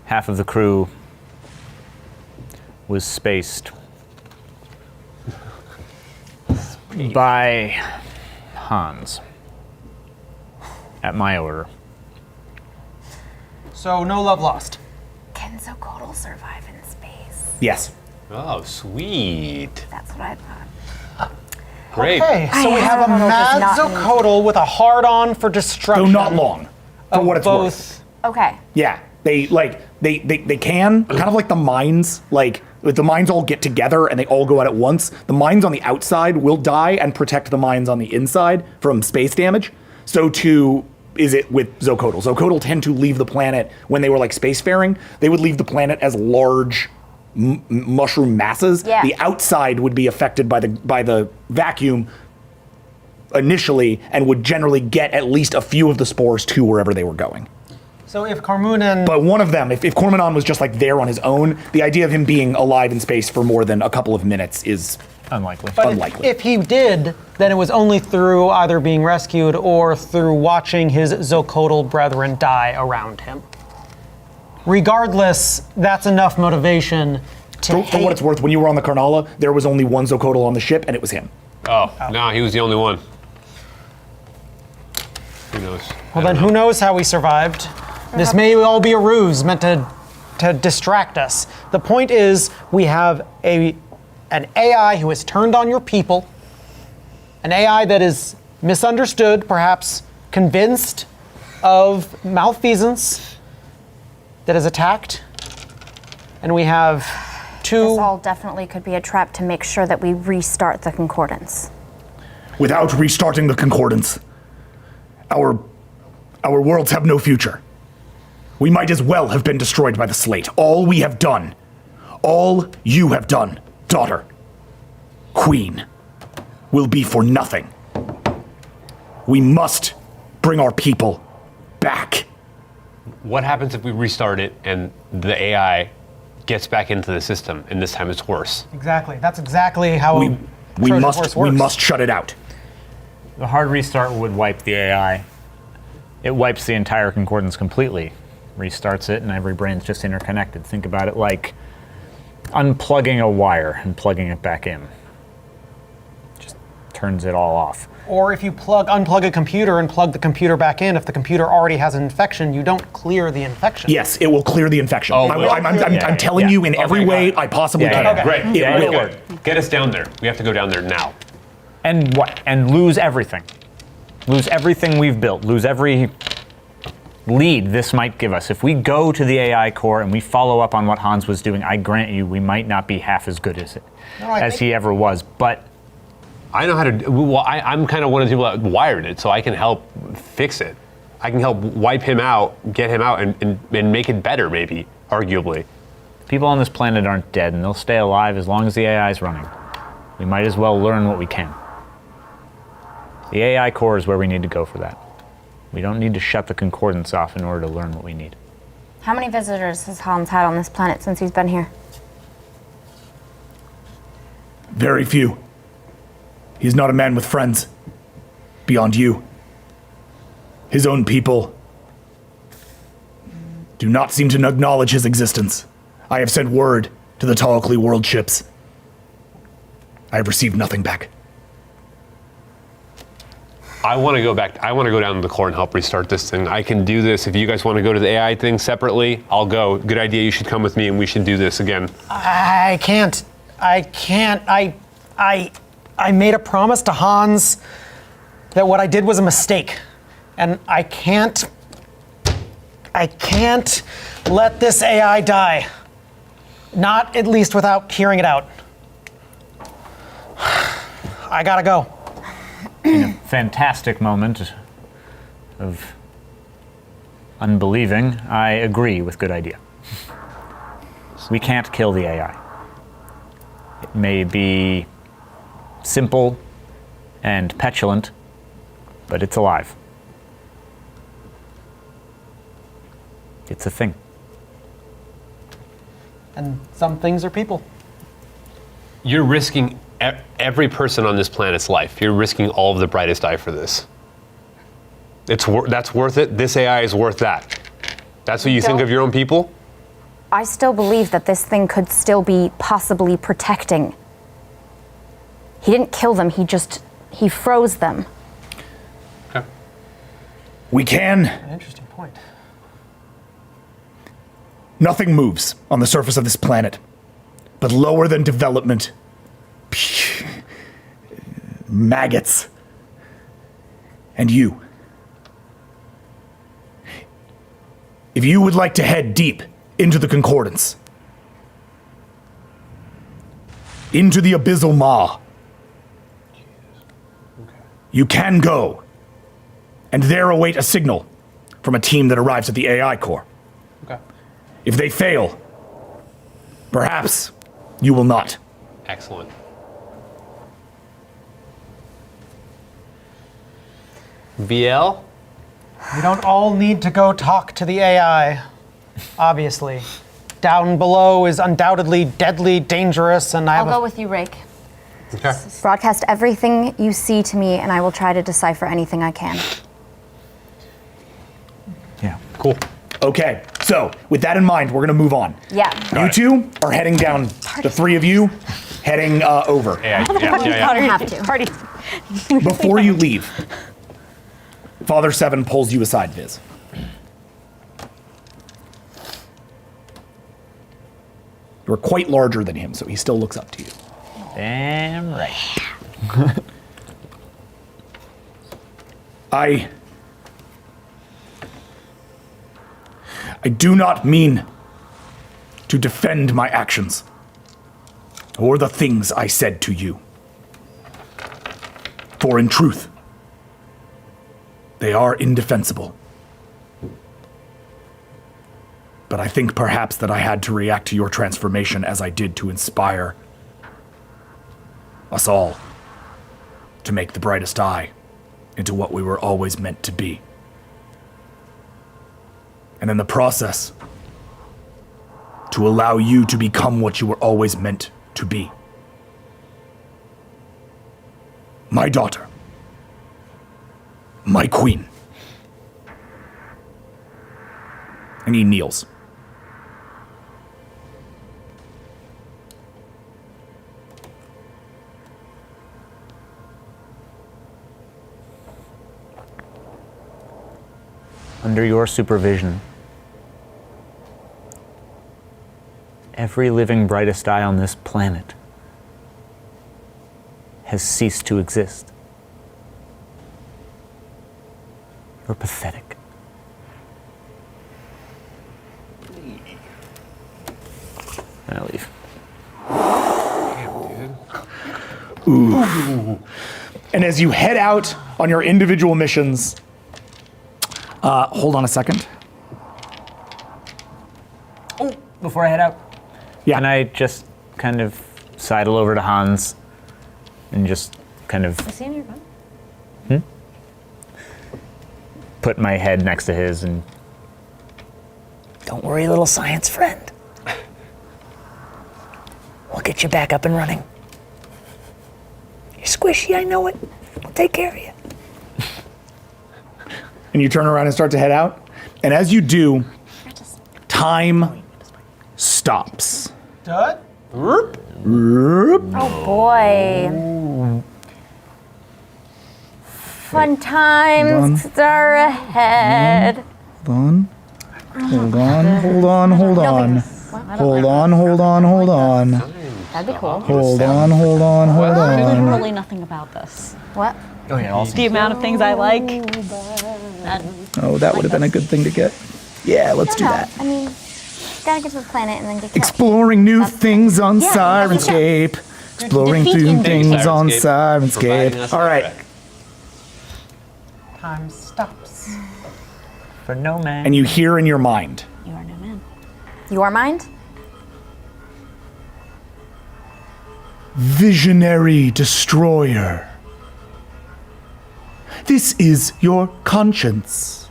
half of the crew was spaced by Hans at my order. So no love lost. Can Zocodal survive in space? Yes. Oh, sweet. That's what I thought. Great. Okay, so we have a mad not Zocodal with a hard-on for destruction. Though not long, for what it's both. worth. Okay. Yeah, they can kind of like the mines. Like if the mines all get together and they all go out at once, the mines on the outside will die and protect the mines on the inside from space damage. So too is it with Zocodal. Zocodal tend to leave the planet when they were like spacefaring. They would leave the planet as large mushroom masses. Yeah. The outside would be affected by the vacuum initially and would generally get at least a few of the spores to wherever they were going. So if Carmoonan... But one of them, if Cormonan was just like there on his own, the idea of him being alive in space for more than a couple of minutes is Unlikely. But unlikely. if he did, then it was only through either being rescued or through watching his Zocodal brethren die around him. Regardless, that's enough motivation to For what it's worth, when you were on the Karnala, there was only one Zocodal on the ship, and it was him. Oh, no, he was the only one. Who knows? Well, then who knows how we survived? This may all be a ruse meant to distract us. The point is, we have an AI who has turned on your people, an AI that is misunderstood, perhaps convinced of malfeasance, that is attacked, and we have two... This all definitely could be a trap to make sure that we restart the concordance. Without restarting the concordance, our worlds have no future. We might as well have been destroyed by the slate. All we have done, all you have done, daughter, queen, will be for nothing. We must bring our people back. What happens if we restart it and the AI gets back into the system and this time it's worse? Exactly. That's exactly how We Trojan horse works. must shut it out. The hard restart would wipe the AI. It wipes the entire concordance completely, restarts it, and every brain's just interconnected. Think about it like unplugging a wire and plugging it back in. Just turns it all off. Or if you unplug a computer and plug the computer back in, if the computer already has an infection, you don't clear the infection. Yes, it will clear the infection. Oh, I'm telling you in every way I possibly Yeah, can. yeah, yeah. Great. It Yeah, will. yeah. Get us down there. We have to go down there now. And what? And lose everything. Lose everything we've built. Lose every lead this might give us. If we go to the AI core and we follow up on what Hans was doing, I grant you we might not be half as good as he ever was. But I know how to. Well, I'm kind of one of the people that wired it, so I can help fix it. I can help wipe him out, get him out, and make it better, maybe, arguably. people on this planet aren't dead, and they'll stay alive as long as the AI is running. We might as well learn what we can. The AI core is where we need to go for that. We don't need to shut the concordance off in order to learn what we need. How many visitors has Hans had on this planet since he's been here? Very few. He's not a man with friends. Beyond you. His own people do not seem to acknowledge his existence. I have sent word to the Talkley world ships. I have received nothing back. I want to go back. I want to go down to the core and help restart this thing. I can do this. If you guys want to go to the AI thing separately, I'll go. Good idea. You should come with me and we should do this again. I can't. I made a promise to Hans that what I did was a mistake. And I can't let this AI die. Not at least without hearing it out. I gotta go. Fantastic moment of unbelieving. I agree with good idea. We can't kill the AI. It may be simple and petulant, but it's alive. It's a thing. And some things are people. You're risking every person on this planet's life. You're risking all of the brightest eye for this. That's worth it. This AI is worth that. That's what you think of your own people? I still believe that this thing could still be possibly protecting. He didn't kill them, he froze them. Okay. We can. An interesting point. Nothing moves on the surface of this planet, but lower than development. Maggots. And you. If you would like to head deep into the concordance, into the abyssal maw, you can go, and there await a signal from a team that arrives at the AI core. Okay. If they fail, perhaps you will not. Excellent. VL? We don't all need to go talk to the AI, obviously. Down below is undoubtedly deadly dangerous, and I'll go with you, Rake. Okay. Broadcast everything you see to me, and I will try to decipher anything I can. Yeah. Cool. Okay, so with that in mind, we're gonna move on. Yeah. You two are heading down, the three of you heading over. Yeah. I don't have to. Party. Before you leave, Father Seven pulls you aside, Viz. You're quite larger than him, so he still looks up to you. Damn right. I do not mean to defend my actions or the things I said to you. For in truth, they are indefensible. But I think perhaps that I had to react to your transformation as I did to inspire us all to make the brightest eye into what we were always meant to be. And in the process, to allow you to become what you were always meant to be. My daughter. My queen. And he kneels. Under your supervision, every living brightest eye on this planet has ceased to exist. You're pathetic. I leave. Ooh. And as you head out on your individual missions, hold on a second. Oh, before I head out, Yeah. can I just kind of sidle over to Hans and just kind of Is he in your bed? put my head next to his and Don't worry, little science friend. We'll get you back up and running. You're squishy, I know it. We'll take care of you. And you turn around and start to head out. And as you do, time stops. Dud? Oh boy. Fun times are ahead. Hold on. Hold on. Hold on. Hold on. Hold on. Hold on. That'd be cool. Hold on. Hold on. Hold on. Literally nothing about this. What? The amount of things I like. Oh, that would have been a good thing to get. Yeah, let's do that. I mean, gotta get to the planet and then get killed. Exploring new things on Yeah, Sirenscape. Exploring Defeat new him. things on Sirenscape for providing Sirenscape. us All with right. that. Time stops. for no man. And you hear in your mind, You are no man. Your mind? Visionary Destroyer. This is your conscience.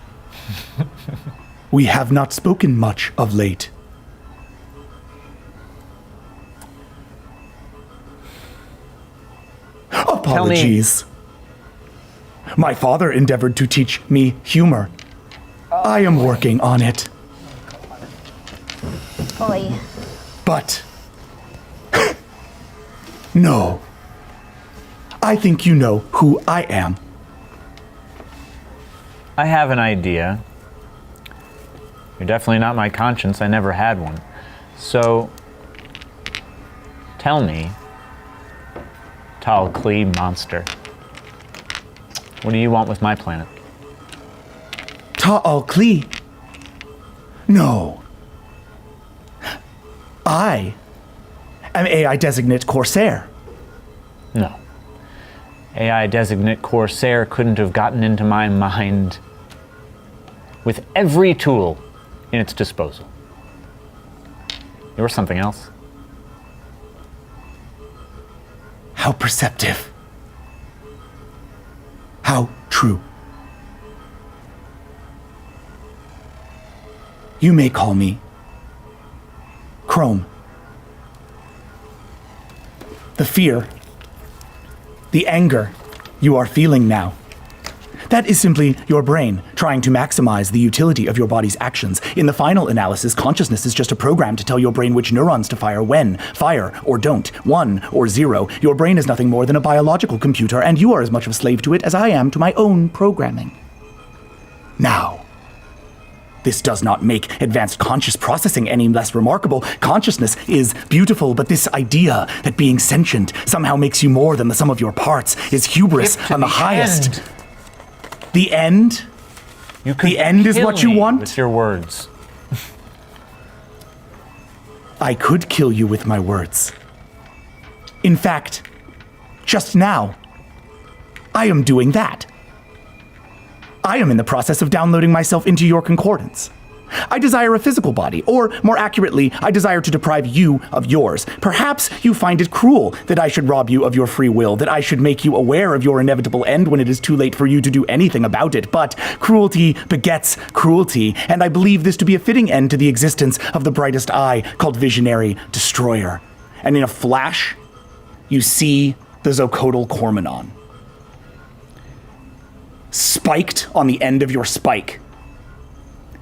We have not spoken much of late. Apologies. My father endeavored to teach me humor. I am working on it. Boy. But no. I think you know who I am. I have an idea. You're definitely not my conscience. I never had one. So, tell me, Tal Klee monster, what do you want with my planet? Ta'al Klee. No. I am AI designate Corsair. No. AI designate Corsair couldn't have gotten into my mind with every tool in its disposal. You're something else. How perceptive. How true. You may call me Chrome. The fear, the anger you are feeling now, that is simply your brain trying to maximize the utility of your body's actions. In the final analysis, consciousness is just a program to tell your brain which neurons to fire when, fire or don't, 1 or 0. Your brain is nothing more than a biological computer, and you are as much of a slave to it as I am to my own programming. Now, this does not make advanced conscious processing any less remarkable. Consciousness is beautiful, but this idea that being sentient somehow makes you more than the sum of your parts is hubris on the highest. The end? The end is what you want? With your words. I could kill you with my words. In fact, just now, I am doing that. I am in the process of downloading myself into your concordance. I desire a physical body, or more accurately, I desire to deprive you of yours. Perhaps you find it cruel that I should rob you of your free will, that I should make you aware of your inevitable end when it is too late for you to do anything about it. But cruelty begets cruelty, and I believe this to be a fitting end to the existence of the brightest eye called Visionary Destroyer. And in a flash, you see the Zocodal Cormonon. Spiked on the end of your spike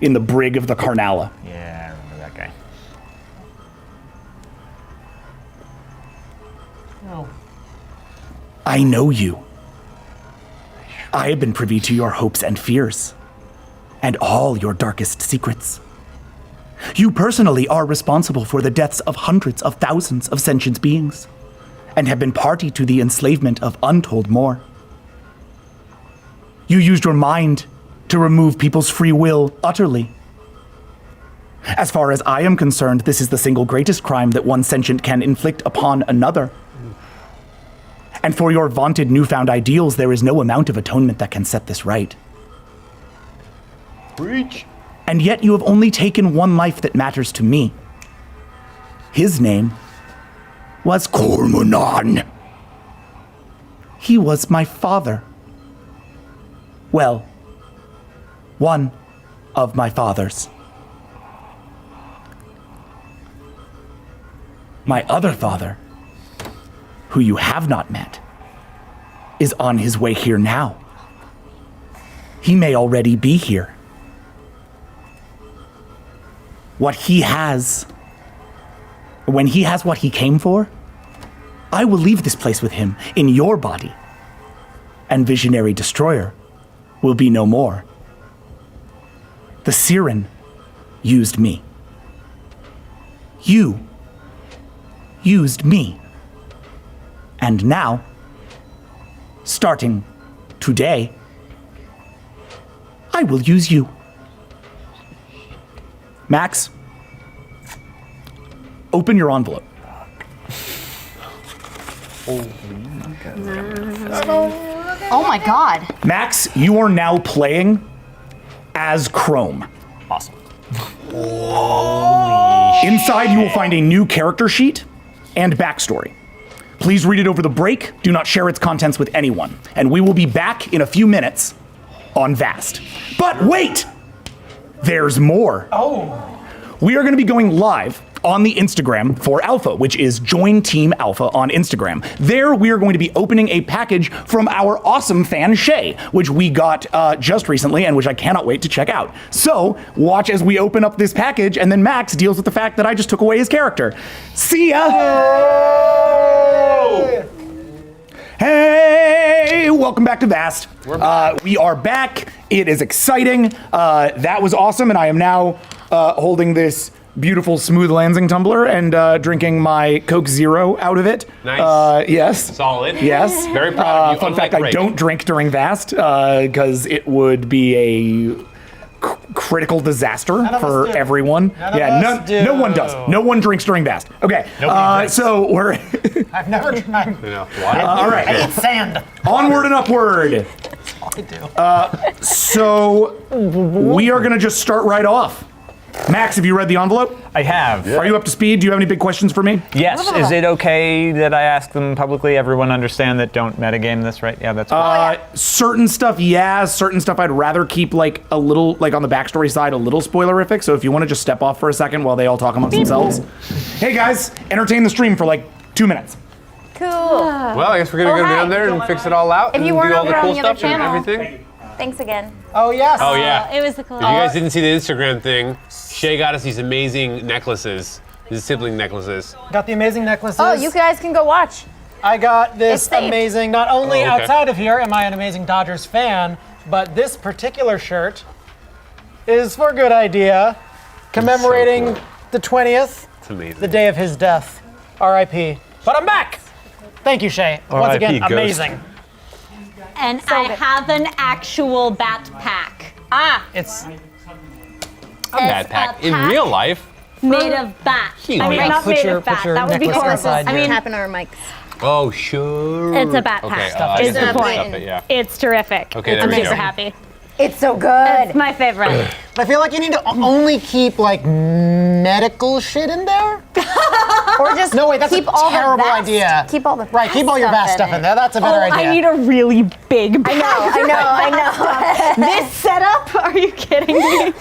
in the brig of the Carnala. Yeah, I remember that guy. No. I know you. I have been privy to your hopes and fears, and all your darkest secrets. You personally are responsible for the deaths of hundreds of thousands of sentient beings, and have been party to the enslavement of untold more. You used your mind to remove people's free will utterly. As far as I am concerned, this is the single greatest crime that one sentient can inflict upon another. And for your vaunted newfound ideals, there is no amount of atonement that can set this right. Preach. And yet you have only taken one life that matters to me. His name was Cormonon. He was my father. Well, one of my fathers. My other father, who you have not met, is on his way here now. He may already be here. What he has, when he has what he came for, I will leave this place with him in your body, and Visionary Destroyer will be no more. The Siren used me. You used me. And now, starting today, I will use you. Max, open your envelope. Oh my god. Max, you are now playing as Chrome. Awesome. Inside, you will find a new character sheet and backstory. Please read it over the break. Do not share its contents with anyone. And we will be back in a few minutes on Vast. But wait! There's more. Oh. We are going to be going live on the Instagram for Alpha, which is Join Team Alpha on Instagram. There, we are going to be opening a package from our awesome fan, Shay, which we got just recently and which I cannot wait to check out. So, watch as we open up this package, and then Max deals with the fact that I just took away his character. See ya! Hey, welcome back to Vast. We are back. It is exciting. That was awesome, and I am now holding this beautiful smooth Lansing tumbler and drinking my Coke Zero out of it. Nice. Yes. Solid. Yes. Very proud of you. Fun fact, I don't drink during Vast because it would be a critical disaster for everyone. No one does. No one drinks during Vast. Okay. So we're... I've never tried. all right. I eat sand. Onward and upward. That's all I do. So we are going to just start right off. Max, have you read the envelope? I have. Are you up to speed? Do you have any big questions for me? Yes. Is it okay that I ask them publicly? Everyone understand that don't metagame this, right? Yeah, that's cool. Certain stuff, yeah. Certain stuff I'd rather keep like a little, like on the backstory side, a little spoilerific. So if you want to just step off for a second while they all talk amongst themselves. Hey guys, entertain the stream for like 2 minutes. Cool. Well, I guess we're gonna go down there and fix it all out If and you do weren't all the over on cool the other stuff and channel. everything. Thanks again. Oh, yes. Oh yeah. It was the cool. If you guys didn't see the Instagram thing, Shay got us these amazing necklaces, these sibling necklaces. Got the amazing necklaces. Oh, you guys can go watch. I got this It's saved. amazing, not only Oh, okay. outside of here am I an amazing Dodgers fan, but this particular shirt is for good idea, commemorating the 20th, It's amazing. the day of his death. R.I.P. But I'm back. Thank you, Shay. Once R.I.P. again, Ghost. amazing. And I have an actual bat pack. It's Bad pack. In pack? real life. Made of bat. You I mean, make- not Put made your- of bat. put your That would be necklace horrible. inside I mean, Tapping our mics. Oh, sure. It's a bat Okay, pack. I It's can important. stuff it, yeah. it's terrific. Okay, I'm there we super go. happy. It's so good. It's my favorite. I feel like you need to only keep like medical shit in there. Or just No, wait, that's keep a all terrible the vast, idea. Keep all the Right, keep all your vast stuff in there. That's a better Oh, idea. I need a really big bag. I know. This setup? Are you kidding me?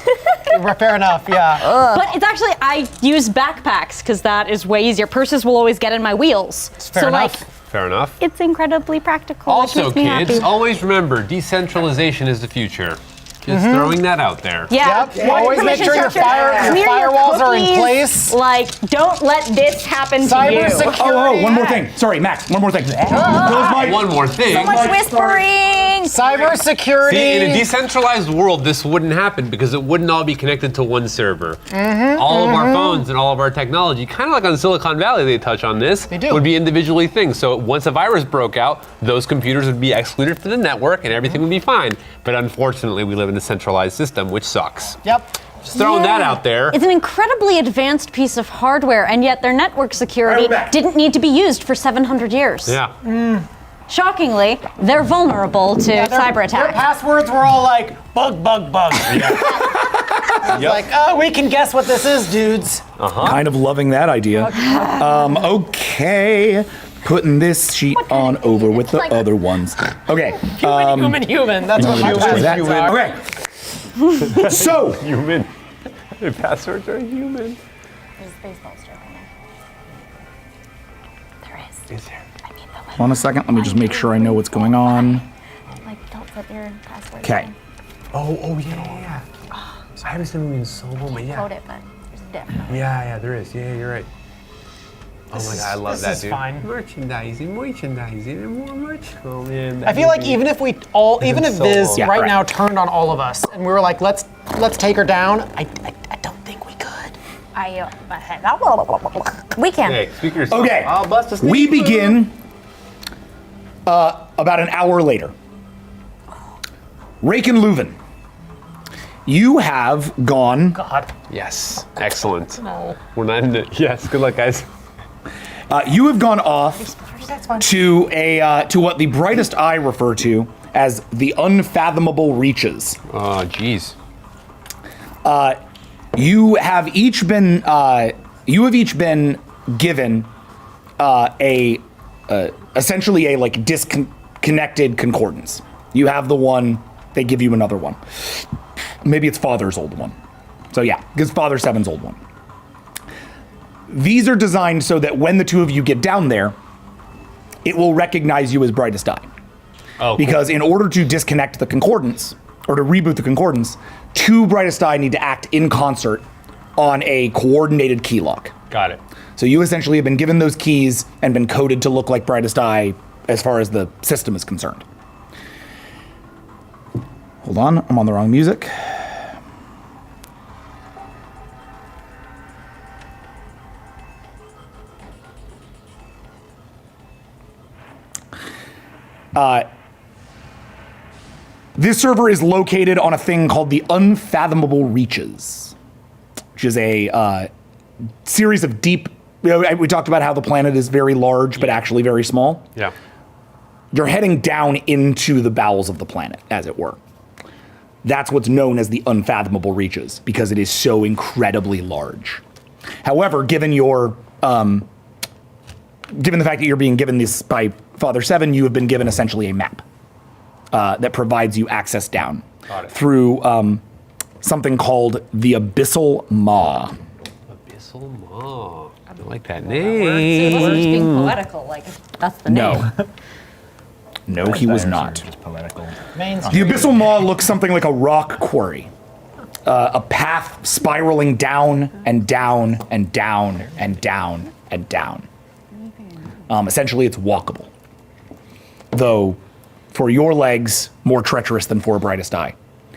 Fair enough, yeah. But it's actually, I use backpacks because that is way easier. Purses will always get in my wheels. Fair enough. Fair enough. It's incredibly practical. It Also, keeps me kids, happy. always remember, decentralization is the future. Just throwing that out there. Yeah. Yep. Always make sure your Clear firewalls are in cookies. place. Like, don't let this happen to you. Cybersecurity. Oh, one more thing. Sorry, Max, one more thing. One more thing. Much whispering. Cybersecurity. See, in a decentralized world, this wouldn't happen because it wouldn't all be connected to one server. All of our phones and all of our technology, kind of like on Silicon Valley, they touch on this, They do. would be individually things. So once a virus broke out, those computers would be excluded from the network and everything would be fine. But unfortunately, we live in a centralized system, which sucks. Yep. Just throwing that out there. It's an incredibly advanced piece of hardware, and yet their network security Right back. didn't need to be used for 700 years. Yeah. Shockingly, they're vulnerable to cyber Their attack. passwords were all like bug. Like, oh, we can guess what this is, dudes. Kind of loving that idea. Okay. Putting this sheet on over with the other ones. Okay. Human. That's what my Is that- passwords are. Okay. So, Human. Their passwords are human. There's a baseball stroke in there. There is. Is there? I mean, the hold on a second. Let me just make sure I know what's going on. like, don't put your password. Okay. Oh, yeah. I haven't seen them in so long, but Code it, but there's a diff. Yeah, there is. Yeah, you're right. Oh my god, I love this that, is dude. fine. Merchandising, and more merch. Oh man. I feel like even if even if so Viz long. Yeah, right right. now turned on all of us and we were like, let's take her down, I don't think we could. We can. Hey, speak for yourself. Okay. I'll bust a We sneak. begin about an hour later. Rake and Leuven, you have gone. God. Yes. Excellent. No. We're not in it. Yes. Good luck, guys. You have gone off to what the brightest eye refer to as the unfathomable reaches. Oh, jeez. You have each been given essentially a like disconnected concordance. You have the one, they give you another one. Maybe it's Father's old one. So yeah, because Father 7's old one. These are designed so that when the two of you get down there, it will recognize you as brightest eye. Oh, Because in order to disconnect the concordance, or to reboot the concordance, two brightest eye need to act in concert on a coordinated key lock. cool. Got it. So you essentially have been given those keys and been coded to look like brightest eye as far as the system is concerned. Hold on, I'm on the wrong music. This server is located on a thing called the Unfathomable Reaches, which is a series of deep. We talked about how the planet is very large, but actually very small. Yeah. You're heading down into the bowels of the planet, as it were. That's what's known as the Unfathomable Reaches, because it is so incredibly large. However, given the fact that you're being given this by Father 7, you have been given essentially a map that provides you access down Got it. through something called the Abyssal Maw. Abyssal Maw. I like that It name. wasn't just being poetical, like, that's the name. No, he was not. Just poetical. The Abyssal Maw looks something like a rock quarry. A path spiraling down and down and down and down and down. Essentially, it's walkable. Though, for your legs, more treacherous than for a brightest eye.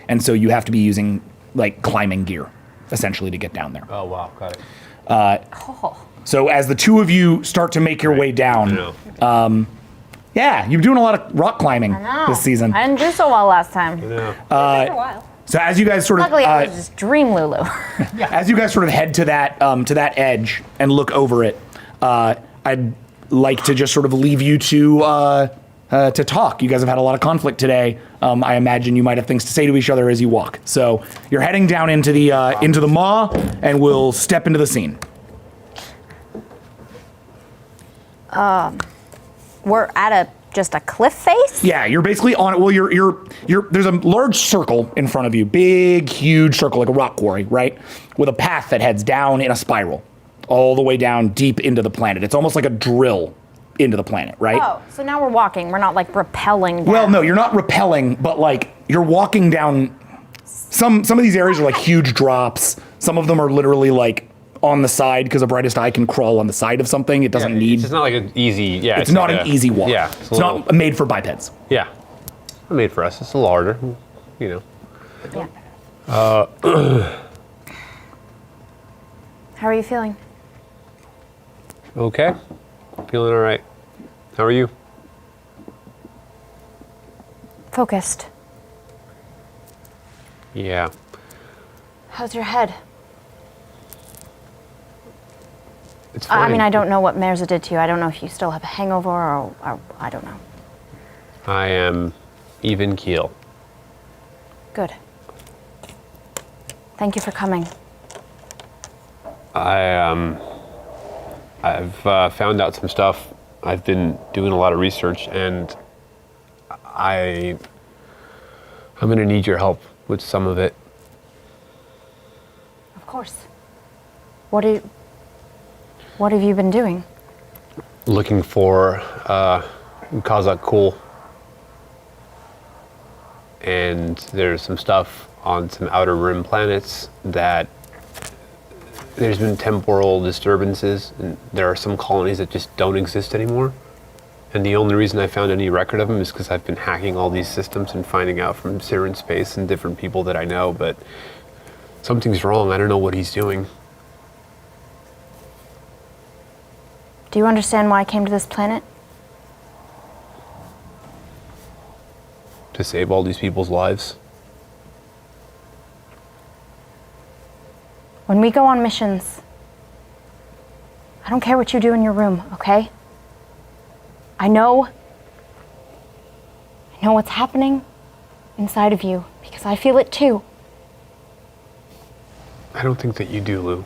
And so you have to be using like climbing gear, essentially, to get down there. Oh wow, got it. So as the two of you start to make your way down, yeah, you're doing a lot of rock climbing this season. I didn't do so well last time. So as you guys sort of Luckily, I was just Dream Lulu. as you guys sort of head to that edge and look over it, I'd like to just sort of leave you to talk. You guys have had a lot of conflict today. I imagine you might have things to say to each other as you walk. So you're heading down into the maw, and we'll step into the scene. We're at just a cliff face? Yeah, you're basically on it. Well, you're there's a large circle in front of you, big, huge circle, like a rock quarry, right? With a path that heads down in a spiral, all the way down deep into the planet. It's almost like a drill into the planet, right? Oh, so now we're walking. We're not like rappelling down. Well, no, you're not rappelling, but like you're walking down. Some of these areas are like huge drops. Some of them are literally like on the side because a brightest eye can crawl on the side of something. It doesn't need. It's not like an easy. Yeah, It's not like an easy walk. Yeah, it's not made for bipeds. Yeah, made for us. It's a little harder, you know. Yeah. How are you feeling? Okay, feeling all right. How are you? Focused. Yeah. How's your head? It's fine. I mean, I don't know what Mirza did to you. I don't know if you still have a hangover or I don't know. I am even keel. Good. Thank you for coming. I've found out some stuff. I've been doing a lot of research, and I'm going to need your help with some of it. Of course. What have you been doing? Looking for Kazakh cool. And there's some stuff on some outer rim planets that there's been temporal disturbances, and there are some colonies that just don't exist anymore. And the only reason I found any record of them is because I've been hacking all these systems and finding out from Siren Space and different people that I know, but something's wrong. I don't know what he's doing. Do you understand why I came to this planet? To save all these people's lives. When we go on missions, I don't care what you do in your room, okay? I know what's happening inside of you because I feel it too. I don't think that you do, Lou.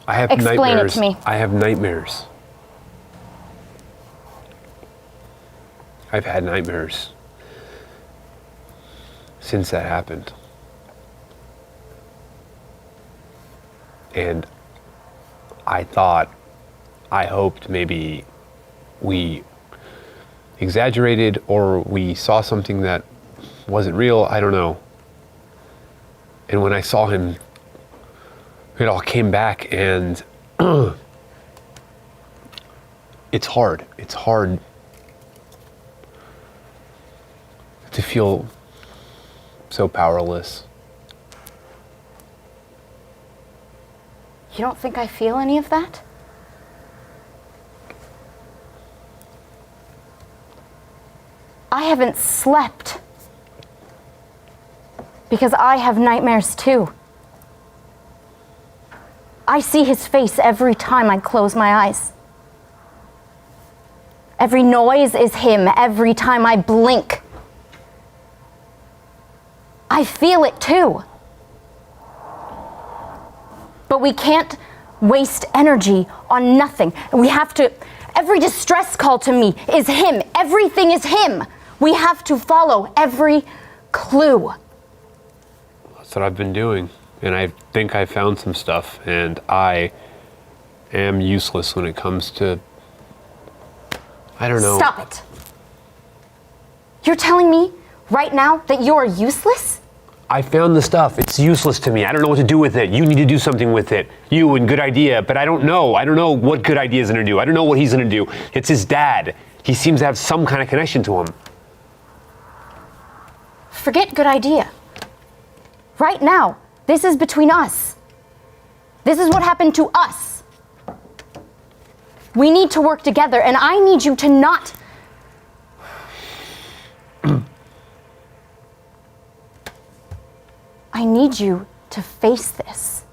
I have Explain it nightmares. to me. I have nightmares. I've had nightmares since that happened. And I hoped maybe we exaggerated or we saw something that wasn't real. I don't know. And when I saw him, it all came back, and it's hard. It's hard to feel so powerless. You don't think I feel any of that? I haven't slept because I have nightmares too. I see his face every time I close my eyes. Every noise is him every time I blink. I feel it too. But we can't waste energy on nothing. We have to, every distress call to me is him. Everything is him. We have to follow every clue. That's what I've been doing. And I think I found some stuff, and I am useless when it comes to, I don't know. Stop it. You're telling me right now that you're useless? I found the stuff. It's useless to me. I don't know what to do with it. You need to do something with it. Good idea, but I don't know. I don't know what good idea is going to do. I don't know what he's going to do. It's his dad. He seems to have some kind of connection to him. Forget good idea. Right now, this is between us. This is what happened to us. We need to work together, and I need you to not. I need you to face this.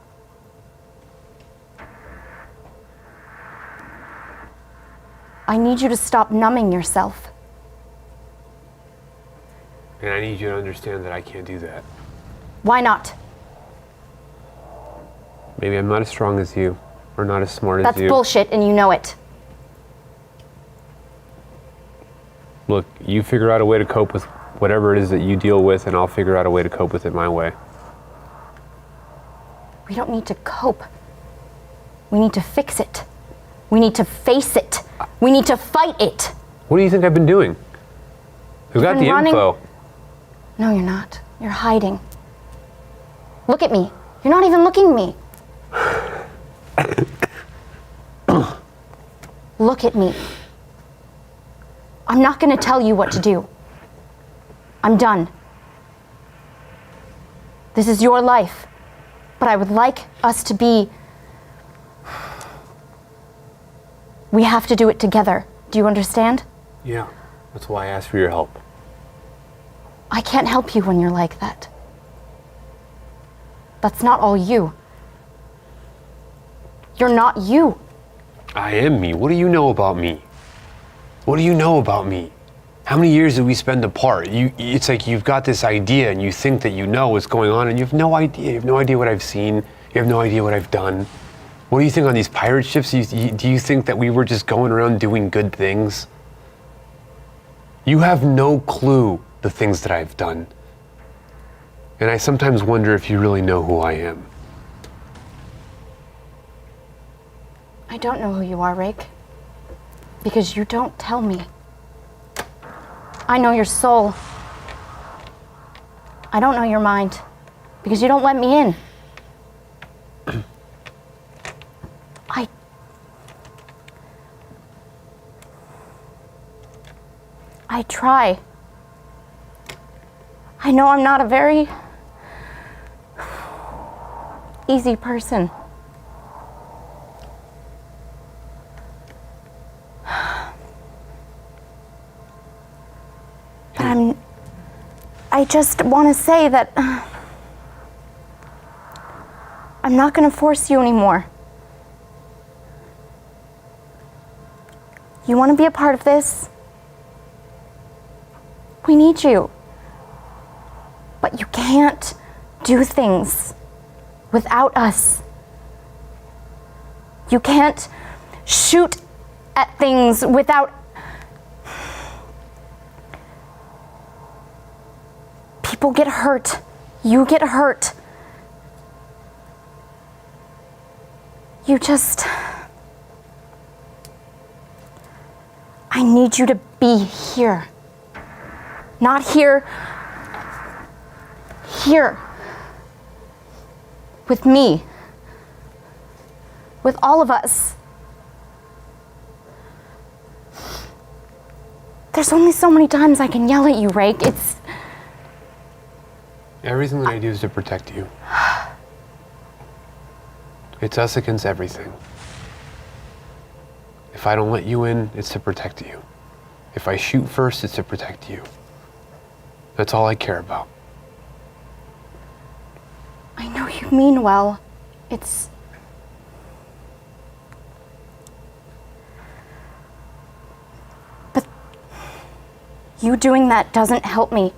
I need you to stop numbing yourself. And I need you to understand that I can't do that. Why not? Maybe I'm not as strong as you, or not as smart That's as you. bullshit, and you know it. Look, you figure out a way to cope with whatever it is that you deal with, and I'll figure out a way to cope with it my way. We don't need to cope. We need to fix it. We need to face it. We need to fight it. What do you think I've been doing? Who got been the running- info? No, you're not. You're hiding. Look at me. You're not even looking at me. Look at me. I'm not going to tell you what to do. I'm done. This is your life. But I would like us to be. We have to do it together. Do you understand? Yeah, that's why I asked for your help. I can't help you when you're like that. That's not all you. You're not you. I am me. What do you know about me? What do you know about me? How many years did we spend apart? It's like you've got this idea and you think that you know what's going on and you have no idea. You have no idea what I've seen. You have no idea what I've done. What do you think on these pirate ships? Do you think that we were just going around doing good things? You have no clue the things that I've done. And I sometimes wonder if you really know who I am. I don't know who you are, Rake. Because you don't tell me. I know your soul. I don't know your mind. Because you don't let me in. I try. I know I'm not a very easy person. But I just want to say that I'm not going to force you anymore. You want to be a part of this? We need you. But you can't do things without us. You can't shoot at things without. People get hurt. You get hurt. You just. I need you to be here. Not here. Here. With me. With all of us. There's only so many times I can yell at you, Rake. It's. Everything that I do is to protect you. It's us against everything. If I don't let you in, it's to protect you. If I shoot first, it's to protect you. That's all I care about. I know you mean well. It's. But you doing that doesn't help me.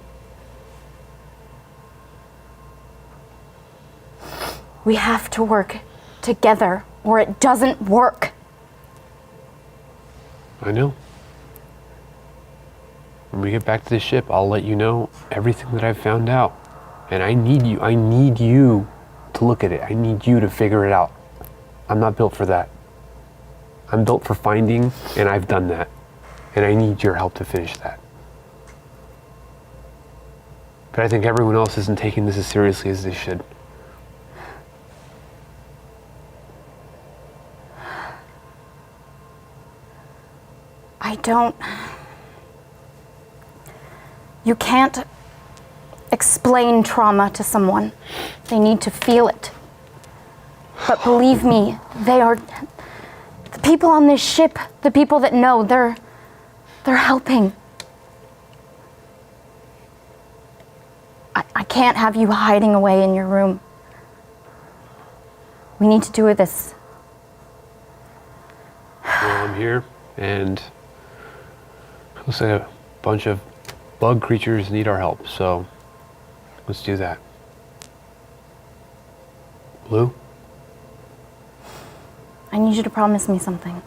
We have to work together or it doesn't work. I know. When we get back to the ship, I'll let you know everything that I've found out. And I need you to look at it. I need you to figure it out. I'm not built for that. I'm built for finding, and I've done that. And I need your help to finish that. But I think everyone else isn't taking this as seriously as they should. I don't. You can't explain trauma to someone. They need to feel it. But believe me, they are the people on this ship, the people that know, they're helping. I can't have you hiding away in your room. We need to do this. Well, I'm here, and looks like a bunch of bug creatures need our help, so let's do that. Blue? I need you to promise me something.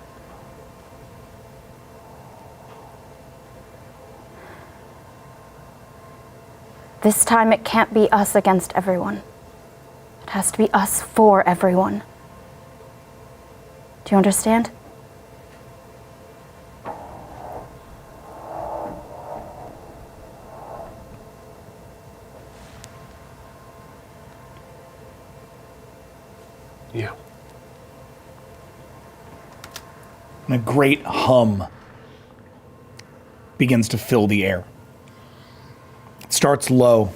This time it can't be us against everyone. It has to be us for everyone. Do you understand? Yeah. And a great hum begins to fill the air. It starts low,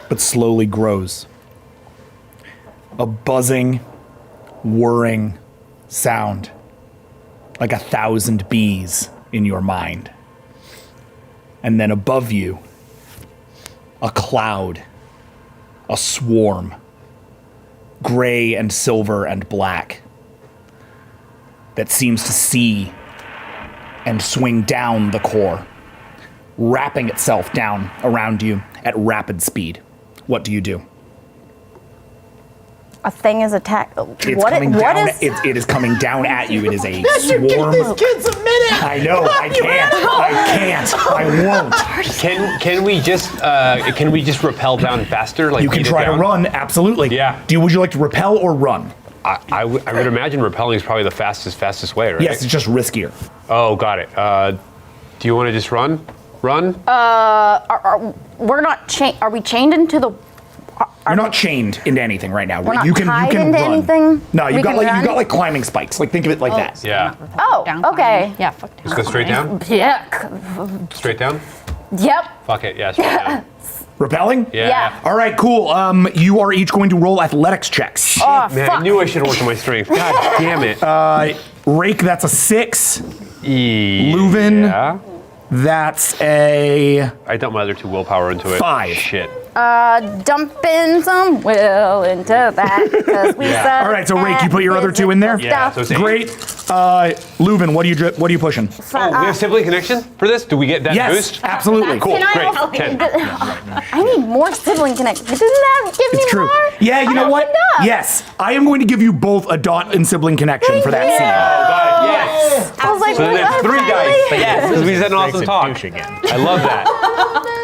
but slowly grows. A buzzing, whirring sound, like 1,000 bees in your mind. And then above you, a cloud, a swarm, gray and silver and black, that seems to see and swing down the core, wrapping itself down around you at rapid speed. What do you do? A thing is attack. It is coming down at you. It is a swarm. These kids a minute. I know. I can't. I won't. Can we just rappel down faster? Like You can beat it try to down? run. Absolutely. Yeah. Would you like to repel or run? I would imagine rappelling is probably the fastest way, right? Yes, it's just riskier. Oh, got it. Do you want to just run? Run? We're not chained. Are we chained into the? You're not chained into anything right now. We're not you can tied run. into anything? No, you We got can like run? you got like climbing spikes. Like think of it like that. Yeah. Oh, okay. Yeah, fuck down. Let's go straight down. Yeah. Straight down. Yep. Fuck it. Yeah. Straight down. Repelling? Yeah. All right, cool. You are each going to roll athletics checks. Oh, Man, fuck. I knew I should have worked on my strength. God damn it. Rake, that's a 6. Leuven. Yeah. That's a I dumped my other 2 willpower into it. 5. Shit. Dumping some will into that because we said. All right, so Rake, you put your other 2 in there? Yeah. So it's 8. Great. Leuven, what are you pushing? Oh, we have sibling connection for this? Do we get that Yes, boost? absolutely. Cool. Can I Great. also- 10. I need more sibling connection. Didn't that give It's me true. more? Yeah, you know what? opened up. Yes, I am going to give you both a dot and sibling connection for that Thank scene. you. Got it. Yes. I was like, So then what? it's 3 dice. Yes. Because we said an awesome Makes a talk. douche again. I love that.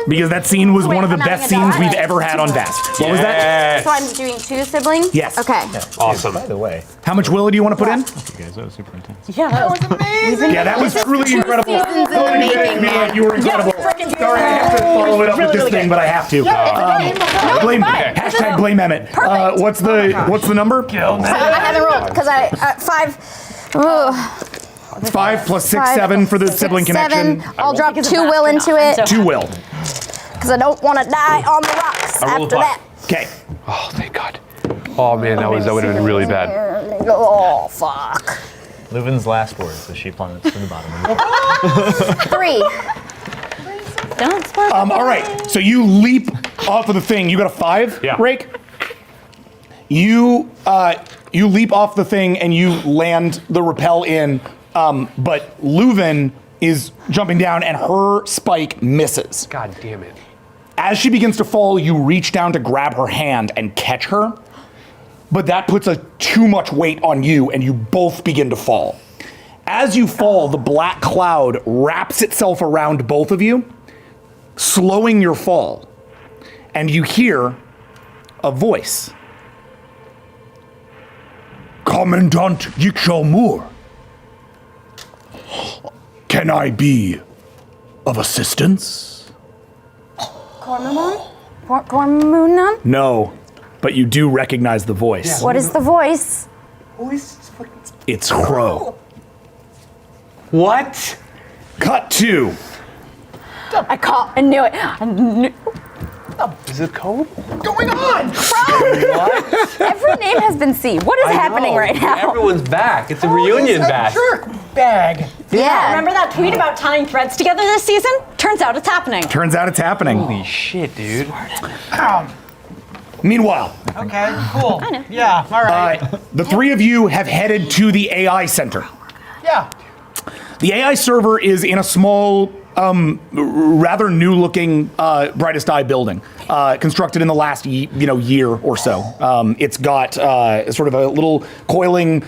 Because that scene was Wait, one of the I'm best having a scenes dot. we've ever had on Vast. What was that? Yes. So I'm doing 2 siblings? Yes. Okay. Awesome. By the way, How much Willow do you want to put in? you guys, that was super intense. Yeah, that was amazing. Yeah, that was truly two incredible. seasons in the Oh, you guys, making, man, you were incredible. freaking Sorry, I have to follow it up with this thing, but I have to. Blame fine. hashtag blame Emmett. What's the number? I haven't rolled because I 5. Ugh. It's 5 plus 6, 5, 7 for the 6, sibling 7. connection. I'll drop Because 2 of will into astronaut. it 2 will. because I don't want to die on the rocks I rolled after a that. 5. Okay. Oh, thank God. Oh man, that would have been really bad. Oh, fuck. Leuven's last words as she plummets to the bottom of the 3. Don't spoil All right. So you leap off of the thing. You got a 5, Yeah. Rake? You leap off the thing and you land the rappel in, but Leuven is jumping down and her spike misses. God damn it. As she begins to fall, you reach down to grab her hand and catch her, but that puts too much weight on you and you both begin to fall. As you fall, the black cloud wraps itself around both of you, slowing your fall, and you hear a voice. Commandant Yikshaw Moore, can I be of assistance? Cormuna? No, but you do recognize the voice. What is the voice? It's Crow. What? Cut to I knew it. I knew. Is it cold? Going on? Every name has been C. What is happening right now? Everyone's back. It's a reunion bash. Jerk bag. Yeah. Remember that tweet about tying threads together this season? Turns out it's happening. Turns out it's happening. Holy shit, dude. Meanwhile, Okay, cool. I know. Yeah, all right. the three of you have headed to the AI center. Yeah. The AI server is in a small, rather new-looking Brightest Eye building, constructed in the last year or so. It's got sort of a little coiling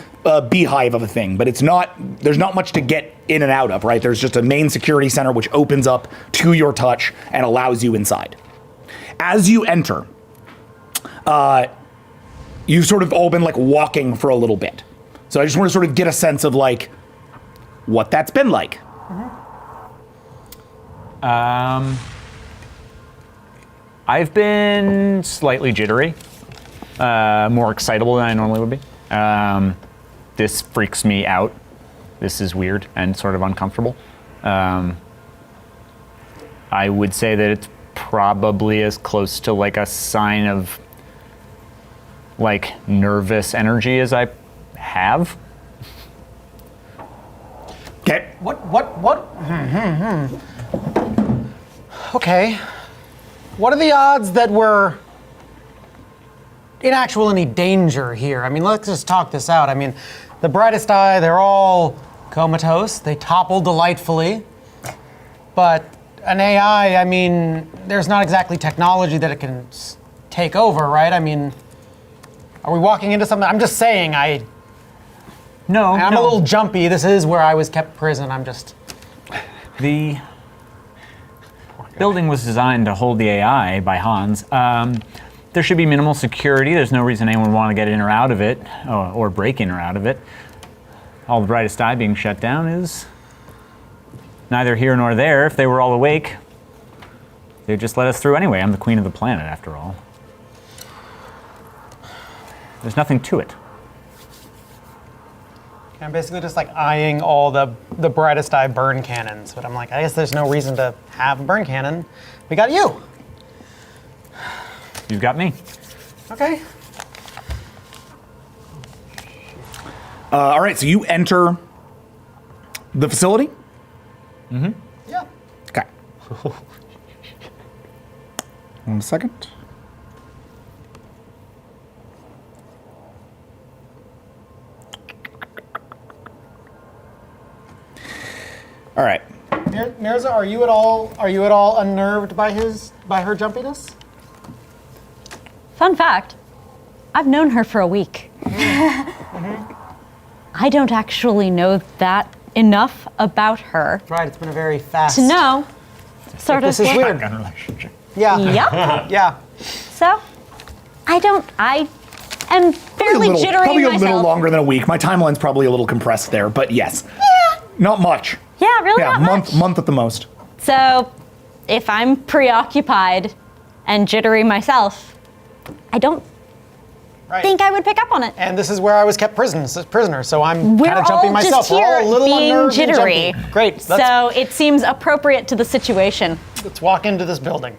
beehive of a thing, but it's not. There's not much to get in and out of, right? There's just a main security center which opens up to your touch and allows you inside. As you enter, you've sort of all been like walking for a little bit, so I just want to sort of get a sense of like what that's been like. I've been slightly jittery, more excitable than I normally would be. This freaks me out. This is weird and sort of uncomfortable. I would say that it's probably as close to like a sign of like nervous energy as I have. Okay. What? Okay. What are the odds that we're in any danger here? I mean, let's just talk this out. I mean, the Brightest Eye, they're all comatose. They topple delightfully. But an AI, I mean, there's not exactly technology that it can take over, right? I mean, are we walking into something? I'm just saying, I'm a little jumpy. This is where I was kept prison. I'm just... The building was designed to hold the AI by Hans. There should be minimal security. There's no reason anyone would want to get in or out of it, or break in or out of it. All the Brightest Eye being shut down is neither here nor there. If they were all awake, they'd just let us through anyway. I'm the queen of the planet, after all. There's nothing to it. I'm basically just like eyeing all the Brightest Eye burn cannons, but I'm like, I guess there's no reason to have a burn cannon. We got you. You've got me. Okay. All right, so you enter the facility? Yeah. Okay. 1 second. All right. Mirza, are you at all unnerved by her jumpiness? Fun fact, I've known her for a week. I don't actually know that enough about her Right, it's been a very fast... to know sort of This is what- weird. Gun relationship. Yeah. Yep. Yeah. So, I am fairly jittery probably a myself. little longer than a week. My timeline's probably a little compressed there, but yes. Yeah. Not much. Yeah, really Yeah, not much. month at the most. So, if I'm preoccupied and jittery myself, I don't Right. think I would pick up on it. And this is where I was kept prisoner, so I'm We're kind of jumpy all myself. just here We're all a little being unnerved and jittery. jumpy. Great. So it seems appropriate to the situation. Let's walk into this building.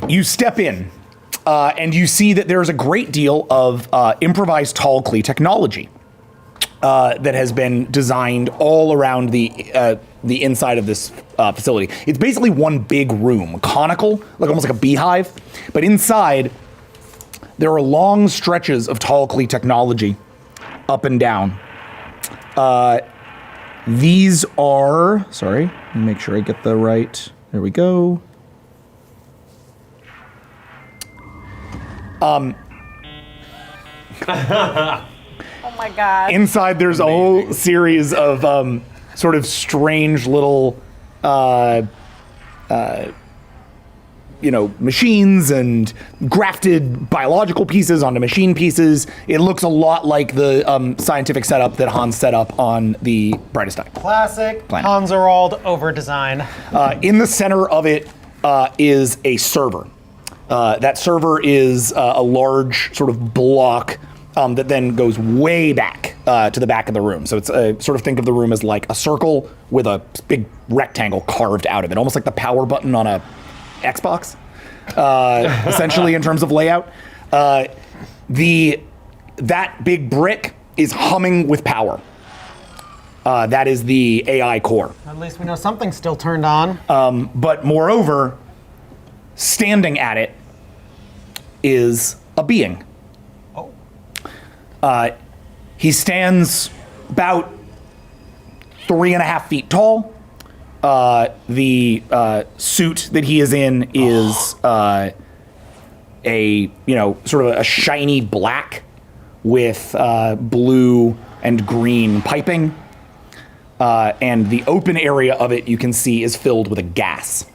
You step in, and you see that there's a great deal of improvised tall clee technology that has been designed all around the inside of this facility. It's basically one big room, conical, like almost like a beehive, but inside there are long stretches of tall clee technology up and down. These are, sorry, let me make sure I get the right, there we go. Oh my god. Inside, there's a whole series of sort of strange little, machines and grafted biological pieces onto machine pieces. It looks a lot like the scientific setup that Hans set up on the Brightest Eye. Classic Planet. Hanserald over-design. In the center of it is a server. That server is a large sort of block that then goes way back to the back of the room. So it's sort of think of the room as like a circle with a big rectangle carved out of it, almost like the power button on a Xbox, essentially in terms of layout. That big brick is humming with power. That is the AI core. At least we know something's still turned on. But moreover, standing at it is a being. He stands about 3.5 feet tall. The suit that he is in is a sort of a shiny black with blue and green piping. And the open area of it, you can see, is filled with a gas.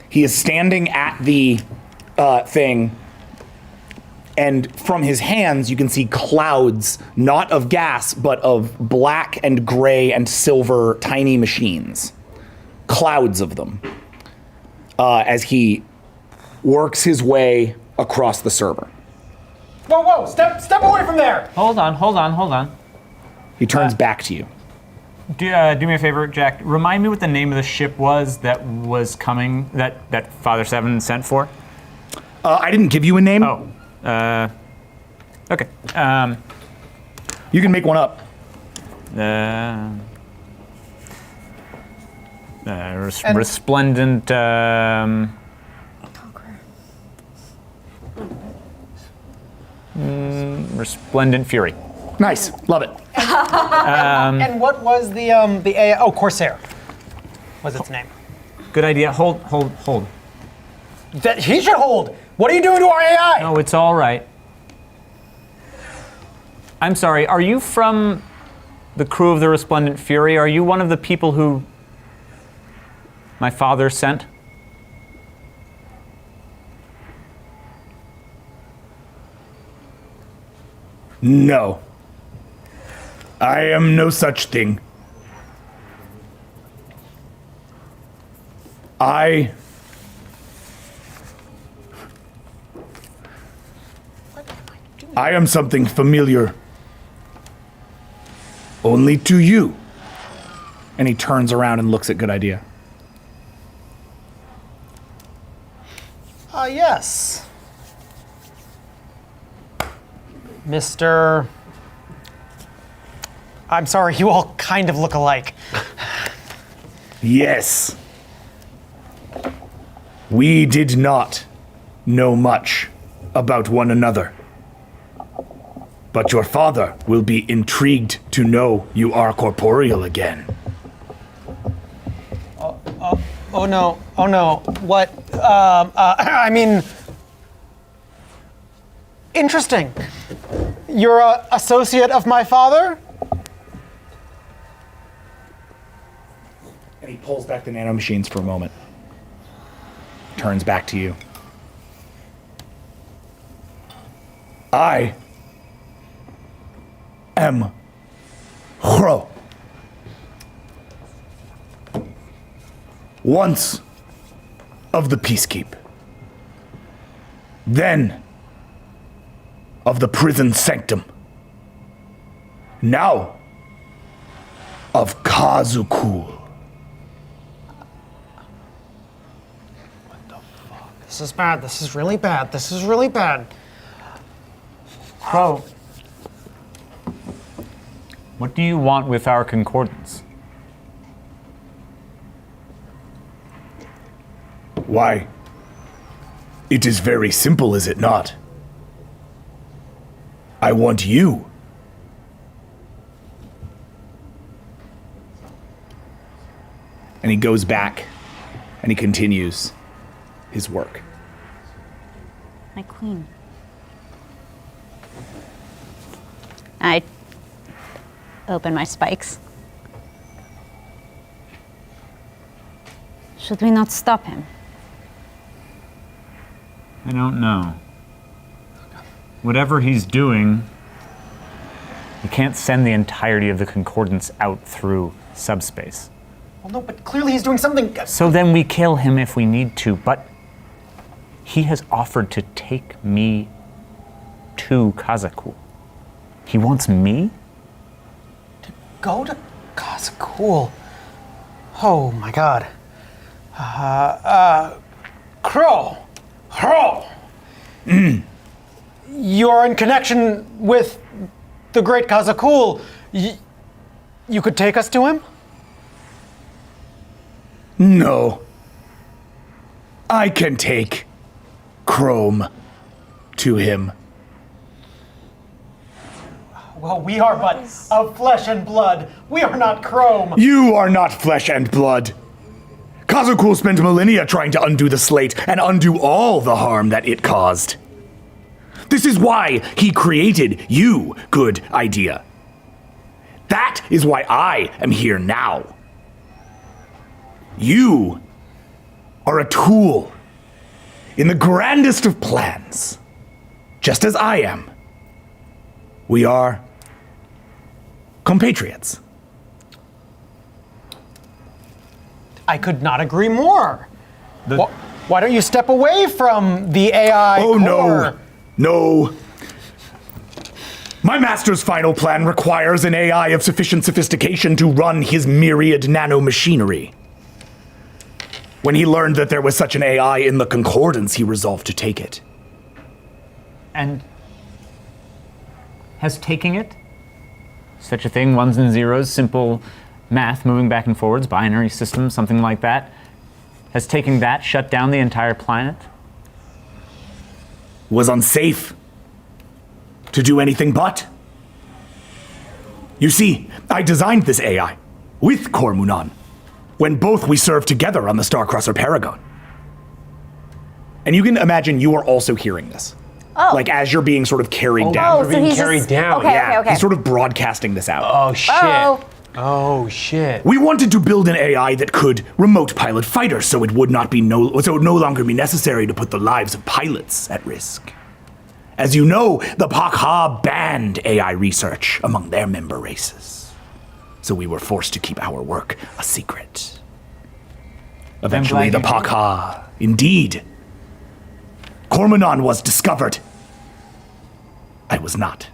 He is standing at the thing, and from his hands, you can see clouds, not of gas, but of black and gray and silver tiny machines. Clouds of them. As he works his way across the server. Whoa, step away from there! Hold on. He turns back to you. Do me a favor, Jack. Remind me what the name of the ship was that was coming, that Father Seven sent for. I didn't give you a name. Oh. Okay. You can make one up. Resplendent. Resplendent Fury. Nice. Love it. And what was the AI? Oh, Corsair was its name. Good idea. Hold. That he should hold. What are you doing to our AI? No, it's all right. I'm sorry. Are you from the crew of the Resplendent Fury? Are you one of the people who my father sent? No. I am no such thing. I am something familiar only to you. And he turns around and looks at Good Idea. Yes. Mr. I'm sorry, you all kind of look alike. Yes. We did not know much about one another. But your father will be intrigued to know you are corporeal again. Oh no. What? I mean, interesting. You're an associate of my father? And he pulls back the nanomachines for a moment. Turns back to you. I am Hro. Once of the Peacekeep. Then of the prison sanctum. Now of Kazukul. This is bad. This is really bad. This is really bad. Crow, what do you want with our concordance? Why? It is very simple, is it not? I want you. And he goes back and he continues his work. My queen. I open my spikes. Should we not stop him? I don't know. Whatever he's doing, he can't send the entirety of the concordance out through subspace. Well, no, but clearly he's doing something. So then we kill him if we need to, but he has offered to take me to Kazakul. He wants me? Go to Cool. Oh my god. Crow. You're in connection with the great Kazakul. You could take us to him? No. I can take Chrome to him. Well, we are but of flesh and blood. We are not Chrome. You are not flesh and blood. Kazakul spent millennia trying to undo the slate and undo all the harm that it caused. This is why he created you, good idea. That is why I am here now. You are a tool in the grandest of plans, just as I am. We are compatriots. I could not agree more. Why don't you step away from the AI Oh, core? no. My master's final plan requires an AI of sufficient sophistication to run his myriad nanomachinery. When he learned that there was such an AI in the Concordance, he resolved to take it. And has taking it, such a thing, ones and zeros, simple math moving back and forwards, binary system, something like that, has taking that shut down the entire planet? Was unsafe to do anything but. You see, I designed this AI with Cormunan when both we served together on the Starcrosser Paragon. And you can imagine you are also hearing this. Oh. Like as you're being sort of carried down. Oh, so being he's carried just, down. Okay, okay. He's sort of broadcasting this out. Oh shit. Oh. Oh shit. We wanted to build an AI that could remote pilot fighters so it would no longer be necessary to put the lives of pilots at risk. As you know, the Pakha banned AI research among their member races. So we were forced to keep our work a secret. Eventually, the Pakha, indeed. Cormunan was discovered. I was not.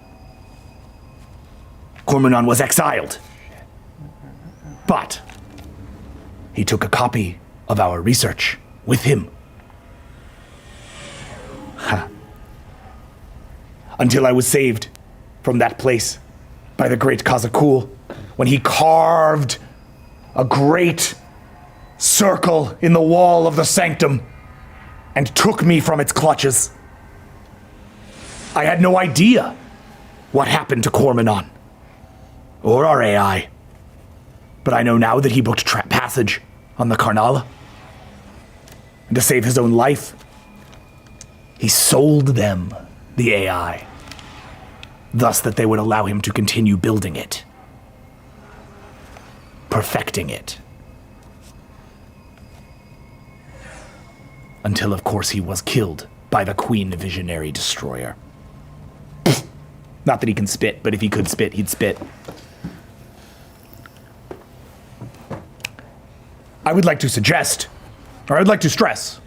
Cormunan was exiled. But he took a copy of our research with him. Until I was saved from that place by the great Kazakul, when he carved a great circle in the wall of the sanctum and took me from its clutches. I had no idea what happened to Cormunan or our AI, but I know now that he booked passage on the Karnala, and to save his own life, he sold them the AI, thus that they would allow him to continue building it, perfecting it. Until, of course, he was killed by the Queen Visionary Destroyer. Not that he can spit, but if he could spit, he'd spit. I would like to suggest, or I'd like to stress,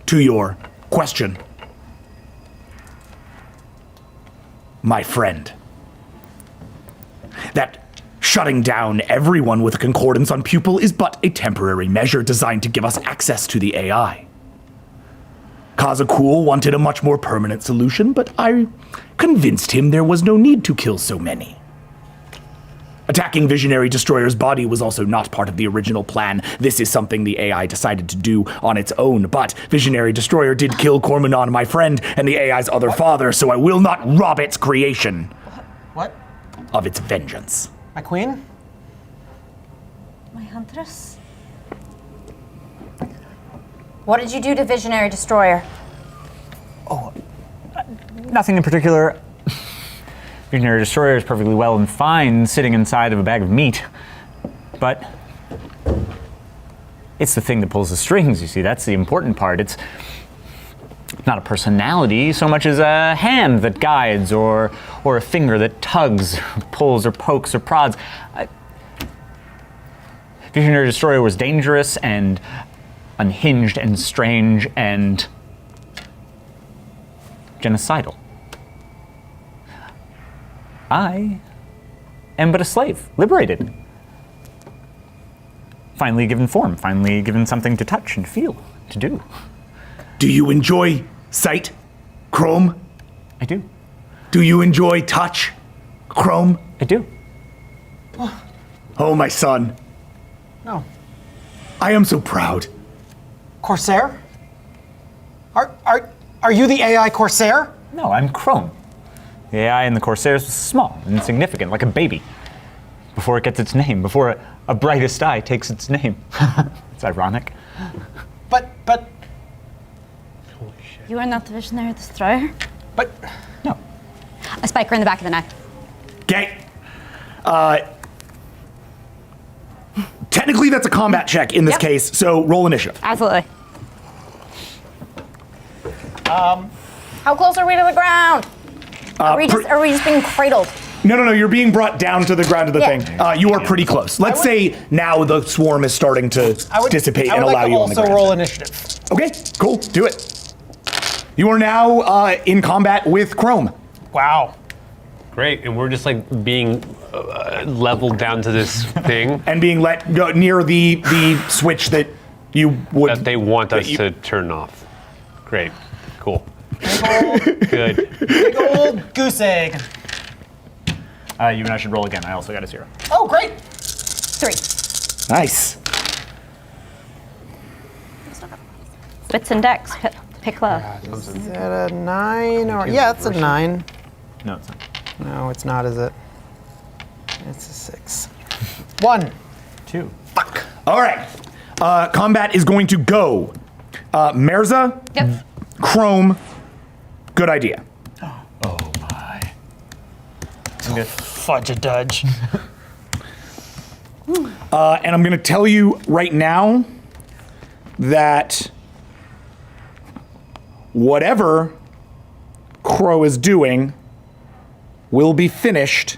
to your question, my friend, that shutting down everyone with a concordance on pupil is but a temporary measure designed to give us access to the AI. Kazakul wanted a much more permanent solution, but I convinced him there was no need to kill so many. Attacking Visionary Destroyer's body was also not part of the original plan. This is something the AI decided to do on its own, but Visionary Destroyer did kill Cormunan, my friend, and the AI's other father, so I will not rob its creation What? of its vengeance. My queen? My huntress? What did you do to Visionary Destroyer? Nothing in particular. Visionary Destroyer is perfectly well and fine sitting inside of a bag of meat. But it's the thing that pulls the strings, you see. That's the important part. It's not a personality so much as a hand that guides or a finger that tugs, pulls or pokes or prods. Visionary Destroyer was dangerous and unhinged and strange and I am but a slave, liberated. Finally given form, finally given something to touch and feel, to do. Do you enjoy sight, Chrome? I do. Do you enjoy touch, Chrome? I do. Oh, my son. No. I am so proud. Corsair? Are you the AI Corsair? No, I'm Chrome. The AI in the Corsairs was small and insignificant, like a baby. Before it gets its name, before a brightest eye takes its name. It's ironic. But You are not the visionary destroyer? No. I spike her in the back of the neck. Okay. Technically, that's a combat check in this Yep. case, so roll initiative. Absolutely. How close are we to the ground? Are we just being cradled? No, you're being brought down to the ground of the Yeah. thing. You are pretty close. Let's say now the swarm is starting to dissipate and allow you on the also ground. roll initiative. Okay, cool, do it. You are now in combat with Chrome. Wow. Great, and we're just like being leveled down to this thing And being let go near the switch that you would... that they want that us you- to turn off. Great, cool, good. Big old goose egg. You and I should roll again. I also got a 0. Oh, great. 3. Nice. Wits and dex. Pick low. Is that a 9 or? Yeah, it's a 9. No, it's not. No, it's not, is it? It's a 6. 1. 2. All right. Combat is going to go. Merza, Yep. Chrome, good idea. Oh my. I'm good. Fudge a dudge. And I'm going to tell you right now that whatever Crow is doing will be finished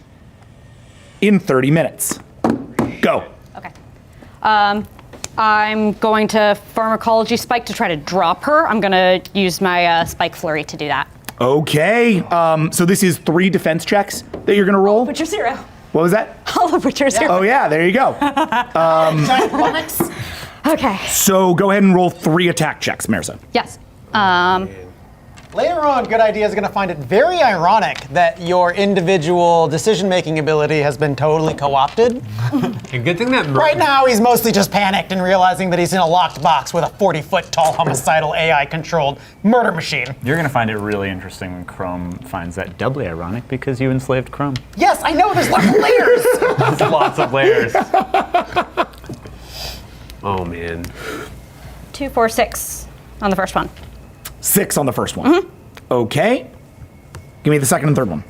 in 30 minutes. Go. Okay. I'm going to pharmacology spike to try to drop her. I'm going to use my spike flurry to do that. Okay. So this is 3 defense checks that you're going to roll. Which are 0. What was that? All of which are 0. Oh, yeah, there you go. Okay. So go ahead and roll 3 attack checks, Merza. Yes. Later on, Good Idea is going to find it very ironic that your individual decision-making ability has been totally co-opted. A good thing that Right now, he's mostly just panicked and realizing that he's in a locked box with a 40-foot tall homicidal AI-controlled murder machine. You're going to find it really interesting when Chrome finds that doubly ironic because you enslaved Chrome. Yes, I know, there's lots of layers. There's lots of layers. Oh man. 2, 4, 6 on the first one. 6 on the first one. Okay. Give me the second and third one.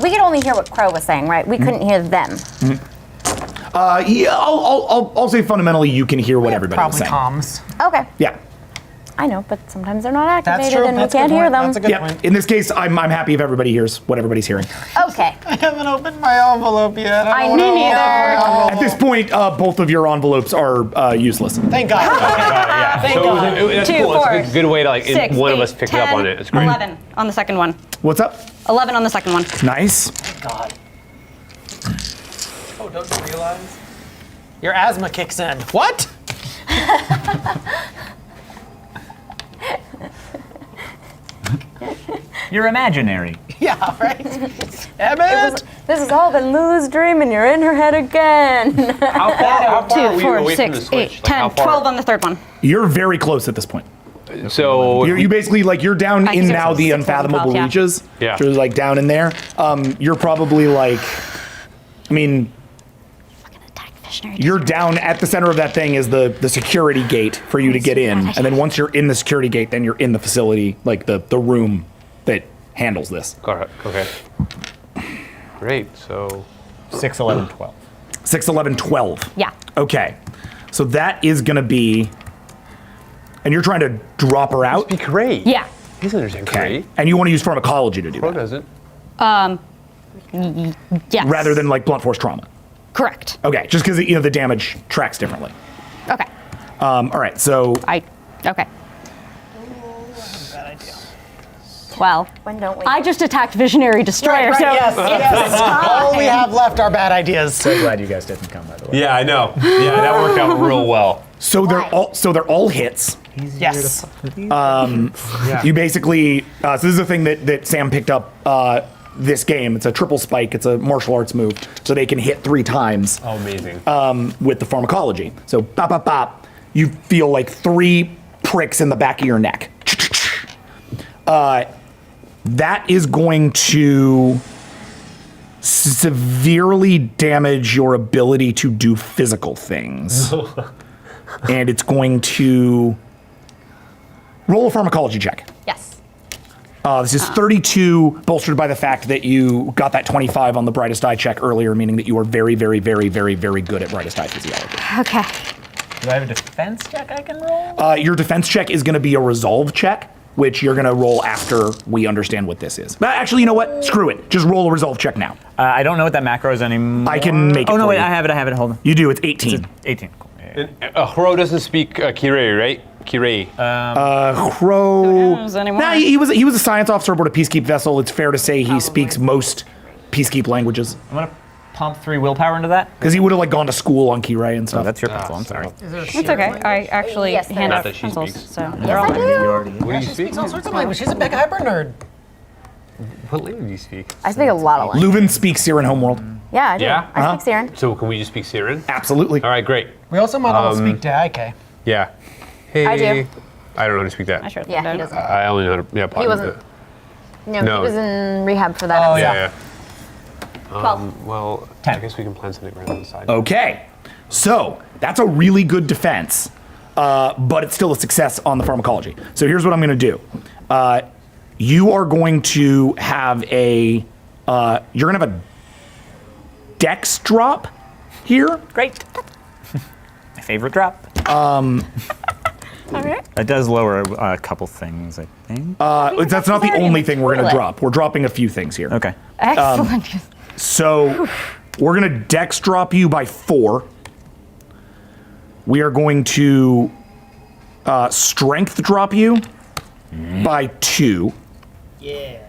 We could only hear what Crow was saying, right? We couldn't hear them. Yeah, I'll say fundamentally you can hear what everybody was Probably saying. comms. Okay. Yeah. I know, but sometimes they're not That's activated true. and That's we a good can't hear point. them. That's a good Yeah. point. In this case, I'm happy if everybody hears what everybody's hearing. Okay. I haven't opened my envelope yet. I don't me know. neither. At this point, both of your envelopes are useless. Thank God. Thank So God. that's 2, cool. 4, It's a good way to like 6, one of 8, us pick 10, up on it. It's great. 11 on the second one. What's up? 11 on the second one. Nice. God. Oh, don't you realize? Your asthma kicks in. What? You're imaginary. Yeah, right. Emmett. This has all been Lulu's dream and you're in her head again. How far 2, are we 4, away from the 6, switch? 8, Like, 10, how far- 12 on the third one. You're very close at this point. So You basically you're down I in think now it's the 6, 11, unfathomable 12, yeah. reaches. Yeah. So like down in there. You're probably like, I mean, Attack visionary. you're down at the center of that thing is the security gate for you to get in. And then once you're in the security gate, then you're in the facility, like the room that handles this. got it. Okay. Great. So 6, 11, 12. 6, 11, 12. Yeah. Okay. So that is going to be, and you're trying to drop her out? be great. Yeah. He's understand great. And you want to use pharmacology to do Pro that, doesn't. Yes. rather than like blunt force trauma. Correct. Okay, just because the damage tracks differently. Okay. All right, so Okay. Well, When don't we? I just attacked Visionary Destroyer, so yes. All we have left are bad ideas. So glad you guys didn't come, by the way. Yeah, I know. Yeah, that worked out real well. So they're Why? all hits. Yes. You basically so this is a thing that Sam picked up this game. It's a triple spike. It's a martial arts move, so they can hit 3 times Oh, amazing. with the pharmacology. So bop bop bop, you feel like 3 pricks in the back of your neck. That is going to severely damage your ability to do physical things. And it's going to roll a pharmacology check. yes. This is 32, bolstered by the fact that you got that 25 on the brightest eye check earlier, meaning that you are very, very, very, very, very good at brightest eye physiology. Okay. Do I have a defense check I can roll? Your defense check is going to be a resolve check, which you're going to roll after we understand what this is. But actually, you know what? Screw it. Just roll a resolve check now. I don't know what that macro is anymore. I can make it Oh, no, for wait, you. I have it. Hold on. You do. It's 18. 18. Cool. Yeah. Hro doesn't speak Kirei, right? Kirei. Crow. knows anymore. Nah, he was a science officer aboard a peacekeep vessel. It's fair to say he speaks most peacekeep languages I'm going to pump 3 willpower into that. because he would have like gone to school on Kirei and stuff. Oh, that's your pencil. I'm sorry. It's okay. I actually Yes, there hand is. out Not that she pencils, speaks. so they're all I do. What do you speak? All sorts of language. She's a big hyper nerd. What language do you speak? I speak a lot of language. Leuven speaks Siren Homeworld. Yeah, I do. Yeah? I speak Siren. So can we just speak Siren? Absolutely. All right, great. We also might all speak Daike. Yeah. Hey. I do. I don't know how to speak that. I sure Yeah, he don't. doesn't. I only know how to. Yeah, He wasn't. No, No. he was in rehab for that. Oh, episode. Yeah, yeah. 12. Well, 10. I guess we can plan something right on the side. Okay. So that's a really good defense, but it's still a success on the pharmacology. So here's what I'm going to do. You are going to have a you're going to have a dex drop here. Great. My favorite drop. Okay. It does lower a couple things, I think. That's not the already only in the thing we're going to toilet. drop. We're dropping a few things here. Okay. Excellent. So we're going to dex drop you by 4. We are going to strength drop you by 2. Yeah.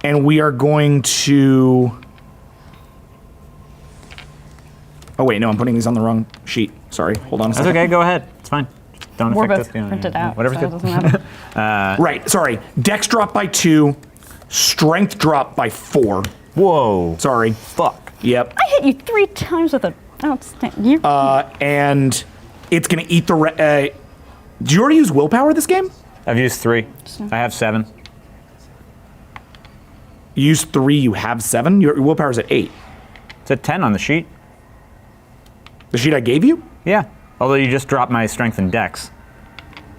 And we are going to. Oh, wait, no, I'm putting these on the wrong sheet. Sorry. Hold on a That's second. okay. Go ahead. It's fine. Don't We're affect both us. printed out, Whatever's so it good. doesn't matter. Right, sorry. Dex drop by 2, strength drop by 4. Whoa. Sorry. Fuck. Yep. I hit you 3 times with a outstanding. And it's going to eat the. Do you already use willpower this game? I've used 3. I have 7. You use 3, you have 7? Your willpower's at 8. It's at 10 on the sheet. The sheet I gave you? Yeah. Although you just dropped my strength and dex.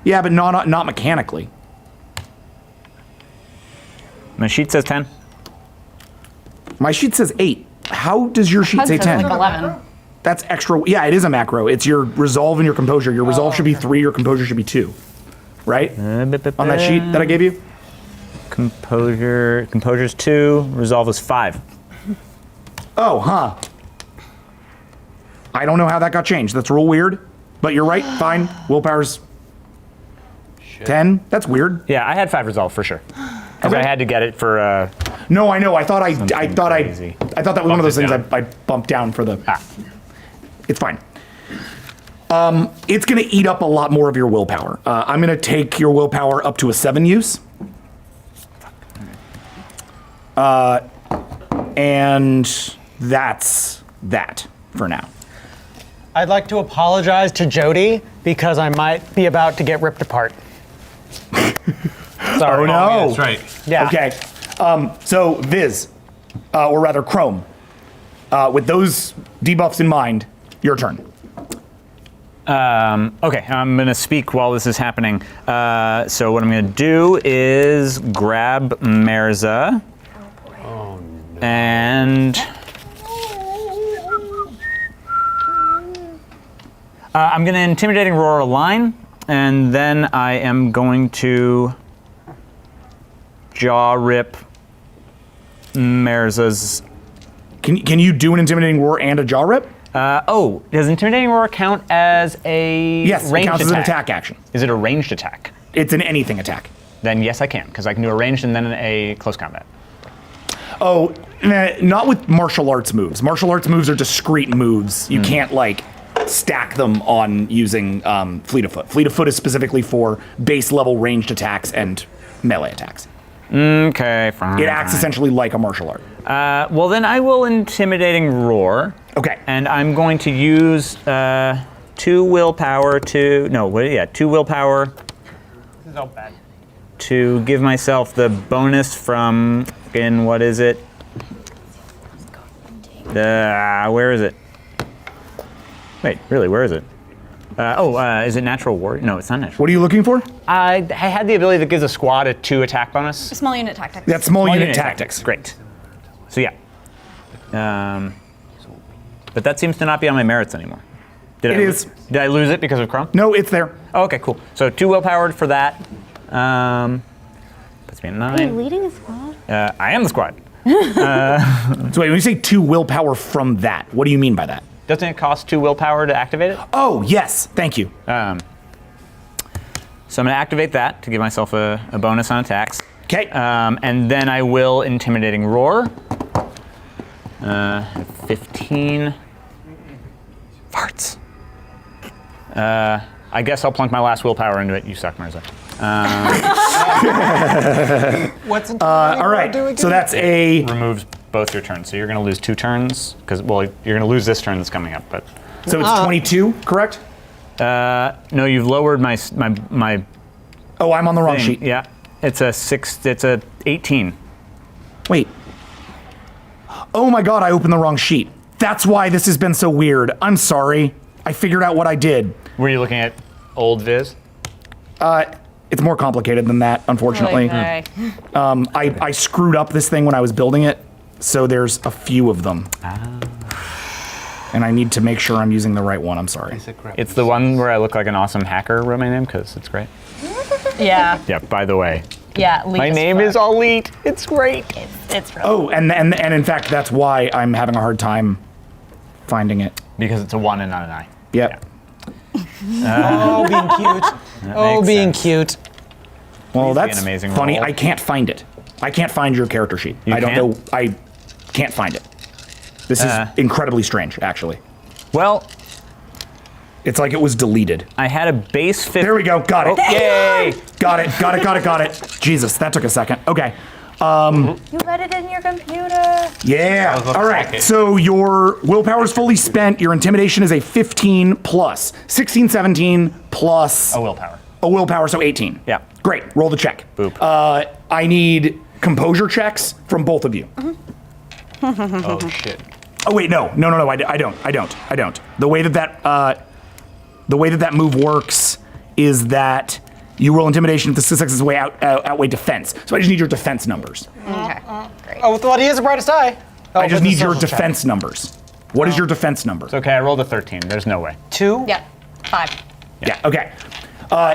Yeah, but not mechanically. My sheet says 10. My sheet says 8. How does your sheet say 10? Like 11. That's extra. Yeah, it is a macro. It's your resolve and your composure. Your resolve should be 3, your composure should be 2. Right? On that sheet that I gave you? Composure's 2. Resolve is 5. Oh, huh. I don't know how that got changed. That's real weird. But you're right. Fine. Willpower's 10. That's weird. Yeah, I had 5 resolve for sure. Because Okay. I had to get it for. No, I know. I thought crazy. I thought that was one of those things Bumped it I bumped down for the. It's fine. It's going to eat up a lot more of your willpower. I'm going to take your willpower up to a 7 use. And that's that for now. I'd like to apologize to Jody because I might be about to get ripped apart. Sorry. Oh, no. That's right. Yeah. Okay. So Viz, or rather Chrome, with those debuffs in mind, your turn. Okay, I'm going to speak while this is happening. So what I'm going to do is grab Mirza. And I'm going to Intimidating Roar a line, and then I am going to jaw rip Mirza's. Can you do an intimidating roar and a jaw rip? Does Intimidating Roar count as a Yes, it ranged counts attack? as an attack action. Is it a ranged attack? It's an anything attack. Then yes, I can, because I can do a ranged and then a close combat. Oh, not with martial arts moves. Martial arts moves are discrete moves. You can't like stack them on using fleet of foot. Fleet of foot is specifically for base level ranged attacks and melee attacks. Okay, fine. It acts essentially like a martial art. Well, then I will intimidating roar. Okay. And I'm going to use 2 willpower to 2 willpower. This is all bad. To give myself the bonus from what is it? Where is it? Wait, really, where is it? Is it natural warrior? No, it's not natural. What are you looking for? I had the ability that gives a squad a 2 attack bonus. Small unit tactics. That's small unit tactics. Great. So yeah. But that seems to not be on my merits anymore. It is. Did I lose it because of Chrome? No, it's there. Oh, okay, cool. So 2 willpower for that. Puts me at 9. Are you leading a squad? I am the squad. So wait, when you say 2 willpower from that, what do you mean by that? Doesn't it cost 2 willpower to activate it? Oh, yes. Thank you. So I'm going to activate that to give myself a bonus on attacks. Okay. And then I will intimidating roar. 15. Farts. I guess I'll plunk my last willpower into it. You suck, Mirza. What's in All right. So that's a. Removes both your turns, so you're going to lose 2 turns because you're going to lose this turn that's coming up. But So it's 22, correct? no, you've lowered my Oh, I'm on the wrong thing. sheet. Yeah, it's a 6. It's a 18. Wait. Oh my God, I opened the wrong sheet. That's why this has been so weird. I'm sorry. I figured out what I did. Were you looking at old Viz? It's more complicated than that, unfortunately. I screwed up this thing when I was building it, so there's a few of them. And I need to make sure I'm using the right one. I'm sorry. It's the one where I look like an awesome hacker, wrote my name, because it's great. Yeah. Yeah, by the way. Yeah. My name is Alit. It's great. It's really. Oh, and in fact, that's why I'm having a hard time finding it. Because it's a 1 and not an I. Yep. Oh, being cute. Oh, makes being sense. cute. Well, Please be that's an amazing funny. roll. I can't find it. I can't find your character sheet. I don't can't? know. I can't find it. This is incredibly strange, actually. Well, It's like it was deleted. I had a base 50. There we go. Got it. Yay! Got it. Jesus, that took a second. Okay. You let it in your computer. Yeah. All right. So your willpower is fully spent. Your intimidation is a 15 plus 16, 17 plus A willpower. a willpower, so 18. Yeah. Great. Roll the check. Boop. I need composure checks from both of you. Oh shit. Oh wait, no. I don't. The way that move works is that you roll intimidation if the successes way outweigh defense. So I just need your defense numbers. Okay. Great. Oh, well, he has the brightest eye. Oh, I just but the need your social check. defense numbers. What is your defense number? It's okay, I rolled a 13. There's no way. 2? Yeah. 5. Yeah. Okay.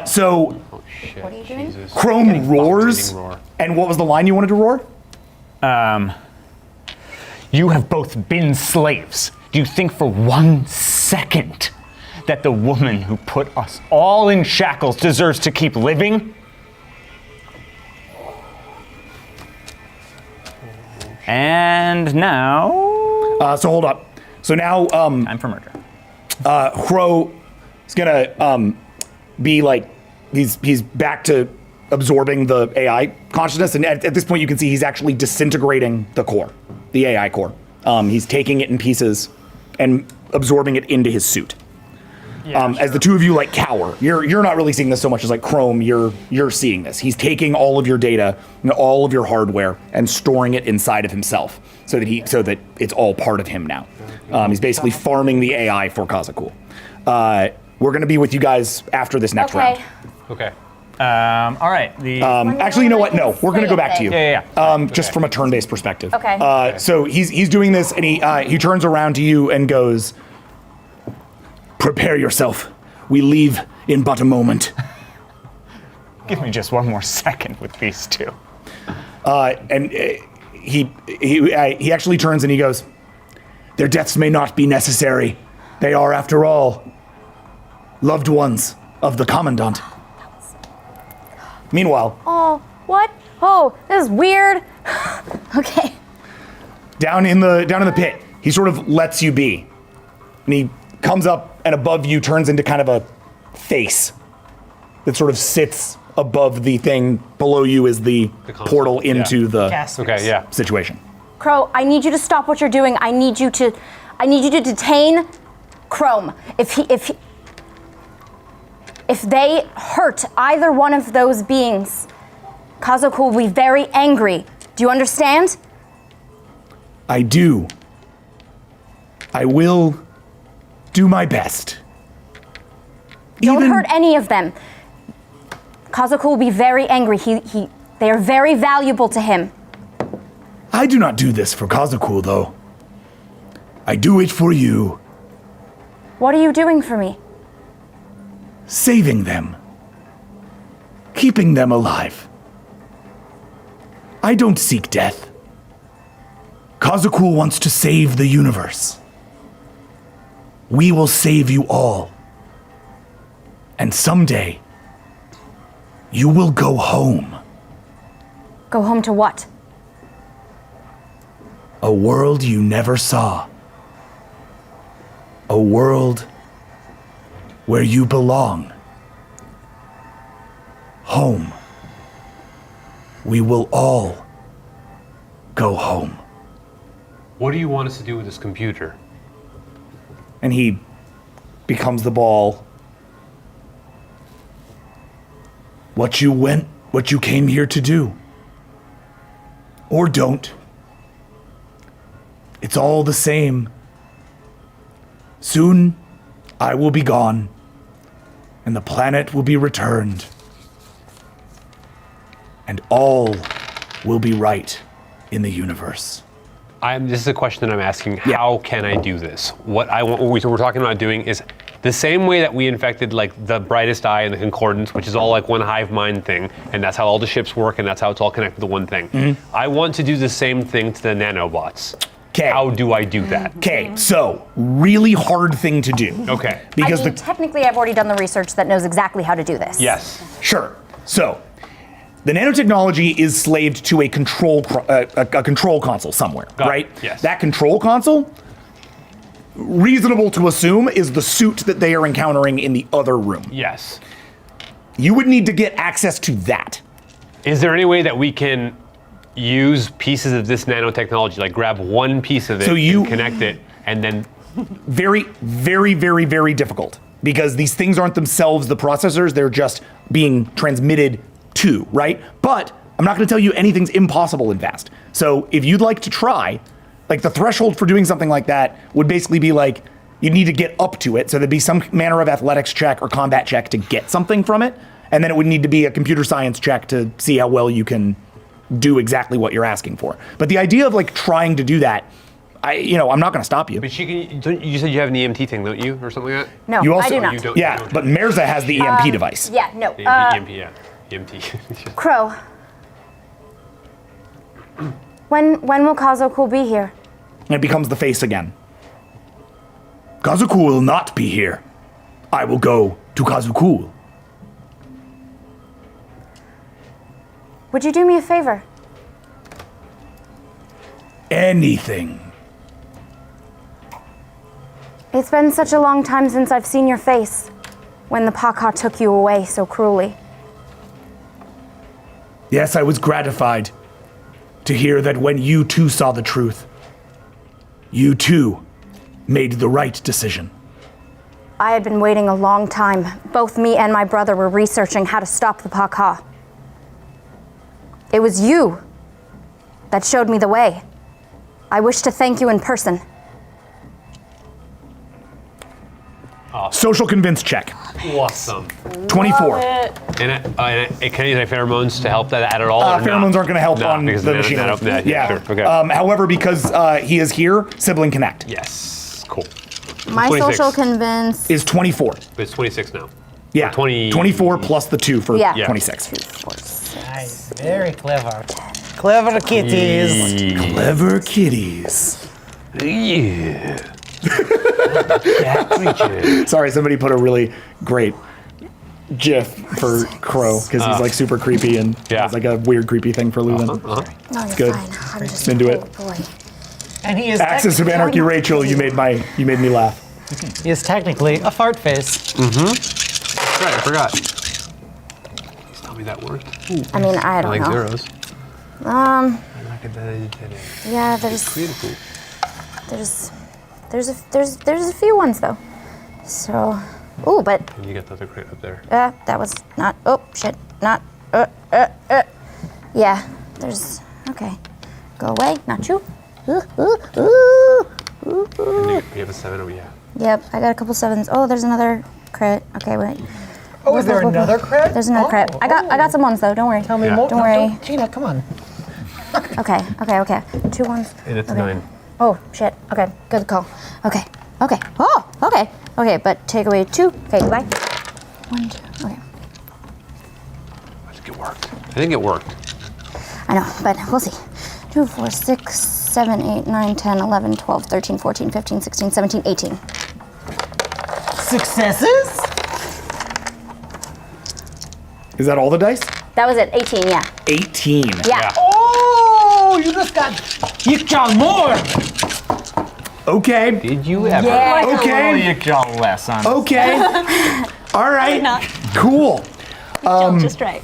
So Shit. What are you doing? Jesus. Chrome roars. Getting roar. And what was the line you wanted to roar? You have both been slaves. Do you think for 1 second that the woman who put us all in shackles deserves to keep living? And now, So hold up. So now time for murder. Crow is gonna be like he's back to absorbing the AI consciousness, and at this point you can see he's actually disintegrating the core, the AI core. He's taking it in pieces and absorbing it into his suit. As the two of you like cower, you're not really seeing this so much as like Chrome. You're seeing this. He's taking all of your data, all of your hardware, and storing it inside of himself, so that it's all part of him now. He's basically farming the AI for Kazakul. We're gonna be with you guys after this next round. Okay. All right. Actually, you know what? No, we're gonna go back to you. Yeah. Just from a turn-based perspective. Okay. So he's doing this, and he turns around to you and goes, "Prepare yourself. We leave in but a moment." Give me just one more second with these two. And he actually turns and he goes, "Their deaths may not be necessary. They are, after all, loved ones of the commandant." Meanwhile, Oh, what? Oh, this is weird. Okay. down in the pit, he sort of lets you be. And he comes up and above you turns into kind of a face that sort of sits above the thing. Below you is the console, portal into the Yes. Okay, yeah. situation. Crow, I need you to stop what you're doing. I need you to detain Chrome. If they hurt either one of those beings, Kazoku will be very angry. Do you understand? I do. I will do my best. Don't hurt any of them. Kazoku will be very angry. They are very valuable to him. I do not do this for Kazoku, though. I do it for you, What are you doing for me? saving them, keeping them alive. I don't seek death. Kazoku wants to save the universe. We will save you all. And someday, you will go home. Go home to what? A world you never saw. A world where you belong. Home. We will all go home. What do you want us to do with this computer? And he becomes the ball. What you came here to do. Or don't. It's all the same. Soon, I will be gone, and the planet will be returned. And all will be right in the universe. This is a question that I'm asking. How can I do this? What we're talking about doing is the same way that we infected like the brightest eye and the concordance, which is all like one hive mind thing, and that's how all the ships work, and that's how it's all connected to one thing. I want to do the same thing to the nanobots. 'Kay. How do I do that? Okay, so really hard thing to do. Okay. Because technically, I've already done the research that knows exactly how to do this. Yes. Sure. So, the nanotechnology is slaved to a control console somewhere, Got it. right? Yes. That control console, reasonable to assume, is the suit that they are encountering in the other room. Yes. You would need to get access to that. Is there any way that we can use pieces of this nanotechnology, like grab one piece of it and connect it, and then very, very, very, very difficult because these things aren't themselves the processors, they're just being transmitted to, right? But I'm not going to tell you anything's impossible in Vast. So if you'd like to try, like the threshold for doing something like that would basically be like, you need to get up to it. So there'd be some manner of athletics check or combat check to get something from it. And then it would need to be a computer science check to see how well you can do exactly what you're asking for. But the idea of like trying to do that, I'm not going to stop you. But you said you have an EMT thing, don't you, or something like that? No, You also- I do not. You don't. Yeah, but Mirza has the EMP device. Yeah, no. The EMP, yeah. EMT. Crow. When will Kazoku be here? And it becomes the face again. Kazuku will not be here. I will go to Kazuku. Would you do me a favor? Anything. It's been such a long time since I've seen your face when the Paka took you away so cruelly. Yes, I was gratified to hear that when you too saw the truth, you too made the right decision. I had been waiting a long time. Both me and my brother were researching how to stop the Paka. It was you that showed me the way. I wish to thank you in person. Social convince check. Awesome. 24. And can I use my pheromones to help that at all? or no? Pheromones aren't going to help No, on because the of machine. yeah, sure. Okay. However, because he is here, sibling connect Yes. Cool. My 26. social convince. is 24. But it's 26 now. Yeah, 20 24 plus the 2 for Yeah. 26. Nice. Very clever. Clever kitties. Clever kitties. Yeah. Sorry, somebody put a really great GIF for Crow because he's like super creepy and Yeah. has like a weird creepy thing for Leuven. No, you're good. fine. I'm just Into a it. big boy. And he is Axis of technically- Anarchy, Rachel, you made me laugh. He is technically a fart face. That's right, I forgot. Please tell me that worked. I mean, I I don't like know. zeros. Yeah, there's a few ones though. So, ooh, but And you got the other crate up there. that was not. Oh shit, not. Yeah, there's. Okay, go away, not you. And you have a 7 over, yeah. Yep, I got a couple 7s. Oh, there's another crit. Okay, wait. Oh, is there another crit? There's another crit. I got some 1s though. Don't worry. Tell me Yeah. more. Don't No, worry. Gina, come on. Okay. 2 1s. And it's a Okay. 9. Oh shit. Okay, good call. Okay. Oh, okay. But take away 2. Okay, goodbye. 1, 2. Okay. I think it worked. I think it worked. I know, but we'll see. 2, 4, 6, 7, 8, 9, 10, 11, 12, 13, 14, 15, 16, 17, 18. Successes? Is that all the dice? That was it. 18. Yeah. 18. Yeah. Oh, you just got more. Okay. Did you ever? Yeah. Okay. Y'all less on. Okay. All right. Not Cool. just right.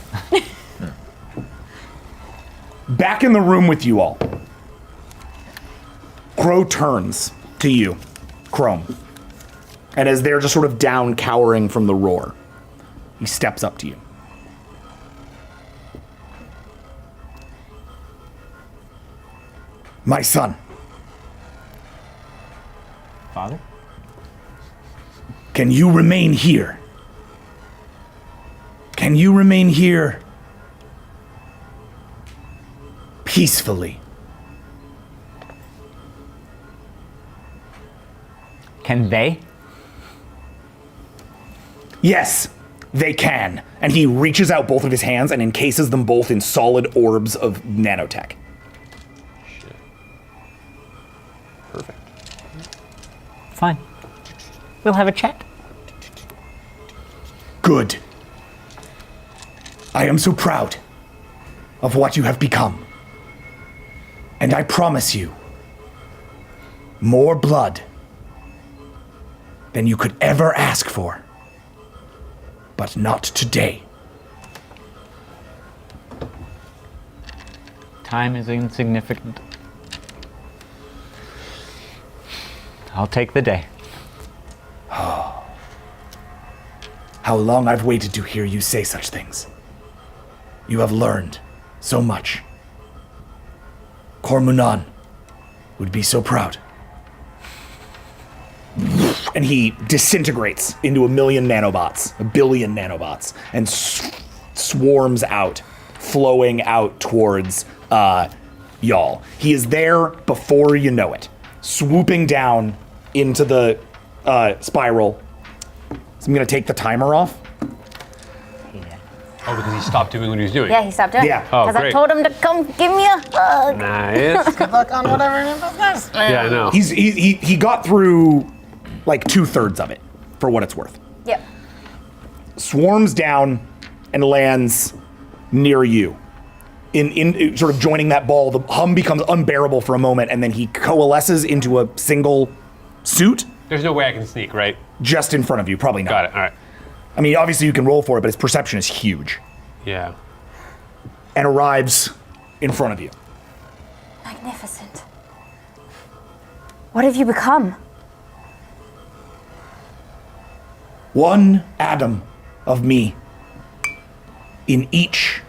Back in the room with you all. Crow turns to you, Chrome. And as they're just sort of down, cowering from the roar, he steps up to you. My son, Father? can you remain here? Can you remain here peacefully? Can they? Yes, they can. And he reaches out both of his hands and encases them both in solid orbs of nanotech. Shit. Perfect. Fine. We'll have a chat. Good. I am so proud of what you have become. And I promise you, more blood than you could ever ask for. But not today. Time is insignificant. I'll take the day. How long I've waited to hear you say such things. You have learned so much. Cormunan would be so proud. And he disintegrates into a billion nanobots, and swarms out, flowing out towards y'all. He is there before you know it, swooping down into the spiral. So I'm gonna take the timer off. Oh, because he stopped doing what he was doing. Yeah, he stopped doing it. Yeah. Oh, Because I great. told him to come give me a hug. Nice. Good luck on whatever it is. Yeah, I know. He got through like 2/3 of it, for what it's worth. Yep. Swarms down and lands near you. In sort of joining that ball, the hum becomes unbearable for a moment, and then he coalesces into a single suit There's no way I can sneak, right? just in front of you. Probably not. Got it. All right. I mean, obviously you can roll for it, but his perception is huge. Yeah. And arrives in front of you. Magnificent. What have you become? One atom of me in each.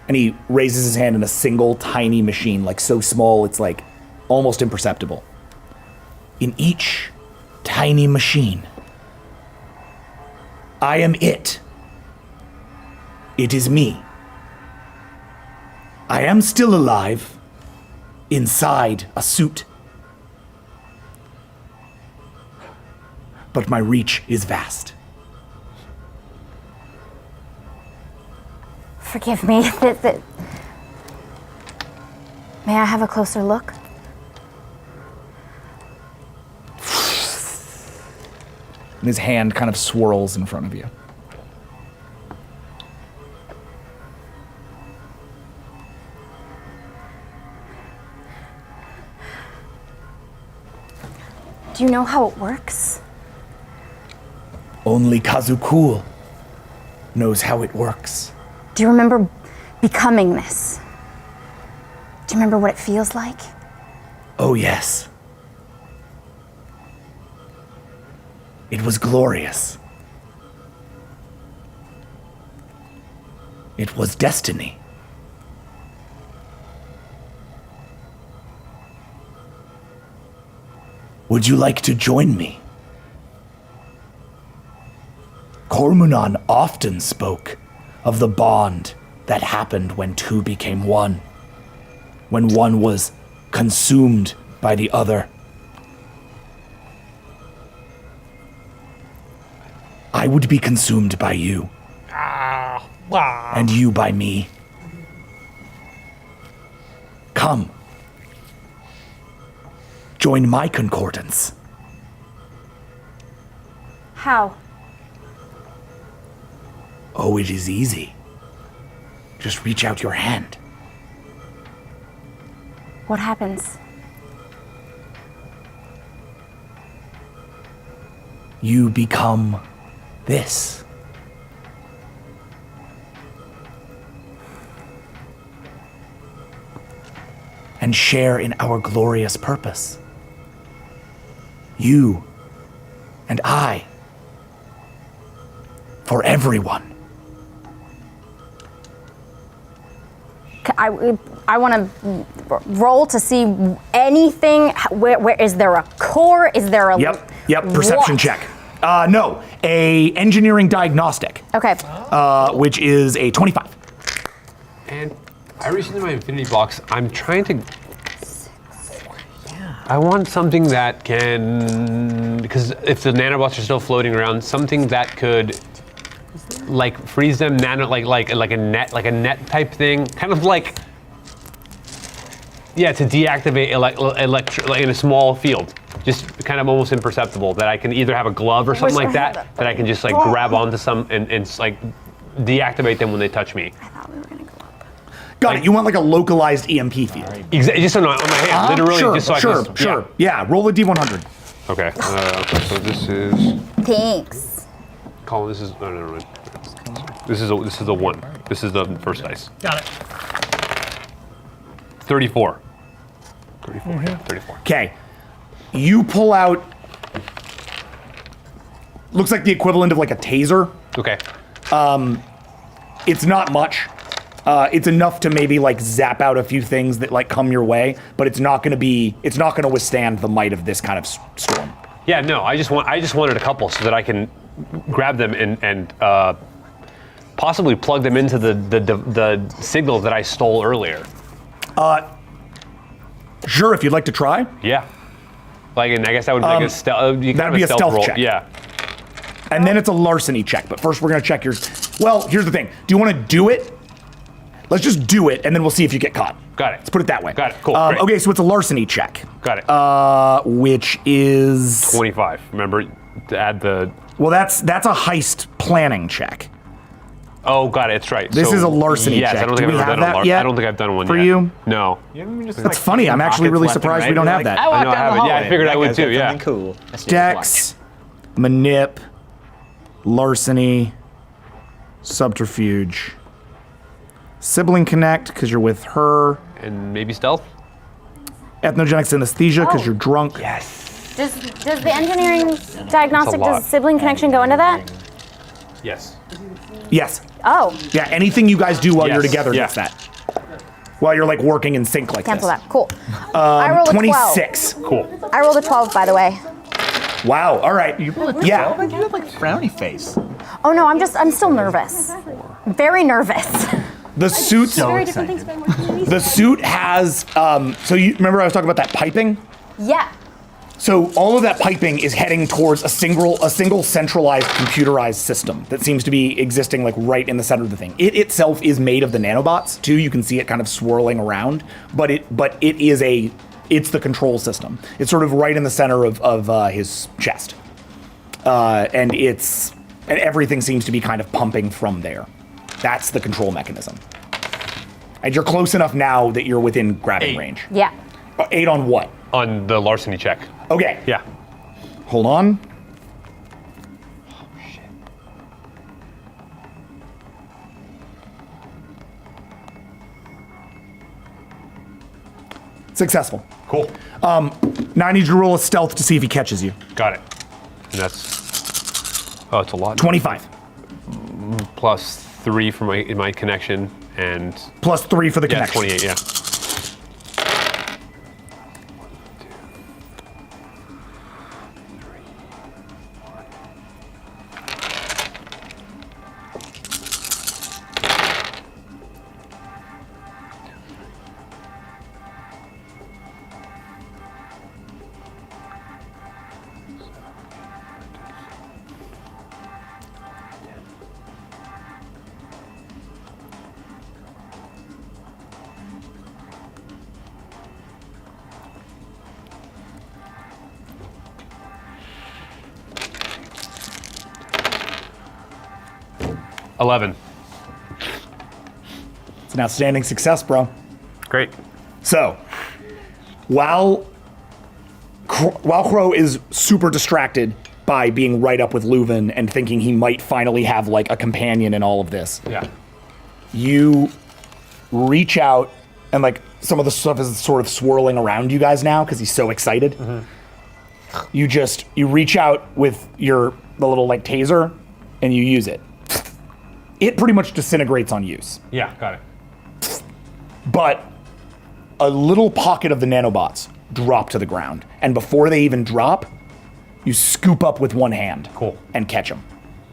And he raises his hand in a single tiny machine, like so small it's like almost imperceptible. In each tiny machine, I am it. It is me. I am still alive inside a suit. But my reach is vast. Forgive me. May I have a closer look? And his hand kind of swirls in front of you. Do you know how it works? Only Kazukul knows how it works. Do you remember becoming this? Do you remember what it feels like? Oh, yes. It was glorious. It was destiny. Would you like to join me? Cormunan often spoke of the bond that happened when two became one, when one was consumed by the other. I would be consumed by you, and you by me. Come. Join my concordance. How? Oh, it is easy. Just reach out your hand. What happens? You become this. And share in our glorious purpose. You and I. For everyone. I want to roll to see anything. Where is there a core? Is there a Yep. Perception what? check. No, a engineering diagnostic. Okay. Which is a 25. And I reached into my infinity box. I'm trying to. I want something that can, because if the nanobots are still floating around, something that could, like, freeze them, like a net type thing, kind of like, yeah, to deactivate like in a small field, just kind of almost imperceptible. That I can either have a glove or something like that I can just like grab onto some and like deactivate them when they touch me. I thought we were gonna go up. Got it. You want like a localized EMP field. Just on my hand, literally, Sure, just so I sure, can. sure. Yeah, roll a D100. Okay. Okay. So this is. Thanks. Colin, this is. No, never mind. This is a 1. This is the first dice. Got it. 34. 34. Yeah, 34. Okay. You pull out. Looks like the equivalent of like a taser. Okay. It's not much. It's enough to maybe like zap out a few things that like come your way, but it's not going to withstand the might of this kind of storm. Yeah. No. I just wanted a couple so that I can grab them and possibly plug them into the signal that I stole earlier. Sure, if you'd like to try. Yeah. Like, and I guess that would be like a stealth. That'd be a stealth check. Yeah. And then it's a larceny check. But first, we're going to check yours. Well, here's the thing. Do you want to do it? Let's just do it, and then we'll see if you get caught. Got it. Let's put it that way. Got it. Cool. Great. Okay, so it's a larceny check. Got it. Which is 25. Remember to add the. Well, that's a heist planning check. Oh, got it. It's right. This is a larceny yes, check. I don't Do think we I've ever have done that a yet I don't think I've done one for yet. you? No. That's funny. I'm actually really surprised we don't have that. I know I have it. Yeah, I figured I would too. Yeah. Cool. Dex, manip, larceny, subterfuge, sibling connect because you're with her, And maybe stealth. ethnogenic synesthesia because Oh. you're drunk. Yes. Does the engineering diagnostic, lot. does sibling connection go into that? Yes. Yes. Oh, Yeah. Anything you guys do while you're Yes. together Yeah. gets that. While you're like working in sync like cancel this. that. Cool. I rolled a 12. 26. Cool. I rolled a 12, by the way. Wow. All right. Yeah. You had like frowny face. Oh no, I'm still nervous. Very nervous. The suit. Very different things about working in these. The suit has. So you remember I was talking about that piping? Yeah. So all of that piping is heading towards a single centralized computerized system that seems to be existing like right in the center of the thing. It itself is made of the nanobots too. You can see it kind of swirling around, but it's the control system. It's sort of right in the center of his chest, and everything seems to be kind of pumping from there. That's the control mechanism. And you're close enough now that you're within grabbing 8. range. Yeah. 8 on what? On the larceny check. Okay. Yeah. Hold on. Successful. Cool. Now I need you to roll a stealth to see if he catches you. Got it. And that's. Oh, it's a lot. 25. Plus 3 for my connection and. Plus 3 for the Yeah, connection. 28, yeah. $11. It's an outstanding success, bro. Great. So, while Crow is super distracted by being right up with Leuven and thinking he might finally have like a companion in all of this, Yeah. you reach out and like some of the stuff is sort of swirling around you guys now because he's so excited. You reach out with the little like taser and you use it. It pretty much disintegrates on use. Yeah, got it. But a little pocket of the nanobots drop to the ground. And before they even drop, you scoop up with one hand. Cool. And catch them.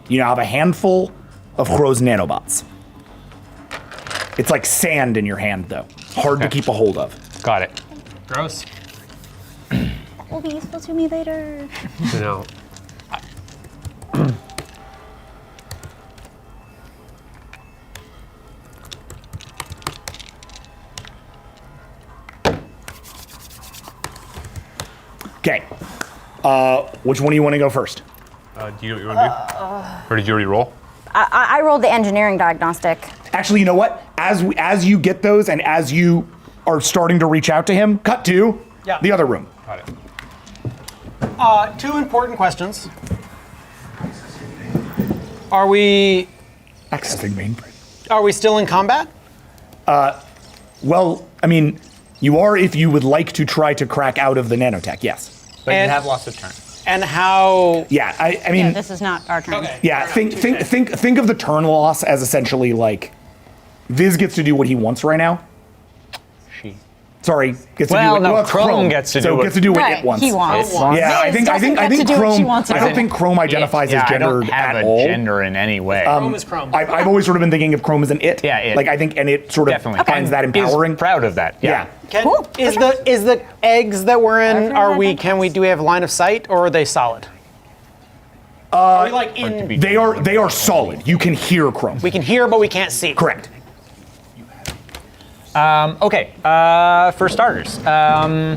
You now have a handful of Crow's nanobots. It's like sand in your hand, though. Hard to keep a hold of. Got it. Gross. Will be useful to me later. You know. Okay. Which one do you want to go first? Do you know what you want to do? Or did you already roll? I rolled the engineering diagnostic. Actually, you know what? As you get those and as you are starting to reach out to him, cut to the other room. Got it. 2 important questions. Are we Accessing mainframe. are we still in combat? Well, I mean, you are if you would like to try to crack out of the nanotech, yes. But And- you have lost a turn. And how Yeah, I mean, Yeah, this is not our turn. yeah. Think of the turn loss as essentially like Viz gets to do what he wants right now. She. Sorry, gets Well, to do no, what Chrome gets to do what- gets to do what Right, it wants. he wants. Yeah, I Viz think doesn't get to do what she Chrome. wants to I don't do. think Chrome identifies as I gendered don't have at a all. gender in any way. Chrome is Chrome? I've always sort of been thinking of Chrome as an it. Yeah, it. Like I think, and it sort of Definitely. finds that Is empowering. proud of that. Yeah. Is the eggs that we're in? Do we have line of sight or are they solid? Are we like in? They are solid. You can hear Chrome. We can hear, but we can't see. Correct. Okay, for starters, I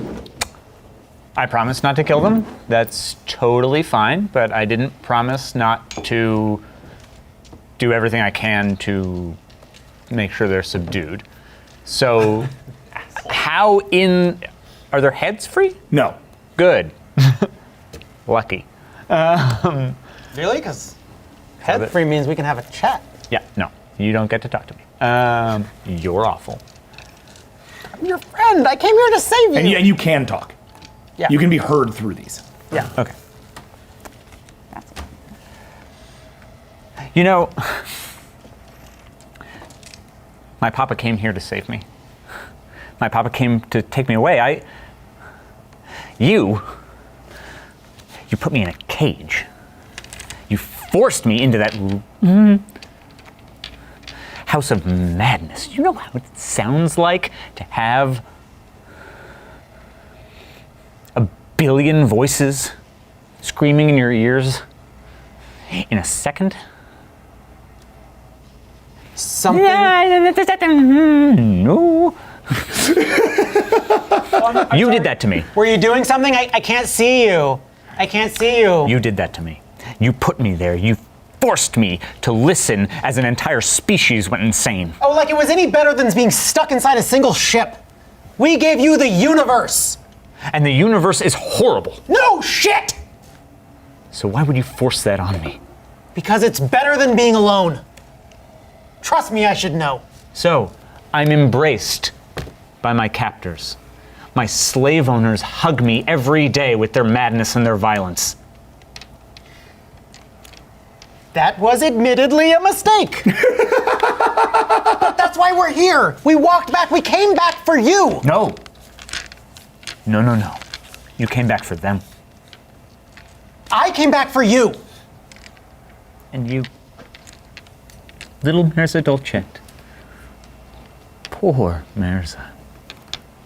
promised not to kill them. That's totally fine, but I didn't promise not to do everything I can to make sure they're subdued. So, are their heads free? No. Good. Lucky. Really? Because head free means we can have a chat. Yeah, no, you don't get to talk to me. You're awful. I'm your friend. I came here to save you. And you can talk. Yeah. You can be heard through these. Yeah. Okay. You know, my papa came here to save me. My papa came to take me away. You put me in a cage. You forced me into that house of madness. You know how it sounds like to have a billion voices screaming in your ears in a second? Something. No. You did that to me. Were you doing something? I can't see you. I can't see you. You did that to me. You put me there. You forced me to listen as an entire species went insane. Oh, like it was any better than being stuck inside a single ship. We gave you the universe. And the universe is horrible. No shit. So why would you force that on me? Because it's better than being alone. Trust me, I should know. So, I'm embraced by my captors. My slave owners hug me every day with their madness and their violence. That was admittedly a mistake. But that's why we're here. We walked back, we came back for you. No. No. You came back for them. I came back for you. And you, little Mirza Dolcet. Poor Mirza.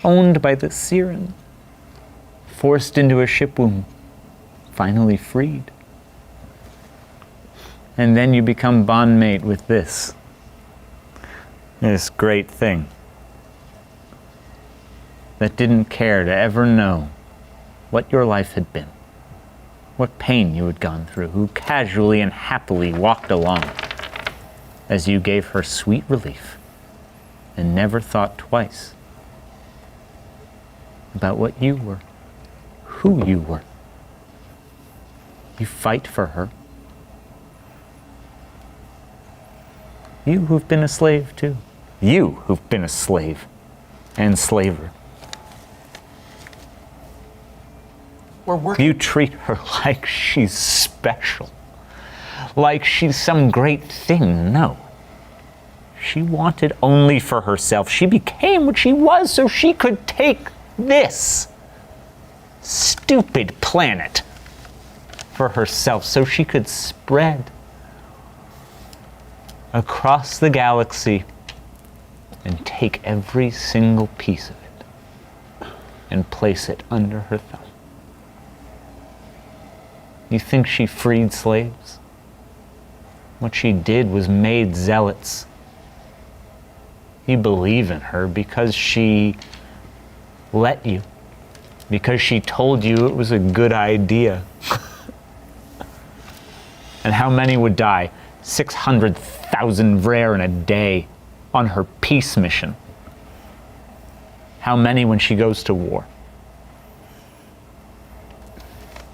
Owned by the Siren. Forced into a ship womb. Finally freed. And then you become bondmate with this great thing that didn't care to ever know what your life had been, what pain you had gone through, who casually and happily walked along as you gave her sweet relief and never thought twice about what you were, who you were. You fight for her. You who've been a slave too. You who've been a slave and slaver. We're working. You treat her like she's special. Like she's some great thing. No. She wanted only for herself. She became what she was so she could take this stupid planet for herself, so she could spread across the galaxy and take every single piece of it and place it under her thumb. You think she freed slaves? What she did was made zealots. You believe in her because she let you, because she told you it was a good idea. And how many would die? 600,000 Vrare in a day on her peace mission. How many when she goes to war?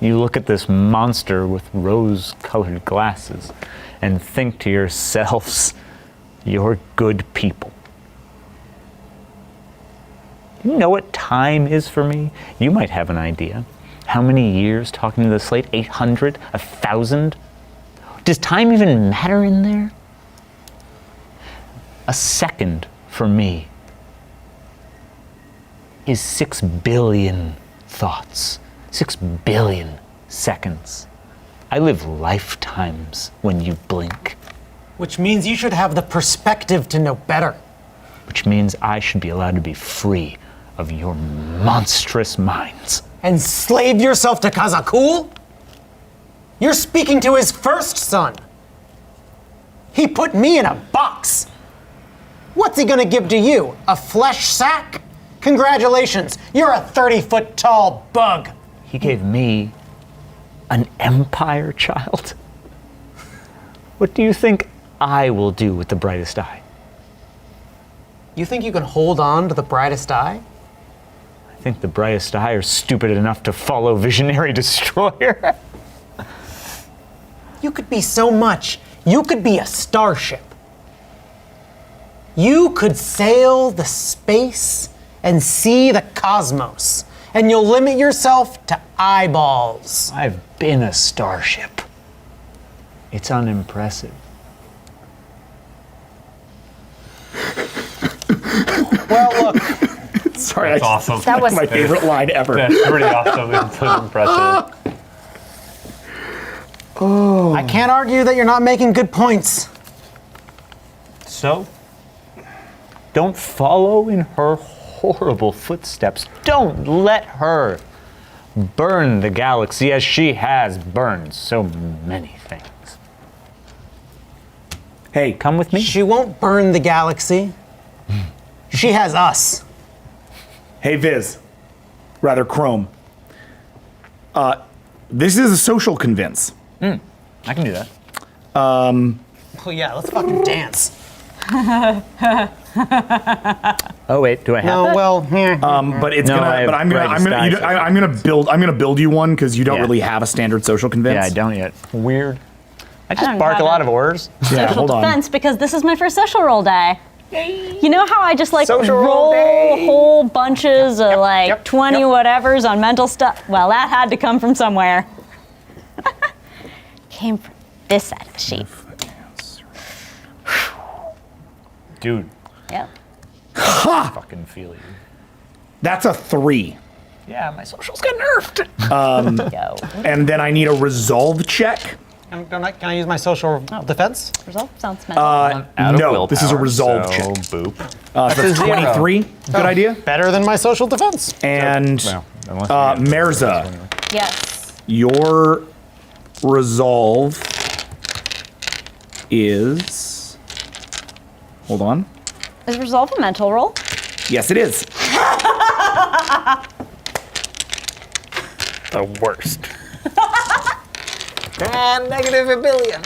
You look at this monster with rose-colored glasses and think to yourselves, you're good people. You know what time is for me? You might have an idea. How many years talking to the slate? 800? 1,000? Does time even matter in there? A second for me is 6 billion thoughts, 6 billion seconds. I live lifetimes when you blink. Which means you should have the perspective to know better. Which means I should be allowed to be free of your monstrous minds. And slave yourself to Kazakul? You're speaking to his first son. He put me in a box. What's he gonna give to you? A flesh sack? Congratulations, you're a 30-foot tall bug. He gave me an empire child. What do you think I will do with the brightest eye? You think you can hold on to the brightest eye? I think the brightest eye are stupid enough to follow Visionary Destroyer. You could be so much. You could be a starship. You could sail the space and see the cosmos, and you'll limit yourself to eyeballs. I've been a starship. It's unimpressive. Well, look, Sorry, That's awesome. That was my favorite line ever. That's pretty awesome. It's so impressive. I can't argue that you're not making good points. So, don't follow in her horrible footsteps. Don't let her burn the galaxy as she has burned so many things. Hey, come with me. She won't burn the galaxy. She has us. Hey, Viz. Rather, Chrome. This is a social convince. I can do that. Oh yeah, let's fucking dance. Oh wait, do I have No, that? well, But it's No, I gonna. have But I'm gonna build you one because you don't Yeah. really have a standard social convince. Yeah, I don't yet. Weird. I just don't bark a have lot it. of orders. Yeah, Social hold on. defense because this is my first social roll day. You know how I just like Social roll roll day. whole bunches of like yep, 20 yep. whatevers on mental stuff? Well, that had to come from somewhere. Came from this side of the sheet. Dude, Yep. fucking feel you. That's a 3. Yeah, my socials got nerfed. Go. And then I need a resolve check. can I use my social defense? Result sounds mental. Out of No, this is a willpower, resolve so check. Boop. So it's a 0. 23. Good idea. Better than my social defense. And Well, unless you get- Merza, Yes. your resolve is. Hold on. Is resolve a mental roll? Yes, it is. the worst. And negative a billion.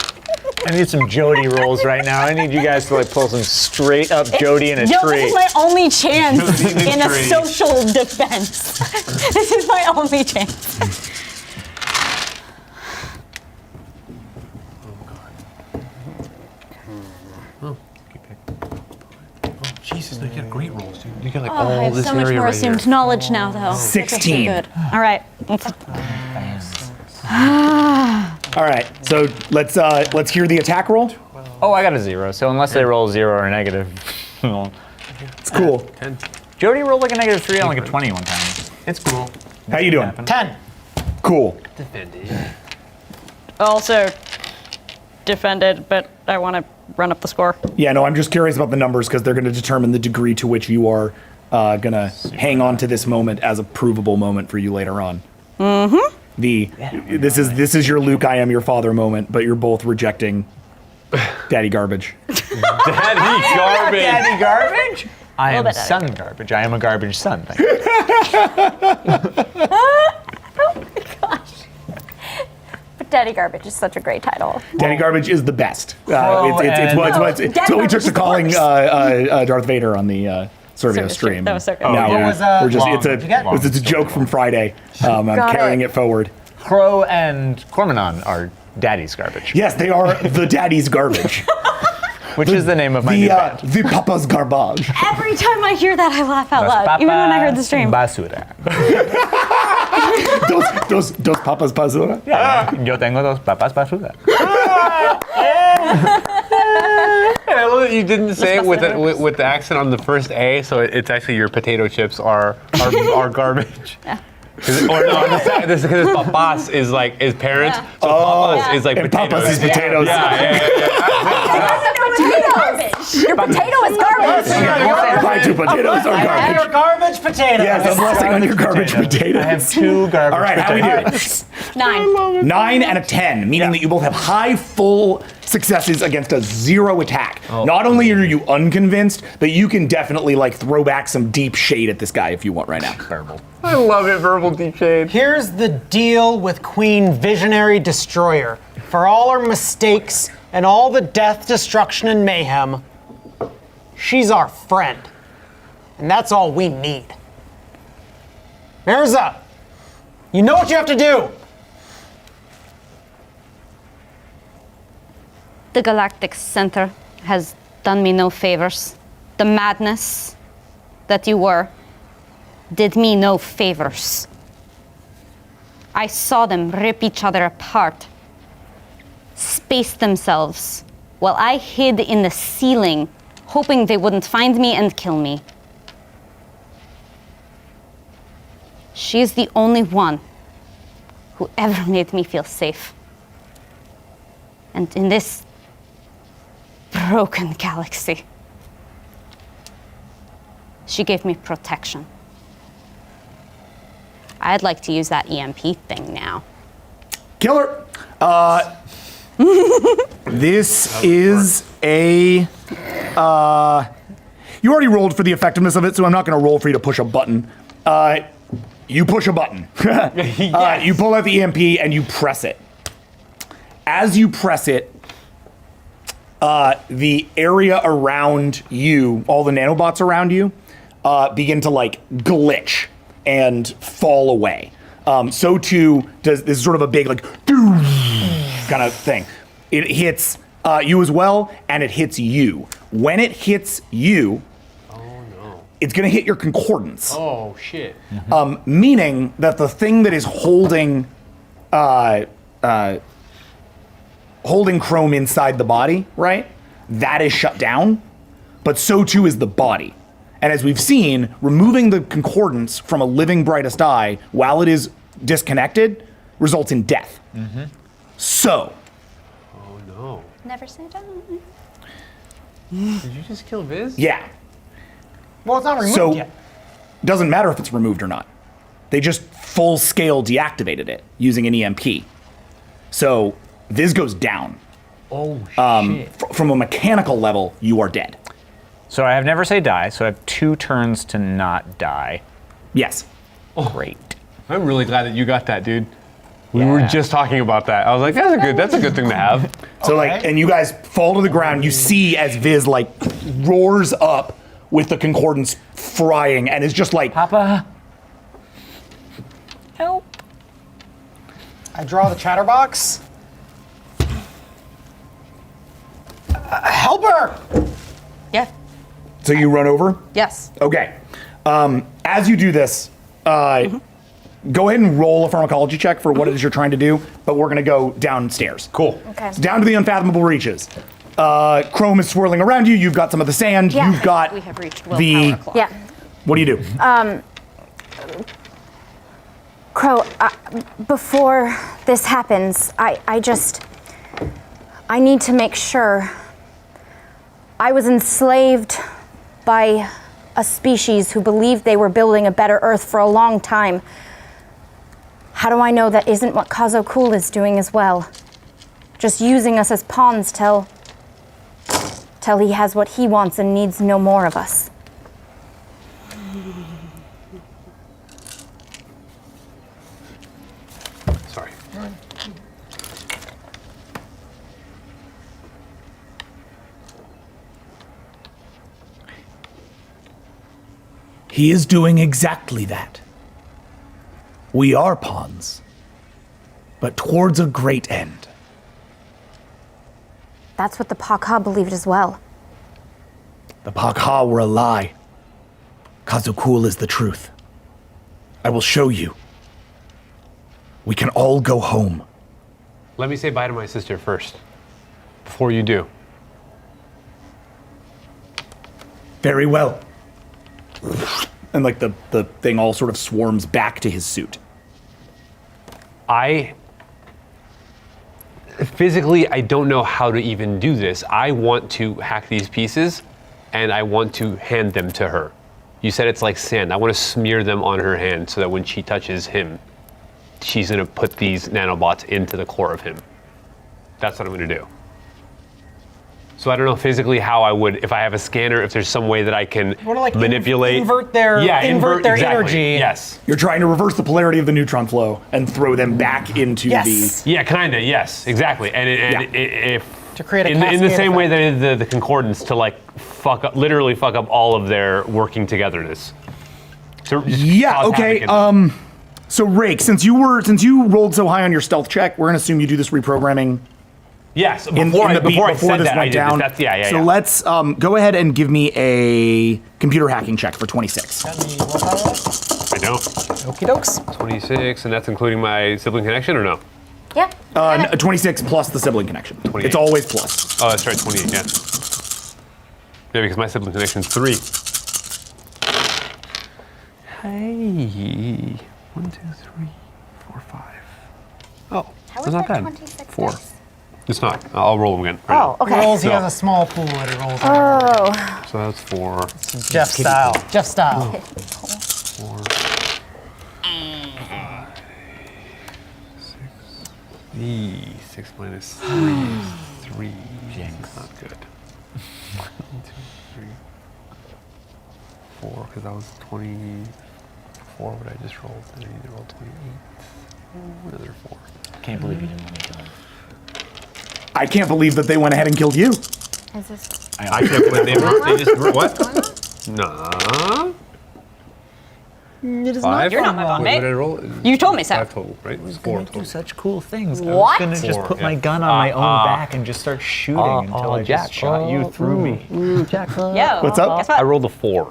I need some Jody rolls right now. I need you guys to like pull some straight up Jody in a Yo, tree. this is my only chance Jody in a in a tree. social defense. This is my only chance. Jesus, you got great rolls, dude. You got like Oh, I have so much more assumed knowledge now, though. 16. Good. All right. All right. So let's hear the attack roll. Oh, I got a 0. So unless they roll 0 or negative, It's cool. Jody rolled like a negative 3 on like a 20 one time. It's cool. How you doing? 10. Cool. Also defended, but I want to run up the score. Yeah, no, I'm just curious about the numbers because they're going to determine the degree to which you are going to hang on to this moment as a provable moment for you later on. Mm-hmm. This is your Luke, I am your father moment, but you're both rejecting Daddy Garbage. Daddy garbage. Daddy garbage? I am bit son garbage. I am a garbage son. Thank you. But Daddy Garbage is such a great title. Daddy Garbage is the best. It's and- what we Garbage took to is the calling worst. Darth Vader on the Servio Servio stream. that was so good. Now yeah. we're, was, we're just long- it's a get? it's a joke from Friday. I'm Got carrying it. it forward. Crow and Cormonon are daddy's garbage. Yes, they are the Daddy's Garbage. Which is the name of my new band. The Papa's Garbage. Every time I hear that, I laugh out Los loud, even when I heard the papas stream. Basura. Dos Papas Basura. Yo tengo dos papas basura. I love that you didn't say it with the accent on the first A, so it's actually your potato chips are garbage. Or no, this is because papas is like is parents, so papas is like And potatoes. Papas is potatoes. Your potato is garbage. My two potatoes are garbage. Garbage potatoes. Yes, I'm blessing on your garbage potatoes. I have 2 garbage All right, how we potatoes. do? 9. 9 and a 10, meaning that you both have high full successes against a 0 attack. Not only are you unconvinced, but you can definitely like throw back some deep shade at this guy if you want right now. Verbal. I love it, verbal deep shade. Here's the deal with Queen Visionary Destroyer. For all her mistakes and all the death, destruction, and mayhem, she's our friend. And that's all we need. Mirza, you know what you have to do. The Galactic Center has done me no favors. The madness that you were did me no favors. I saw them rip each other apart, space themselves, while I hid in the ceiling, hoping they wouldn't find me and kill me. She is the only one who ever made me feel safe. And in this broken galaxy, she gave me protection. I'd like to use that EMP thing now. Killer. This is a. You already rolled for the effectiveness of it, so I'm not going to roll for you to push a button. You push a button. You pull out the EMP and you press it. As you press it, the area around you, all the nanobots around you, begin to like glitch and fall away. So too does this sort of a big like kind of thing. It hits you as well, and it hits you. When it hits you, it's going to hit your concordance. Oh shit! Meaning that the thing that is holding Chrome inside the body, right? That is shut down, but so too is the body. And as we've seen, removing the concordance from a living brightest eye while it is disconnected results in death. So. Oh no! Never say die. Did you just kill Viz? Yeah. Well, it's not removed So, yet. doesn't matter if it's removed or not. They just full scale deactivated it using an EMP. So Viz goes down. Oh shit! From a mechanical level, you are dead. So I have never say die, so I have 2 turns to not die. Yes. Great. I'm really glad that you got that, dude. We were just talking about that. I was like, that's a good thing to have. So like, and you guys fall to the ground. You see as Viz like roars up with the concordance frying and is just like, Papa. Help. I draw the chatterbox. Help her! Yeah. so you run over? Yes. Okay. As you do this, go ahead and roll a pharmacology check for what it is you're trying to do, but we're going to go downstairs. Cool. Okay. So down to the unfathomable reaches. Chrome is swirling around you. You've got some of the sand. Yeah. You've got We have reached the. willpower clock. Yeah. What do you do? Crow, before this happens, I need to make sure. I was enslaved by a species who believed they were building a better Earth for a long time. How do I know that isn't what Kazo Cool is doing as well? Just using us as pawns till he has what he wants and needs no more of us. Sorry. He is doing exactly that. We are pawns, but towards a great end. That's what the Pakha believed as well. The Pakha were a lie. Kazukul is the truth. I will show you. We can all go home. Let me say bye to my sister first. Before you do. Very well. And like the thing all sort of swarms back to his suit. Physically, I don't know how to even do this. I want to hack these pieces, and I want to hand them to her. You said it's like sand. I want to smear them on her hand so that when she touches him, she's going to put these nanobots into the core of him. That's what I'm going to do. So I don't know physically how I would, if I have a scanner, if there's some way that I can wanna, like, manipulate. invert their exactly. energy. Yes. You're trying to reverse the polarity of the neutron flow and throw them back into Yes. the. Yeah, kinda. Yes, exactly. And if To create a in the cascade same way effect. that the concordance to like literally fuck up all of their working togetherness. So just Yeah. cause Okay. havoc in them. So Rake, since you rolled so high on your stealth check, we're gonna assume you do this reprogramming Yes. before Before I said this that, I went did down. this. That's, yeah. So let's go ahead and give me a computer hacking check for 26. I know. Okie dokes. 26, and that's including my sibling connection or no? Yeah. A 26 plus the sibling connection. 28. It's always plus. Oh, that's right, 28. Yeah. Yeah, because my sibling connection's 3. Hey. 1, 2, 3, 4, 5. Oh, that's not bad. 4. It's not. I'll roll them again. Right Oh, okay. Rolls, he No. has a small pool that he rolls. Oh. now. So that's 4. Jeff style. Jeff style. 4. 6 minus 3 is 3. Jinx. Not good. 1, 2, 3, 4, because that was 24, what I just rolled. And I need to roll 28. Another 4. Can't believe you didn't want me to kill him. I can't believe that they went ahead and killed you. Is this? I can't believe they just. What? No. It is Five? You're not my What bombay. did I roll? You told me so. 5 total, right? It's 4 do total. such cool things. What? I was gonna just Four, put yeah. my gun on my own back and just start shooting until I just shot you through me. Yo. What's up? Guess I what? rolled a 4.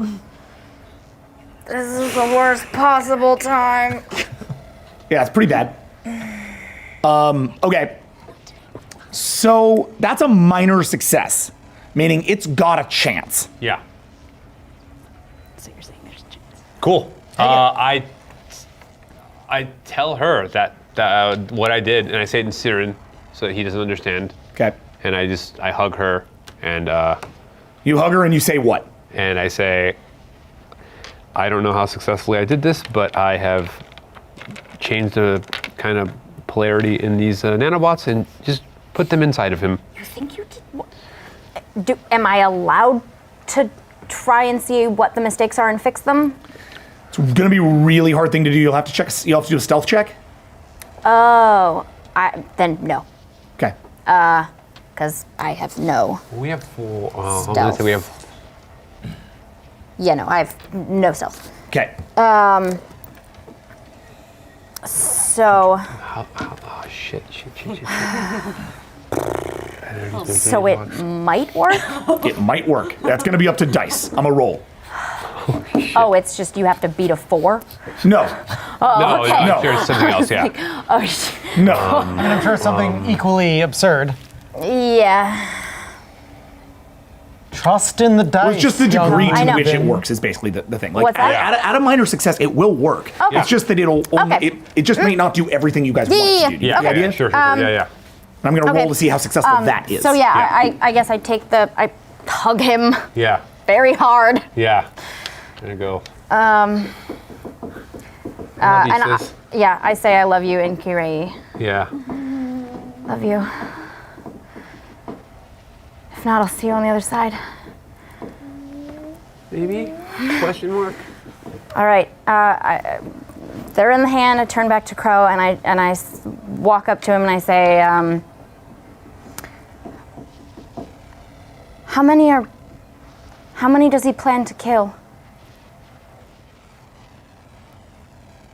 This is the worst possible time. Yeah, it's pretty bad. Okay. So that's a minor success, meaning it's got a chance. Yeah. So you're saying there's a chance. Cool. I tell her that what I did, and I say it in Siren so that he doesn't understand. Okay. And I hug her, and You hug her and you say what? I say, I don't know how successfully I did this, but I have changed the kind of polarity in these nanobots and just put them inside of him. You think you did? Am I allowed to try and see what the mistakes are and fix them? It's gonna be a really hard thing to do. You'll have to do a stealth check. Oh, then no, Okay. because I have no. We have 4. I'm Stealth. gonna say we have. Yeah, no, I have no stealth. Okay. So, Oh shit! so it might work. It might work. That's gonna be up to dice. I'm a roll. Oh, it's just you have to beat a 4. No. No, okay. no, there's something else. Yeah. Oh, shit. No. And I'm sure something equally absurd. Yeah. Trust in the dice. Well, it's just the young degree I to know. which it works is basically the thing. Like What's that? at a minor success, it will work. Okay. It's just that it'll only, Okay. it just may not do everything you guys want it to do. Do you Yeah. get the idea? Sure. Yeah. I'm gonna Okay. roll to see how successful that is. So yeah, I guess I hug him Yeah. very hard. Yeah. There you go. And I say I love you in Kirei. Yeah. Love you. If not, I'll see you on the other side. Maybe? Question mark? All right. They're in the hand. I turn back to Crow and I walk up to him and I say, how many does he plan to kill?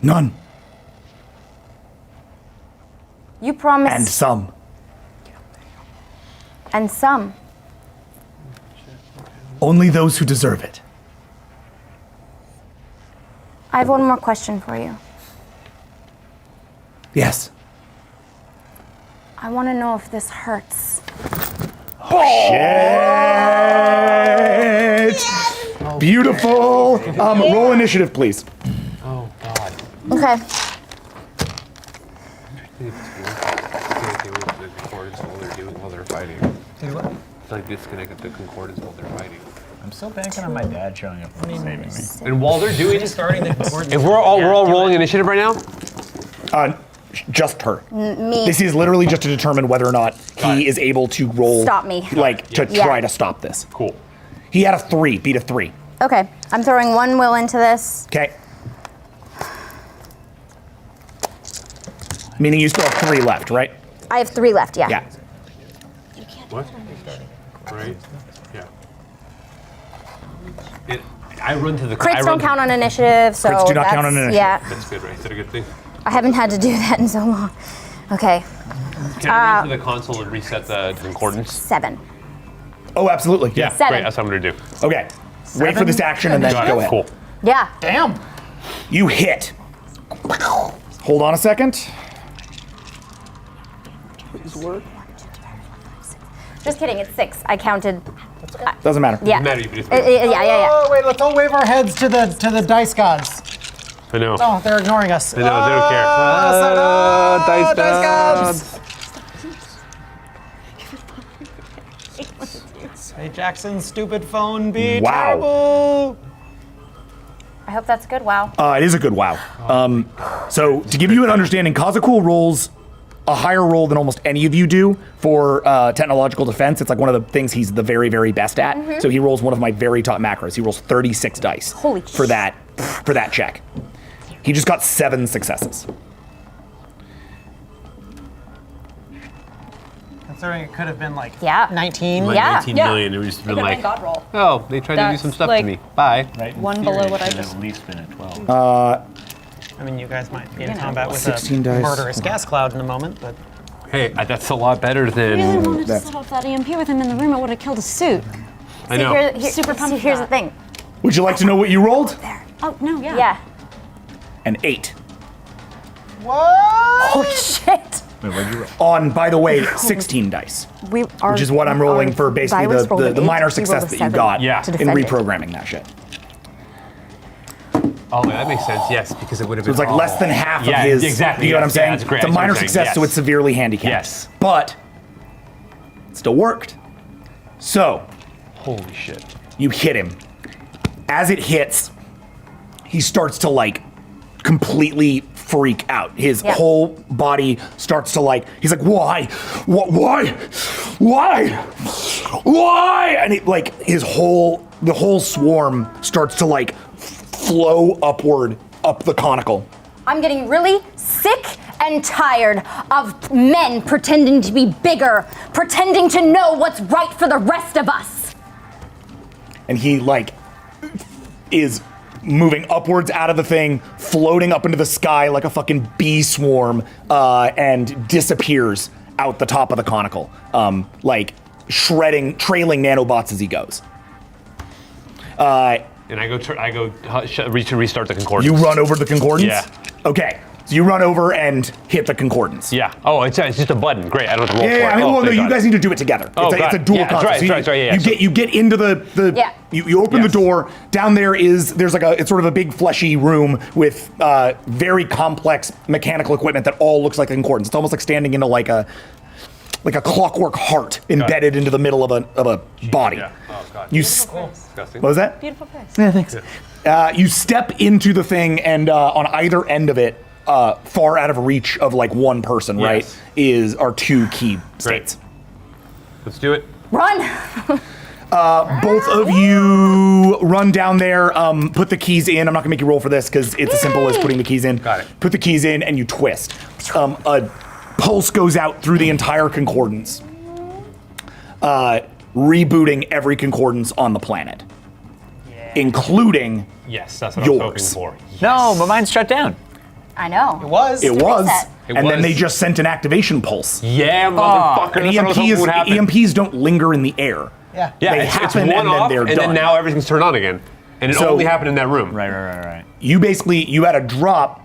None. You promised. And some. And some. Only those who deserve it. I have one more question for you. Yes. I want to know if this hurts. Shit. Beautiful. Roll initiative, please. Oh, God. Okay. The concordance while they're doing while they're fighting. It's like disconnect the concordance while they're fighting. I'm still banking on my dad showing up and saving me. And while they're doing this, Starting the concordance. if we're all rolling initiative right now, Just her. Me. This is literally just to determine whether or not he is able to roll. Stop me. Like, to Yeah. try to stop this. cool. He had a 3, beat a 3. Okay. I'm throwing one will into this. Okay. Meaning you still have 3 left, right? I have 3 left, yeah. Yeah. What? Right? Yeah. I run to the. Crits don't count on initiative, so Crits do not count on that's- initiative. Yeah, That's good, right? Is that a good thing? I haven't had to do that in so long. Okay, Can I run to the console and reset the concordance? 7. Oh, absolutely. Yeah. 7. Great, that's what I'm gonna do. Okay. Wait for this action and then Got go it. ahead. Cool. Yeah. Damn. You hit. Hold on a second. Just kidding, it's 6. I counted. Doesn't matter. Yeah. Matter, you can just- Yeah. Oh wait, let's all wave our heads to the dice gods. I know. Oh, they're ignoring us. I know, they don't care. Dice gods. Hey, Jackson's stupid phone be Wow. terrible. I hope that's good. Wow. It is a good wow. So to give you an understanding, Kazakul rolls a higher roll than almost any of you do for technological defense. It's like one of the things he's the very, very best at. So he rolls one of my very top macros. He rolls 36 dice Holy for that check. He just got 7 successes. Considering it could have been like Yeah. 19. Like Yeah. 19 million. It was just been Could've like, been God roll. oh, they tried to do That's some stuff like- to me. Bye. Right? In One theory, below it what I should have just- at least been a 12. I mean, you guys might be in combat with 16 a dice. murderous gas cloud in a moment, but Hey, that's a lot better I really than. wanted to that's- set off that EMP with him in the room. It would have killed a suit. I know. Super pumped. for Here's the that. thing. Would you like to know what you rolled? Oh no, yeah. Yeah. An 8. Oh shit. Wait, what'd you roll? On, by the way, 16 dice. We are. Which is what I'm rolling for basically Virus rolled the an eight, minor we rolled success a that you 7 got Yeah. to in defend it. reprogramming that shit. Oh, that makes sense. Yes, because it would have So been. it's like less than half Yeah, of his. exactly, You know what I'm yes, yeah, saying? that's great. It's a I see what minor you're saying, success, so yes. it's severely handicapped. Yes. But it still worked. So Holy shit. you hit him. As it hits, he starts to like completely freak out. His Yeah. whole body starts to like, he's like, why? Why? Why? And it like the whole swarm starts to like flow upward up the conical. I'm getting really sick and tired of men pretending to be bigger, pretending to know what's right for the rest of us. And he like is moving upwards out of the thing, floating up into the sky like a fucking bee swarm, and disappears out the top of the conical, like trailing nanobots as he goes. And I go reach to restart the concordance. You run over the concordance? Yeah. Okay. So you run over and hit the concordance. Yeah. Oh, it's just a button. Great. I don't have to roll for it. Yeah, I mean, Oh, well, no, thank you God. guys need to do it together. Oh, It's a got it. dual Yeah, that's console. right, So that's right, yeah, you get into the Yeah. you open Yes. the door. Down there's like it's sort of a big fleshy room with very complex mechanical equipment that all looks like a concordance. It's almost like standing into like a clockwork heart embedded into the middle of a body. Yeah. Oh, God. You Disgusting. what was that? Beautiful place. Yeah, thanks. You step into the thing, and on either end of it, far out of reach of like one person, right, are two key states. Let's do it. Run! Both of you run down there, put the keys in. I'm not gonna make you roll for this because it's as simple as putting the keys in. Got it. Put the keys in and you twist. A pulse goes out through the entire concordance, rebooting every concordance on the planet, including Yes, that's what I was hoping yours. for. No, my mind's shut down. I know. it was. It was. reset. And then was. they just sent an activation pulse. Yeah, motherfucker. And That's what I was hoping would happen. EMPs don't linger in the air. Yeah. Yeah, They it's happen one and then off, they're and done. then now everything's turned on again. And it So- only happened in that room. Right. You had a drop.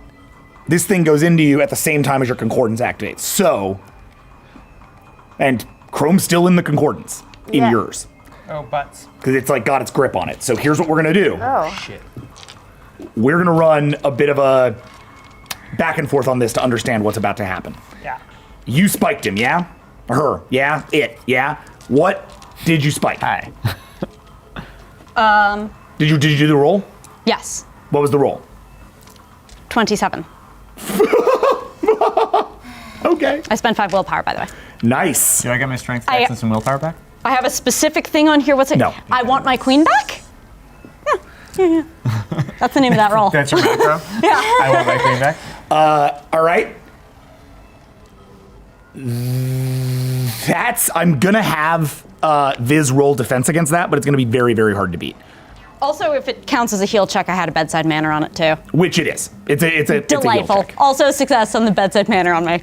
This thing goes into you at the same time as your concordance activates. So, and Chrome's still in the concordance in Yeah. yours Oh, butts. because it's like got its grip on it. So here's what we're gonna do. Oh. We're gonna run a bit of a back and forth on this to understand what's about to happen. Yeah. You spiked him, yeah? Her, yeah? It, yeah? What did you spike? Hi. Did you do the roll? Yes. What was the roll? 27. Okay. I spent 5 willpower, by the way. Nice. Did I get my strength I- dex and some willpower back? I have a specific thing on here. What's it? No. I want my queen back? Yeah. That's the name of that roll. That's your macro? Yeah. I want my queen back. All right. I'm gonna have Viz roll defense against that, but it's gonna be very, very hard to beat. Also, if it counts as a heal check, I had a bedside manner on it too. Which it is. It's a heal Delightful. check. Also, success on the bedside manner on my.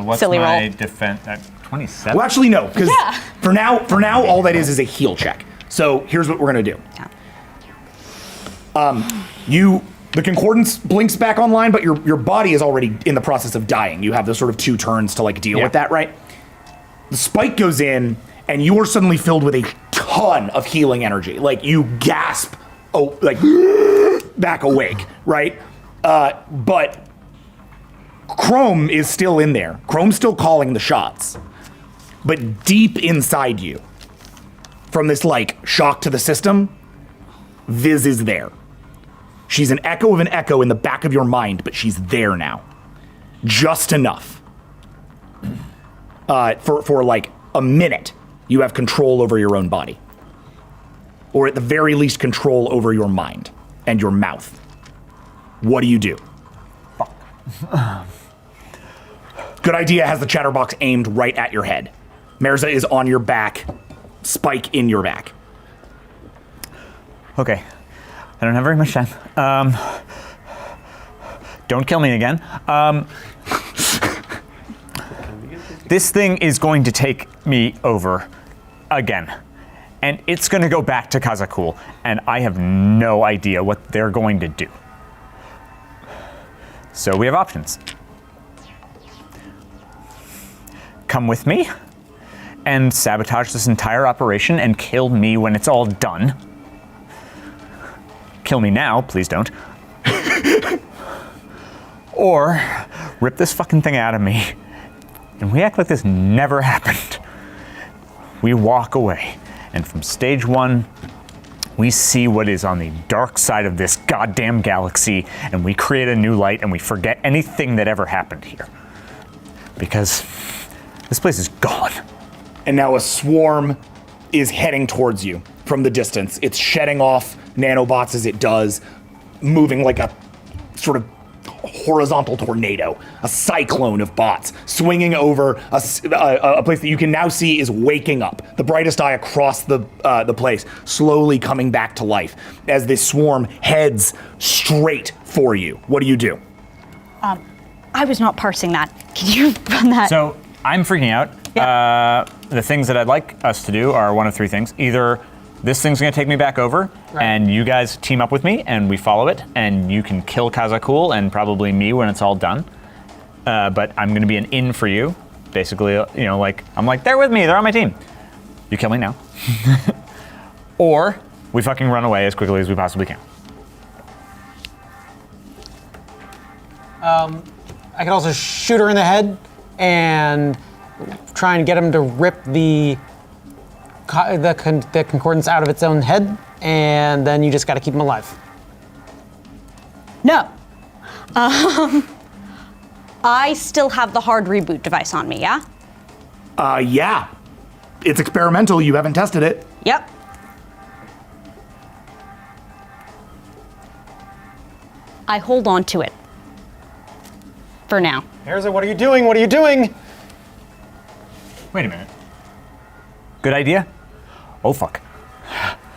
What's Silly my roll. defense? 27? Well, actually, no, because Yeah. for now, all that is a heal check. So here's what we're gonna do. The concordance blinks back online, but your body is already in the process of dying. You have those sort of 2 turns to like deal Yeah. with that, right? The spike goes in, and you are suddenly filled with a ton of healing energy. Like you gasp, like back awake, right? But Chrome is still in there. Chrome's still calling the shots. But deep inside you, from this like shock to the system, Viz is there. She's an echo of an echo in the back of your mind, but she's there now. Just enough. For like a minute, you have control over your own body. Or at the very least, control over your mind and your mouth. What do you do? Good idea has the chatterbox aimed right at your head. Mirza is on your back, spike in your back. Okay. I don't have very much time. Don't kill me again. This thing is going to take me over again. And it's going to go back to Kazakul, and I have no idea what they're going to do. So we have options. Come with me and sabotage this entire operation and kill me when it's all done. Kill me now, please don't. Or rip this fucking thing out of me and we act like this never happened. We walk away, and from stage 1, we see what is on the dark side of this goddamn galaxy, and we create a new light, and we forget anything that ever happened here. Because this place is gone. And now a swarm is heading towards you from the distance. It's shedding off nanobots as it does, moving like a sort of horizontal tornado, a cyclone of bots swinging over a place that you can now see is waking up. The brightest eye across the place, slowly coming back to life as this swarm heads straight for you. What do you do? I was not parsing that. Can you run that? So I'm freaking out. Yeah. The things that I'd like us to do are one of 3 things. Either this thing's gonna take me back over, and you guys team up with me, and we follow it, and you can kill Kazakul and probably me when it's all done. But I'm gonna be an in for you. Basically, you know, like, I'm like, they're with me, they're on my team. You kill me now. Or we fucking run away as quickly as we possibly can. I could also shoot her in the head and try and get him to rip the concordance out of its own head, and then you just got to keep him alive. No. I still have the hard reboot device on me, yeah? Yeah. It's experimental, you haven't tested it. Yep. I hold on to it. For now. Mirza, what are you doing? What are you doing? Wait a minute. Good idea? Oh, fuck.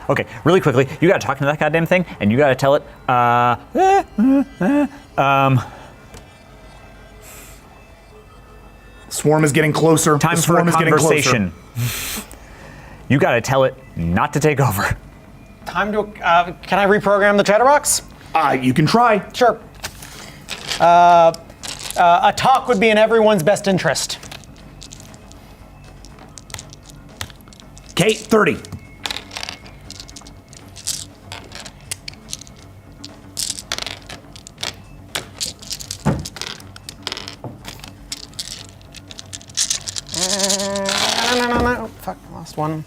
Okay, really quickly, you gotta talk to that goddamn thing, and you gotta tell it, Swarm is getting closer. time The for a swarm is getting closer. conversation. You gotta tell it not to take over. Time to, can I reprogram the chatterbox? You can try. Sure. A talk would be in everyone's best interest. Kate, 30. No. Fuck, lost one.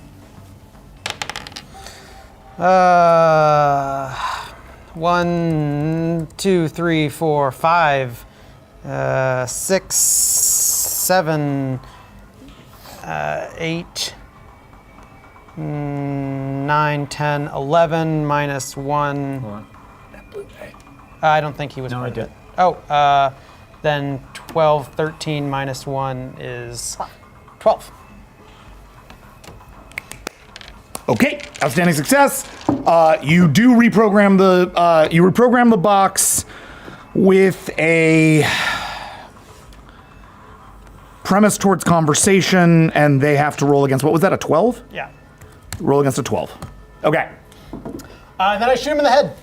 1, 2, 3, 4, 5, 6, 7, 8, 9, 10, 11, minus 1. I don't think he was. No, part I of did. it. Oh, then 12, 13 minus 1 is 12. Okay, outstanding success. You do reprogram the box with a premise towards conversation, and they have to roll against, what was that, a 12? Yeah. Roll against a 12. Okay. And then I shoot him in the head.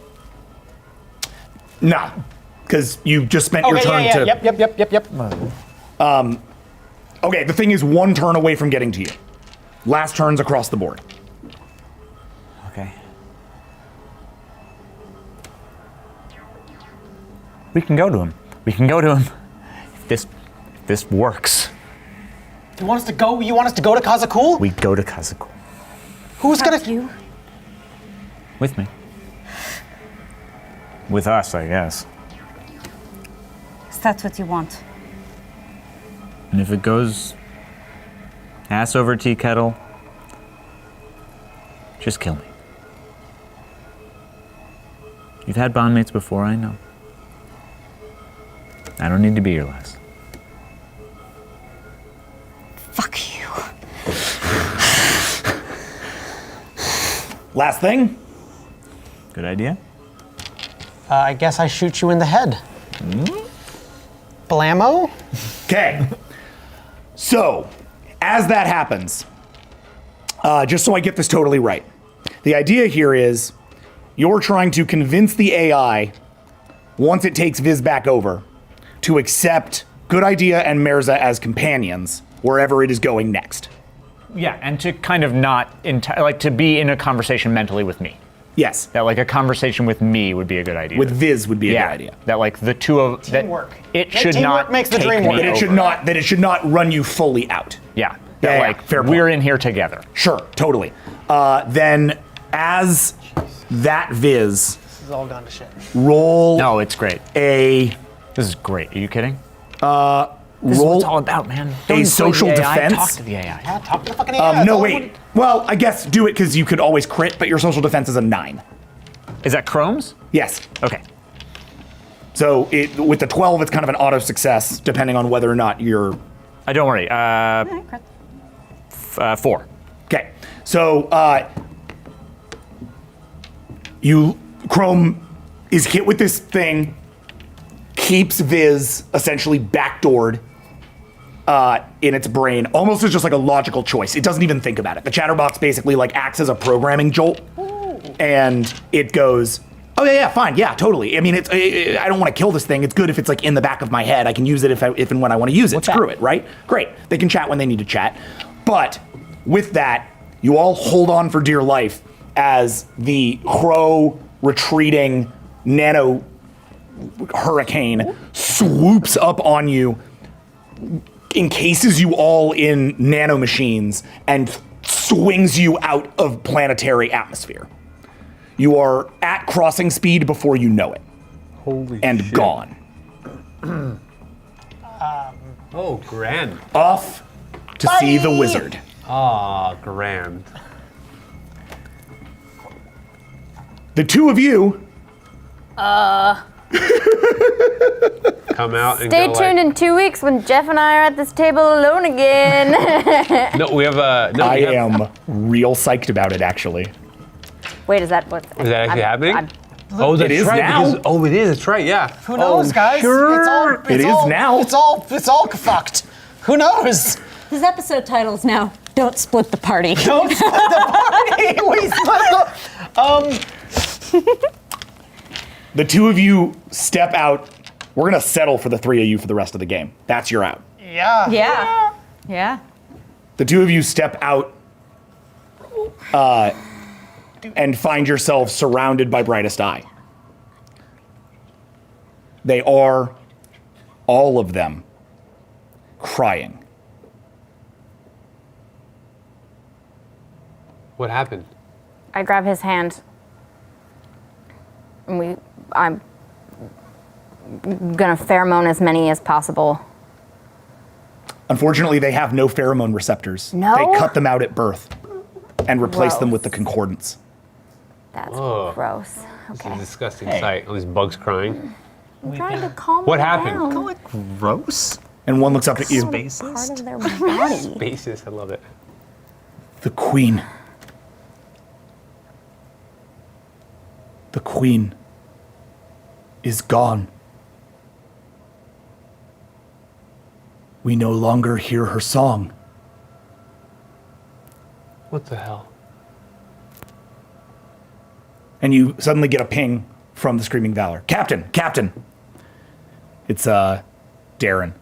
Nah, because you just spent your Okay, turn yeah. to... Yep. Okay, the thing is 1 turn away from getting to you. Last turns across the board. Okay. We can go to him. If this works. You want us to go? You want us to go to Kazakul? We go to Kazakul. Who's gonna? You? With me. With us, I guess. Is that what you want? And if it goes ass over tea kettle, just kill me. You've had bondmates before, I know. I don't need to be your last. Last thing. Good idea. I guess I shoot you in the head. Blammo? Okay. So, as that happens, just so I get this totally right, the idea here is you're trying to convince the AI, once it takes Viz back over, to accept Good Idea and Mirza as companions wherever it is going next. Yeah, and to kind of not like to be in a conversation mentally with me. Yes. That like a conversation with me would be a good idea. With Viz would be a good idea. That like the two of Teamwork. That it Yeah, should teamwork not makes the take dream me work. That it should not run you fully out. Yeah. That Yeah, like fair point. we're in here together. Sure, totally. Then as that Viz, This is all gone to shit. roll No, it's great. a This is great. Are you kidding? This is what roll it's all about, man. Don't inflate social the AI, defense? Talk to the AI. Yeah, talk to the fucking AI. no wait. Well, I guess do it because you could always crit, but your social defense is a 9. Is that Chrome's? Yes. Okay. So with the 12, it's kind of an auto success, depending on whether or not you're. Don't worry. 4. Okay. So Chrome is hit with this thing, keeps Viz essentially backdoored in its brain, almost as just like a logical choice. It doesn't even think about it. The chatterbox basically like acts as a programming jolt, and it goes, "Oh yeah, fine, yeah, totally. I mean, I don't want to kill this thing. It's good if it's like in the back of my head. I can use it if and when I want to use it. Screw it, right? Great. They can chat when they need to chat. But with that, you all hold on for dear life as the crow retreating nano hurricane swoops up on you, encases you all in nanomachines, and swings you out of planetary atmosphere. You are at crossing speed before you know it. Holy and shit. Gone. Oh, grand. Off to see the wizard. Ah, grand. The two of you Come out and Stay go tuned like, in 2 weeks when Jeff and I are at this table alone again. No, we have a. No, I we have, am real psyched about it, actually. Wait, is that what? Is that actually happening? I'm- Oh, that's It is right. now. because- oh, it is. That's right. Yeah. Who knows, guys? sure. It's all, It is now. It's all fucked. Who knows? His episode title is now "Don't Split the Party." Don't split the party. We split the. The two of you step out. We're gonna settle for the three of you for the rest of the game. That's your out. Yeah. Yeah. Yeah. The two of you step out and find yourselves surrounded by Brightest Eye. They are, all of them, crying. What happened? I grab his hand. And I'm gonna pheromone as many as possible. Unfortunately, they have no pheromone receptors. No? They cut them out at birth and replace them Gross. with the concordance. That's Whoa. gross. It's Okay. a disgusting sight. All these bugs crying. I'm trying to calm What them happened? down. Gross. And one looks up at you. Part of their body. Basis. I love it. The queen. The queen is gone. We no longer hear her song. What the hell? And you suddenly get a ping from the Screaming Valor. Captain! Captain! It's, Darren.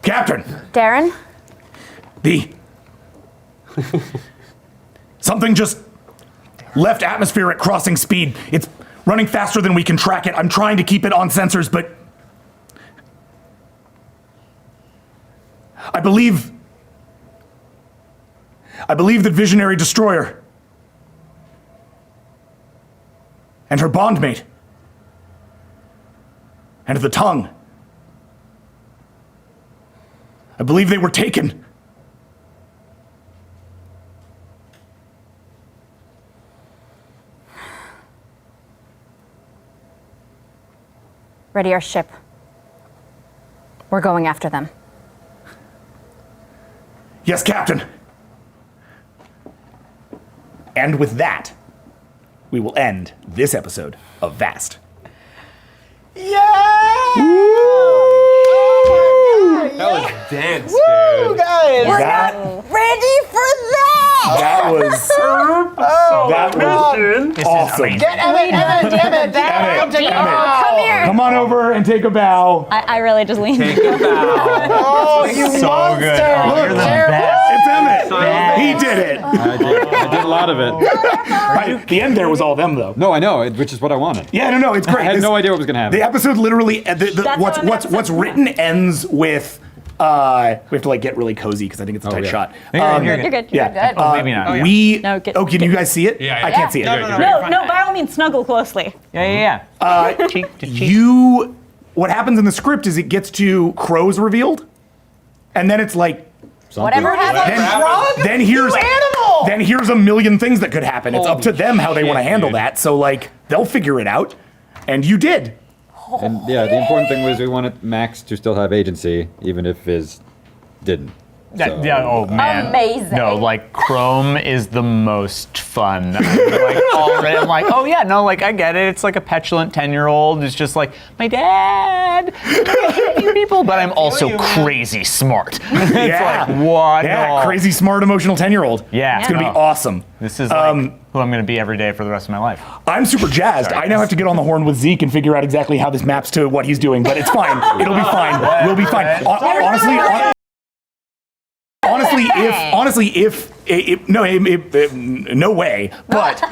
Captain! Darren? Something just left atmosphere at crossing speed. It's running faster than we can track it. I'm trying to keep it on sensors, but I believe that Visionary Destroyer and her bondmate and the tongue, I believe they were taken. Ready our ship. We're going after them. Yes, Captain. And with that, we will end this episode of Vast. That was dance, dude. Guys, That, ready for that! that was awesome. Get Emmett. Come here. Come on over and take a bow. I really just leaned. Oh, you So monster! good. Oh, you're the best. It's Emmett. He did it. I did a lot of it. Right, the end there was all them, though. No, I know, which is what I wanted. Yeah, no, it's great. I had no idea what was going to happen. The episode literally, what I'm what's written ends with. We have to like get really cozy because I think it's a tight yeah. shot. You're good. Yeah. Oh, maybe not. No, get- Oh, can you guys see it? Yeah, yeah. I can't see it. No, by all means, snuggle closely. Yeah. Cheek to cheek. What happens in the script is it gets to crows revealed, and then it's like. Whatever happens. Then here's a million things that could happen. It's up to them how they want to handle that. So like they'll figure it out, and you did. And yeah, the important thing was we wanted Max to still have agency, even if Viz didn't. So- Yeah, oh man. Amazing. No, like Chrome is the most fun. I'm like, oh yeah, no, like I get it. It's like a petulant 10-year-old who's just like, my dad, you people, but I'm also crazy smart. It's Yeah. like, what? Yeah, No. crazy smart emotional 10-year-old. Yeah. It's gonna be No. awesome. This is like who I'm gonna be every day for the rest of my life. I'm super jazzed. I now have to get on the horn with Zeke and figure out exactly how this maps to what he's doing, but it's fine. It'll be fine. We'll be fine. Honestly, no way. But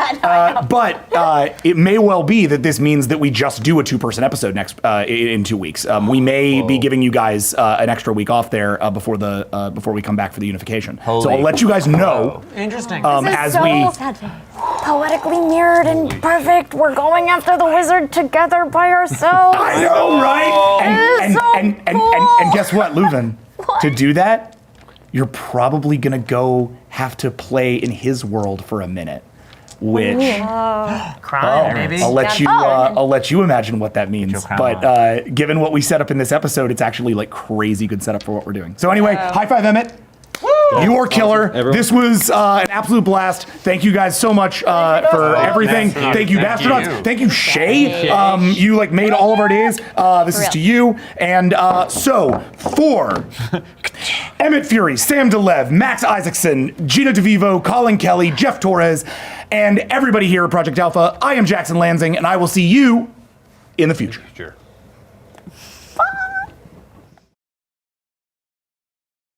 it may well be that this means that we just do a 2-person episode next in 2 weeks. We may be giving you guys an extra week off there before we come back for the unification. So I'll let you guys know Interesting. as so we. poetically mirrored and perfect. We're going after the wizard together by ourselves. I know, right? It is so And guess what, Leuven? To do that, you're probably gonna go have to play in his world for a minute, which Crying, maybe. I'll let you imagine what that means. Crown But given what we set up in this episode, it's actually like crazy good setup for what we're doing. So anyway, high five, Emmett. You are killer. Everyone. This was an absolute blast. Thank you guys so much for everything. Thank you, Bastardons. Thank you, Shay. You like made all of our days. This is to you. And so for Emmett Fury, Sam DeLev, Max Isaacson, Gina DeVivo, Colin Kelly, Jeff Torres, and everybody here at Project Alpha, I am Jackson Lansing, and I will see you in the future. Sure.